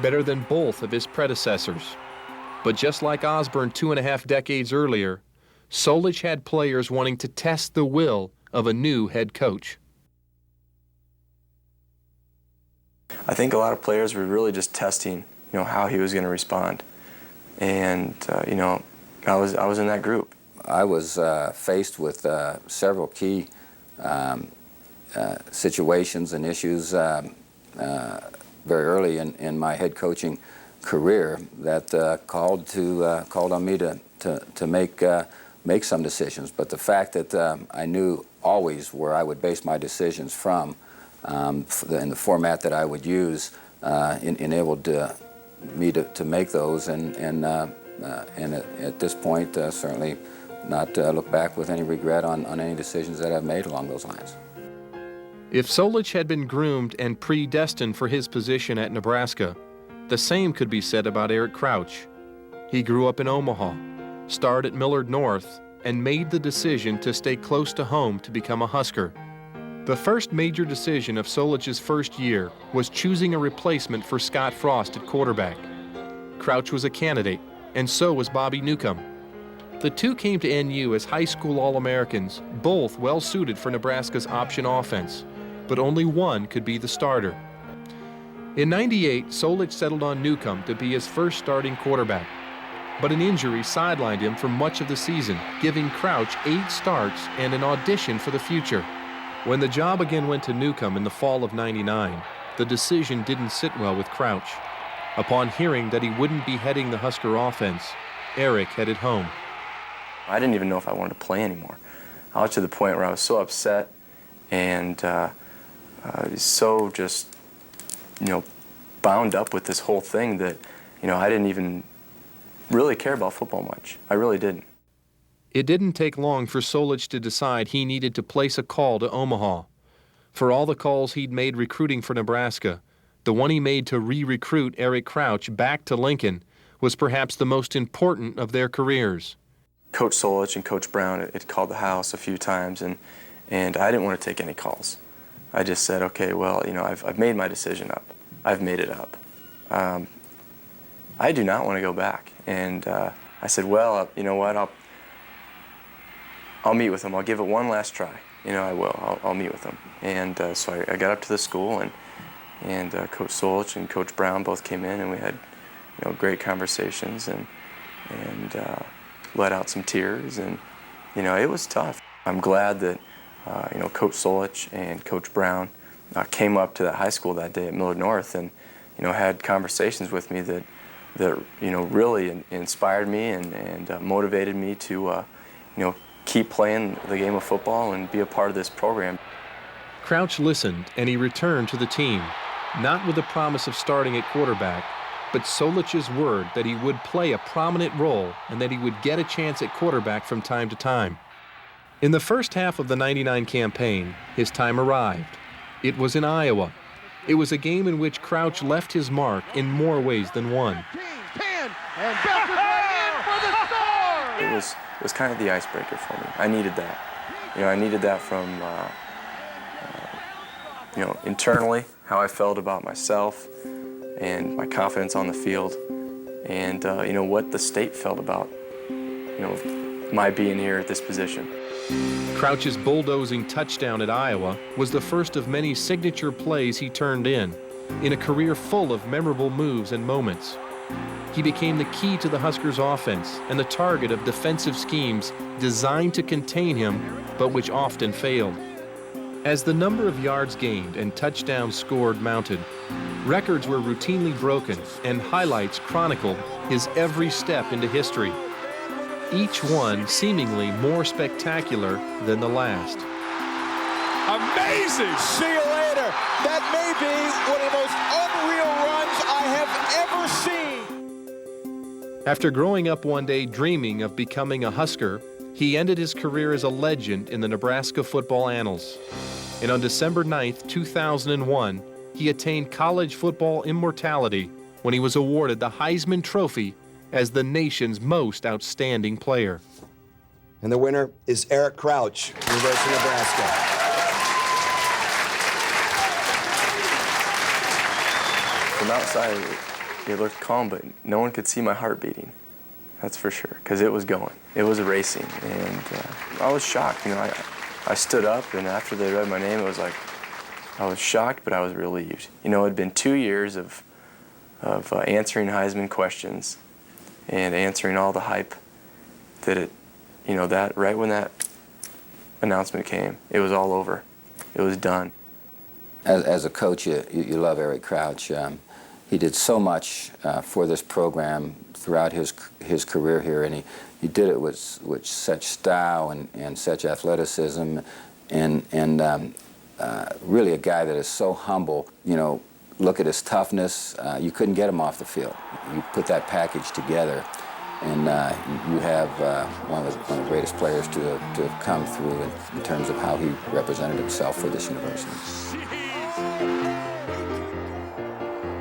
Speaker 3: better than both of his predecessors. But just like Osborne 2.5 decades earlier, Solich had players wanting to test the will of a new head coach.
Speaker 9: I think a lot of players were really just testing, how he was going to respond. And, I was in that group.
Speaker 6: I was faced with several key situations and issues very early in my head coaching career that called on me to make some decisions. But the fact that I knew always where I would base my decisions from, in the format that I would use, enabled me to make those, and at this point certainly not look back with any regret on any decisions that I've made along those lines.
Speaker 3: If Solich had been groomed and predestined for his position at Nebraska, the same could be said about Eric Crouch. He grew up in Omaha, starred at Millard North, and made the decision to stay close to home to become a Husker. The first major decision of Solich's first year was choosing a replacement for Scott Frost at quarterback. Crouch was a candidate, and so was Bobby Newcomb. The 2 came to NU as high school All-Americans, both well-suited for Nebraska's option offense, but only one could be the starter. In '98, Solich settled on Newcomb to be his first starting quarterback, but an injury sidelined him for much of the season, giving Crouch 8 starts and an audition for the future. When the job again went to Newcomb in the fall of '99, the decision didn't sit well with Crouch. Upon hearing that he wouldn't be heading the Husker offense, Eric headed home.
Speaker 9: I didn't even know if I wanted to play anymore. I was to the point where I was so upset and so just, bound up with this whole thing that, I didn't even really care about football much. I really didn't.
Speaker 3: It didn't take long for Solich to decide he needed to place a call to Omaha. For all the calls he'd made recruiting for Nebraska, the one he made to re-recruit Eric Crouch back to Lincoln was perhaps the most important of their careers.
Speaker 9: Coach Solich and Coach Brown had called the house a few times, and I didn't want to take any calls. I just said, okay, well, you know, I've made my decision up. I've made it up. I do not want to go back. And I said, well, you know what, I'll meet with them. I'll give it one last try. You know, I will. I'll meet with them. And so I got up to the school, and Coach Solich and Coach Brown both came in, and we had, you know, great conversations, and let out some tears, and you know, it was tough. I'm glad that you know, Coach Solich and Coach Brown came up to that high school that day at Millard North, and you know, had conversations with me that you know, really inspired me and motivated me to you know, keep playing the game of football and be a part of this program.
Speaker 3: Crouch listened, and he returned to the team, not with the promise of starting at quarterback, but Solich's word that he would play a prominent role and that he would get a chance at quarterback from time to time. In the first half of the '99 campaign, his time arrived. It was in Iowa. It was a game in which Crouch left his mark in more ways than one.
Speaker 16: And belted right in for the score!
Speaker 9: It was kind of the icebreaker for me. I needed that. You know, I needed that from you know, internally, how I felt about myself and my confidence on the field, and you know, what the state felt about, you know, my being here at this position.
Speaker 3: Crouch's bulldozing touchdown at Iowa was the first of many signature plays he turned in a career full of memorable moves and moments. He became the key to the Huskers' offense and the target of defensive schemes designed to contain him, but which often failed. As the number of yards gained and touchdowns scored mounted, records were routinely broken and highlights chronicled his every step into history, each one seemingly more spectacular than the last.
Speaker 16: Amazing! See you later. That may be one of the most unreal runs I have ever seen.
Speaker 3: After growing up one day dreaming of becoming a Husker, he ended his career as a legend in the Nebraska football annals. And on December 9th, 2001, he attained college football immortality when he was awarded the Heisman Trophy as the nation's most outstanding player.
Speaker 13: And the winner is Eric Crouch, University of Nebraska.
Speaker 9: From outside, it looked calm, but no one could see my heart beating. That's for sure, because it was going. It was racing, and I was shocked. You know, I stood up, and after they read my name, it was like, I was shocked, but I was relieved. You know, it had been 2 years of answering Heisman questions and answering all the hype that it, you know, that right when that announcement came, it was all over. It was done.
Speaker 6: As a coach, you love Eric Crouch. He did so much for this program throughout his career here, and he did it with such style and such athleticism, and really a guy that is so humble. You know, look at his toughness. You couldn't get him off the field. You put that package together, and you have one of the greatest players to have come through in terms of how he represented himself for this university.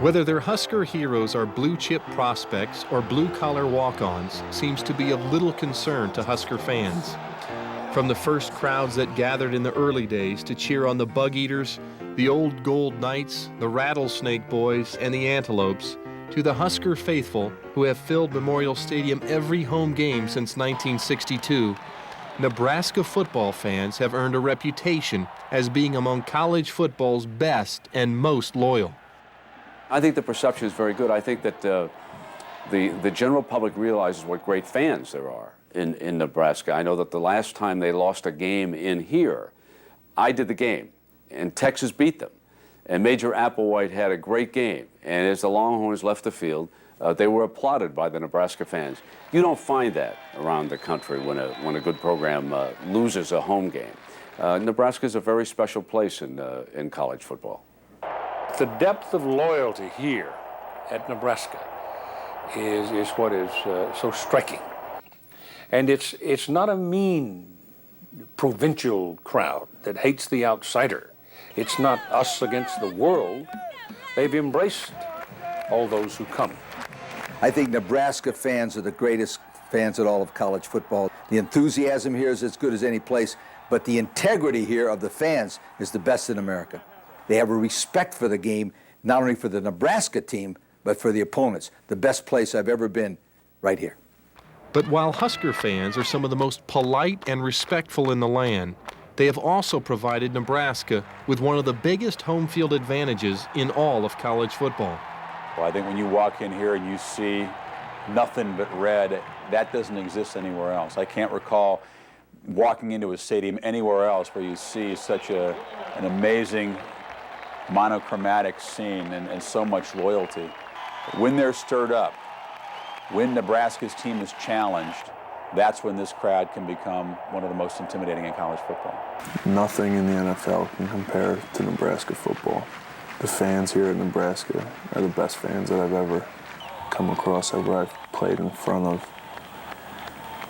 Speaker 3: Whether their Husker heroes are blue-chip prospects or blue-collar walk-ons seems to be of little concern to Husker fans. From the first crowds that gathered in the early days to cheer on the Bug Eaters, the Old Gold Knights, the Rattlesnake Boys, and the Antelopes, to the Husker faithful who have filled Memorial Stadium every home game since 1962, Nebraska football fans have earned a reputation as being among college football's best and most loyal.
Speaker 8: I think the perception is very good. I think that the general public realizes what great fans there are in Nebraska. I know that the last time they lost a game in here, I did the game, and Texas beat them. And Major Applewhite had a great game. And as the Longhorns left the field, they were applauded by the Nebraska fans. You don't find that around the country when a good program loses a home game. Nebraska is a very special place in college football.
Speaker 19: The depth of loyalty here at Nebraska is what is so striking. And it's not a mean provincial crowd that hates the outsider. It's not us against the world. They've embraced all those who come.
Speaker 1: I think Nebraska fans are the greatest fans at all of college football. The enthusiasm here is as good as any place, but the integrity here of the fans is the best in America. They have a respect for the game, not only for the Nebraska team, but for the opponents. The best place I've ever been, right here.
Speaker 3: But while Husker fans are some of the most polite and respectful in the land, they have also provided Nebraska with one of the biggest home field advantages in all of college football.
Speaker 8: Well, I think when you walk in here and you see nothing but red, that doesn't exist anywhere else. I can't recall walking into a stadium anywhere else where you see such an amazing monochromatic scene and so much loyalty. When they're stirred up, when Nebraska's team is challenged, that's when this crowd can become one of the most intimidating in college football.
Speaker 4: Nothing in the NFL can compare to Nebraska football. The fans here at Nebraska are the best fans that I've ever come across, ever I've played in front of.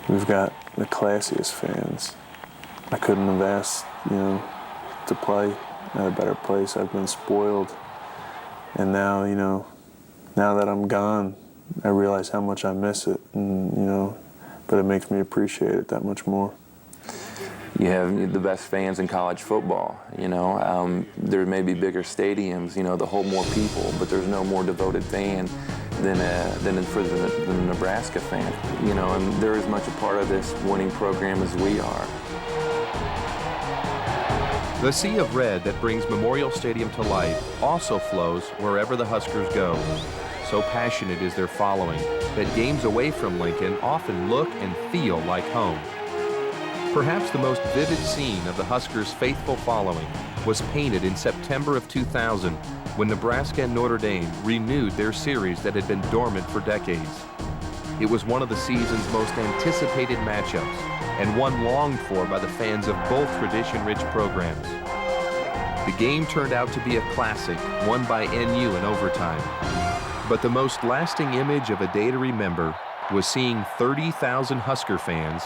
Speaker 4: We've got the classiest fans. I couldn't have asked, to play at a better place. I've been spoiled. And now, now that I'm gone, I realize how much I miss it, and, but it makes me appreciate it that much more.
Speaker 18: You have the best fans in college football, there may be bigger stadiums, that hold more people, but there's no more devoted fan than for the Nebraska fan, and they're as much a part of this winning program as we are.
Speaker 3: The sea of red that brings Memorial Stadium to life also flows wherever the Huskers go. So passionate is their following that games away from Lincoln often look and feel like home. Perhaps the most vivid scene of the Huskers' faithful following was painted in September of 2000 when Nebraska and Notre Dame renewed their series that had been dormant for decades. It was one of the season's most anticipated matchups and one longed for by the fans of both tradition-rich programs. The game turned out to be a classic, won by NU in overtime. But the most lasting image of a day to remember was seeing 30,000 Husker fans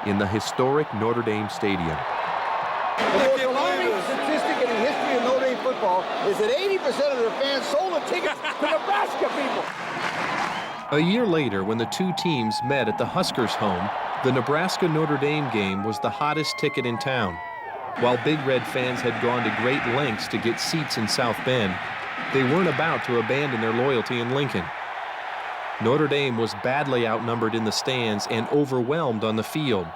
Speaker 3: in the historic Notre Dame Stadium.
Speaker 21: The most alarming statistic in the history of Notre Dame football is that 80% of their fans sold the tickets to Nebraska people.
Speaker 3: A year later, when the two teams met at the Huskers' home, the Nebraska-Notre Dame game was the hottest ticket in town. While Big Red fans had gone to great lengths to get seats in South Bend, they weren't about to abandon their loyalty in Lincoln. Notre Dame was badly outnumbered in the stands and overwhelmed on the field.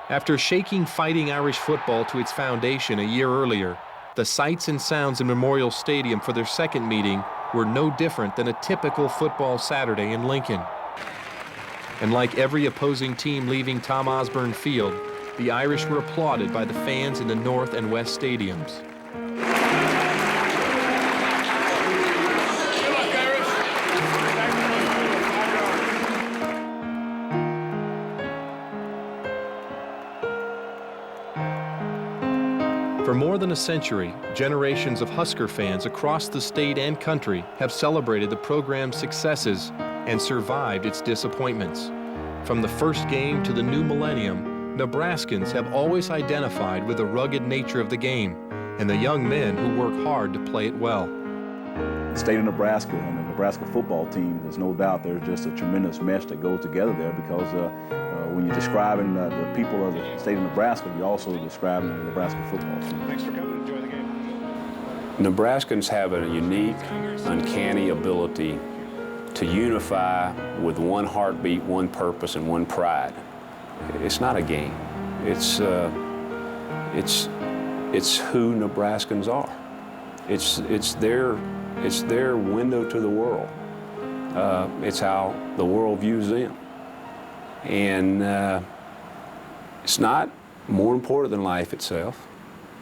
Speaker 3: After shaking Fighting Irish football to its foundation a year earlier, the sights and sounds in Memorial Stadium for their second meeting were no different than a typical football Saturday in Lincoln. And like every opposing team leaving Tom Osborne Field, the Irish were applauded by the fans in the North and West stadiums. For more than a century, generations of Husker fans across the state and country have celebrated the program's successes and survived its disappointments. From the first game to the new millennium, Nebraskans have always identified with the rugged nature of the game and the young men who work hard to play it well.
Speaker 22: The state of Nebraska and the Nebraska football team, there's no doubt there's just a tremendous mesh that goes together there, because when you're describing the people of the state of Nebraska, you're also describing the Nebraska football team.
Speaker 19: Thanks for coming. Enjoy the game. Nebraskans have a unique, uncanny ability to unify with one heartbeat, one purpose, and one pride. It's not a game. It's who Nebraskans are. It's their window to the world. It's how the world views them. And it's not more important than life itself.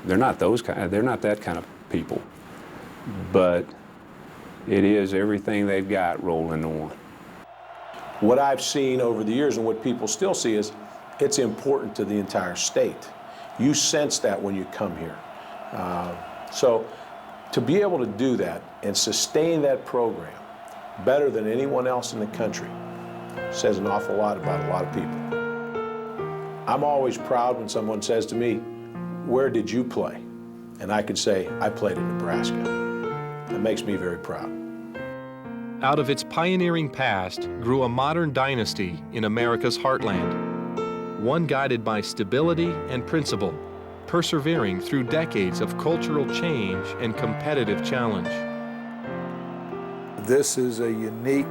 Speaker 19: They're not that kind of people. But it is everything they've got rolled into one.
Speaker 23: What I've seen over the years and what people still see is it's important to the entire state. You sense that when you come here. So to be able to do that and sustain that program better than anyone else in the country says an awful lot about a lot of people. I'm always proud when someone says to me, "Where did you play?" and I can say I played in Nebraska. That makes me very proud.
Speaker 3: Out of its pioneering past grew a modern dynasty in America's heartland, one guided by stability and principle, persevering through decades of cultural change and competitive challenge.
Speaker 7: This is a unique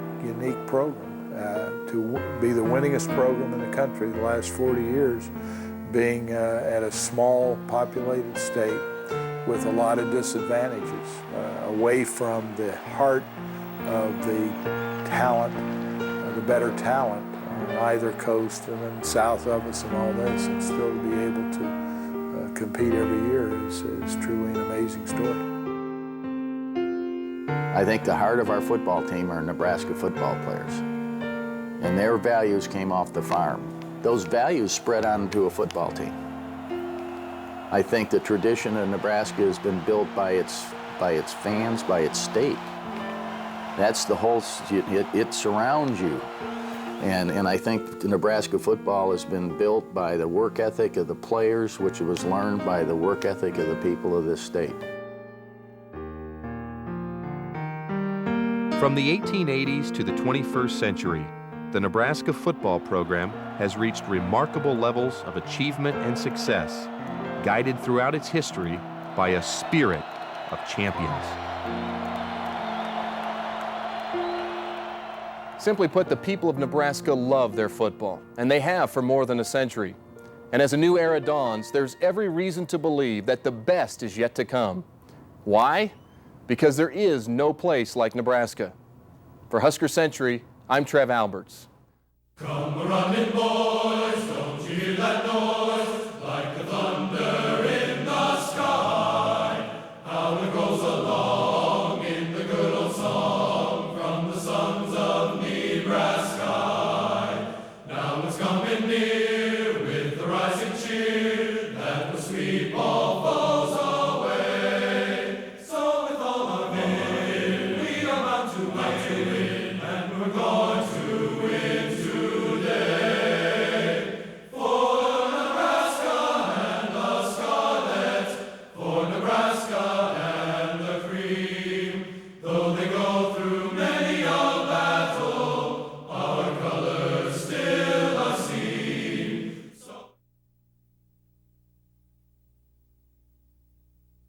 Speaker 7: program. To be the winningest program in the country the last 40 years, being at a small populated state with a lot of disadvantages, away from the heart of the talent, the better talent on either coast and then south of us and all this, and still to be able to compete every year is truly an amazing story.
Speaker 2: I think the heart of our football team are Nebraska football players, and their values came off the farm. Those values spread onto a football team. I think the tradition of Nebraska has been built by its fans, by its state. That's the whole, it surrounds you. And I think Nebraska football has been built by the work ethic of the players, which was learned by the work ethic of the people of this state.
Speaker 3: From the 1880s to the 21st century, the Nebraska football program has reached remarkable levels of achievement and success, guided throughout its history by a spirit of champions.
Speaker 5: Simply put, the people of Nebraska love their football, and they have for more than a century. And as a new era dawns, there's every reason to believe that the best is yet to come. Why? Because there is no place like Nebraska. For Husker Century, I'm Trev Alberts.
Speaker 12: Come a-running, boys, don't you hear that noise? Like the thunder in the sky. How it goes along in the good old song from the sons of Nebraska. Now it's coming near.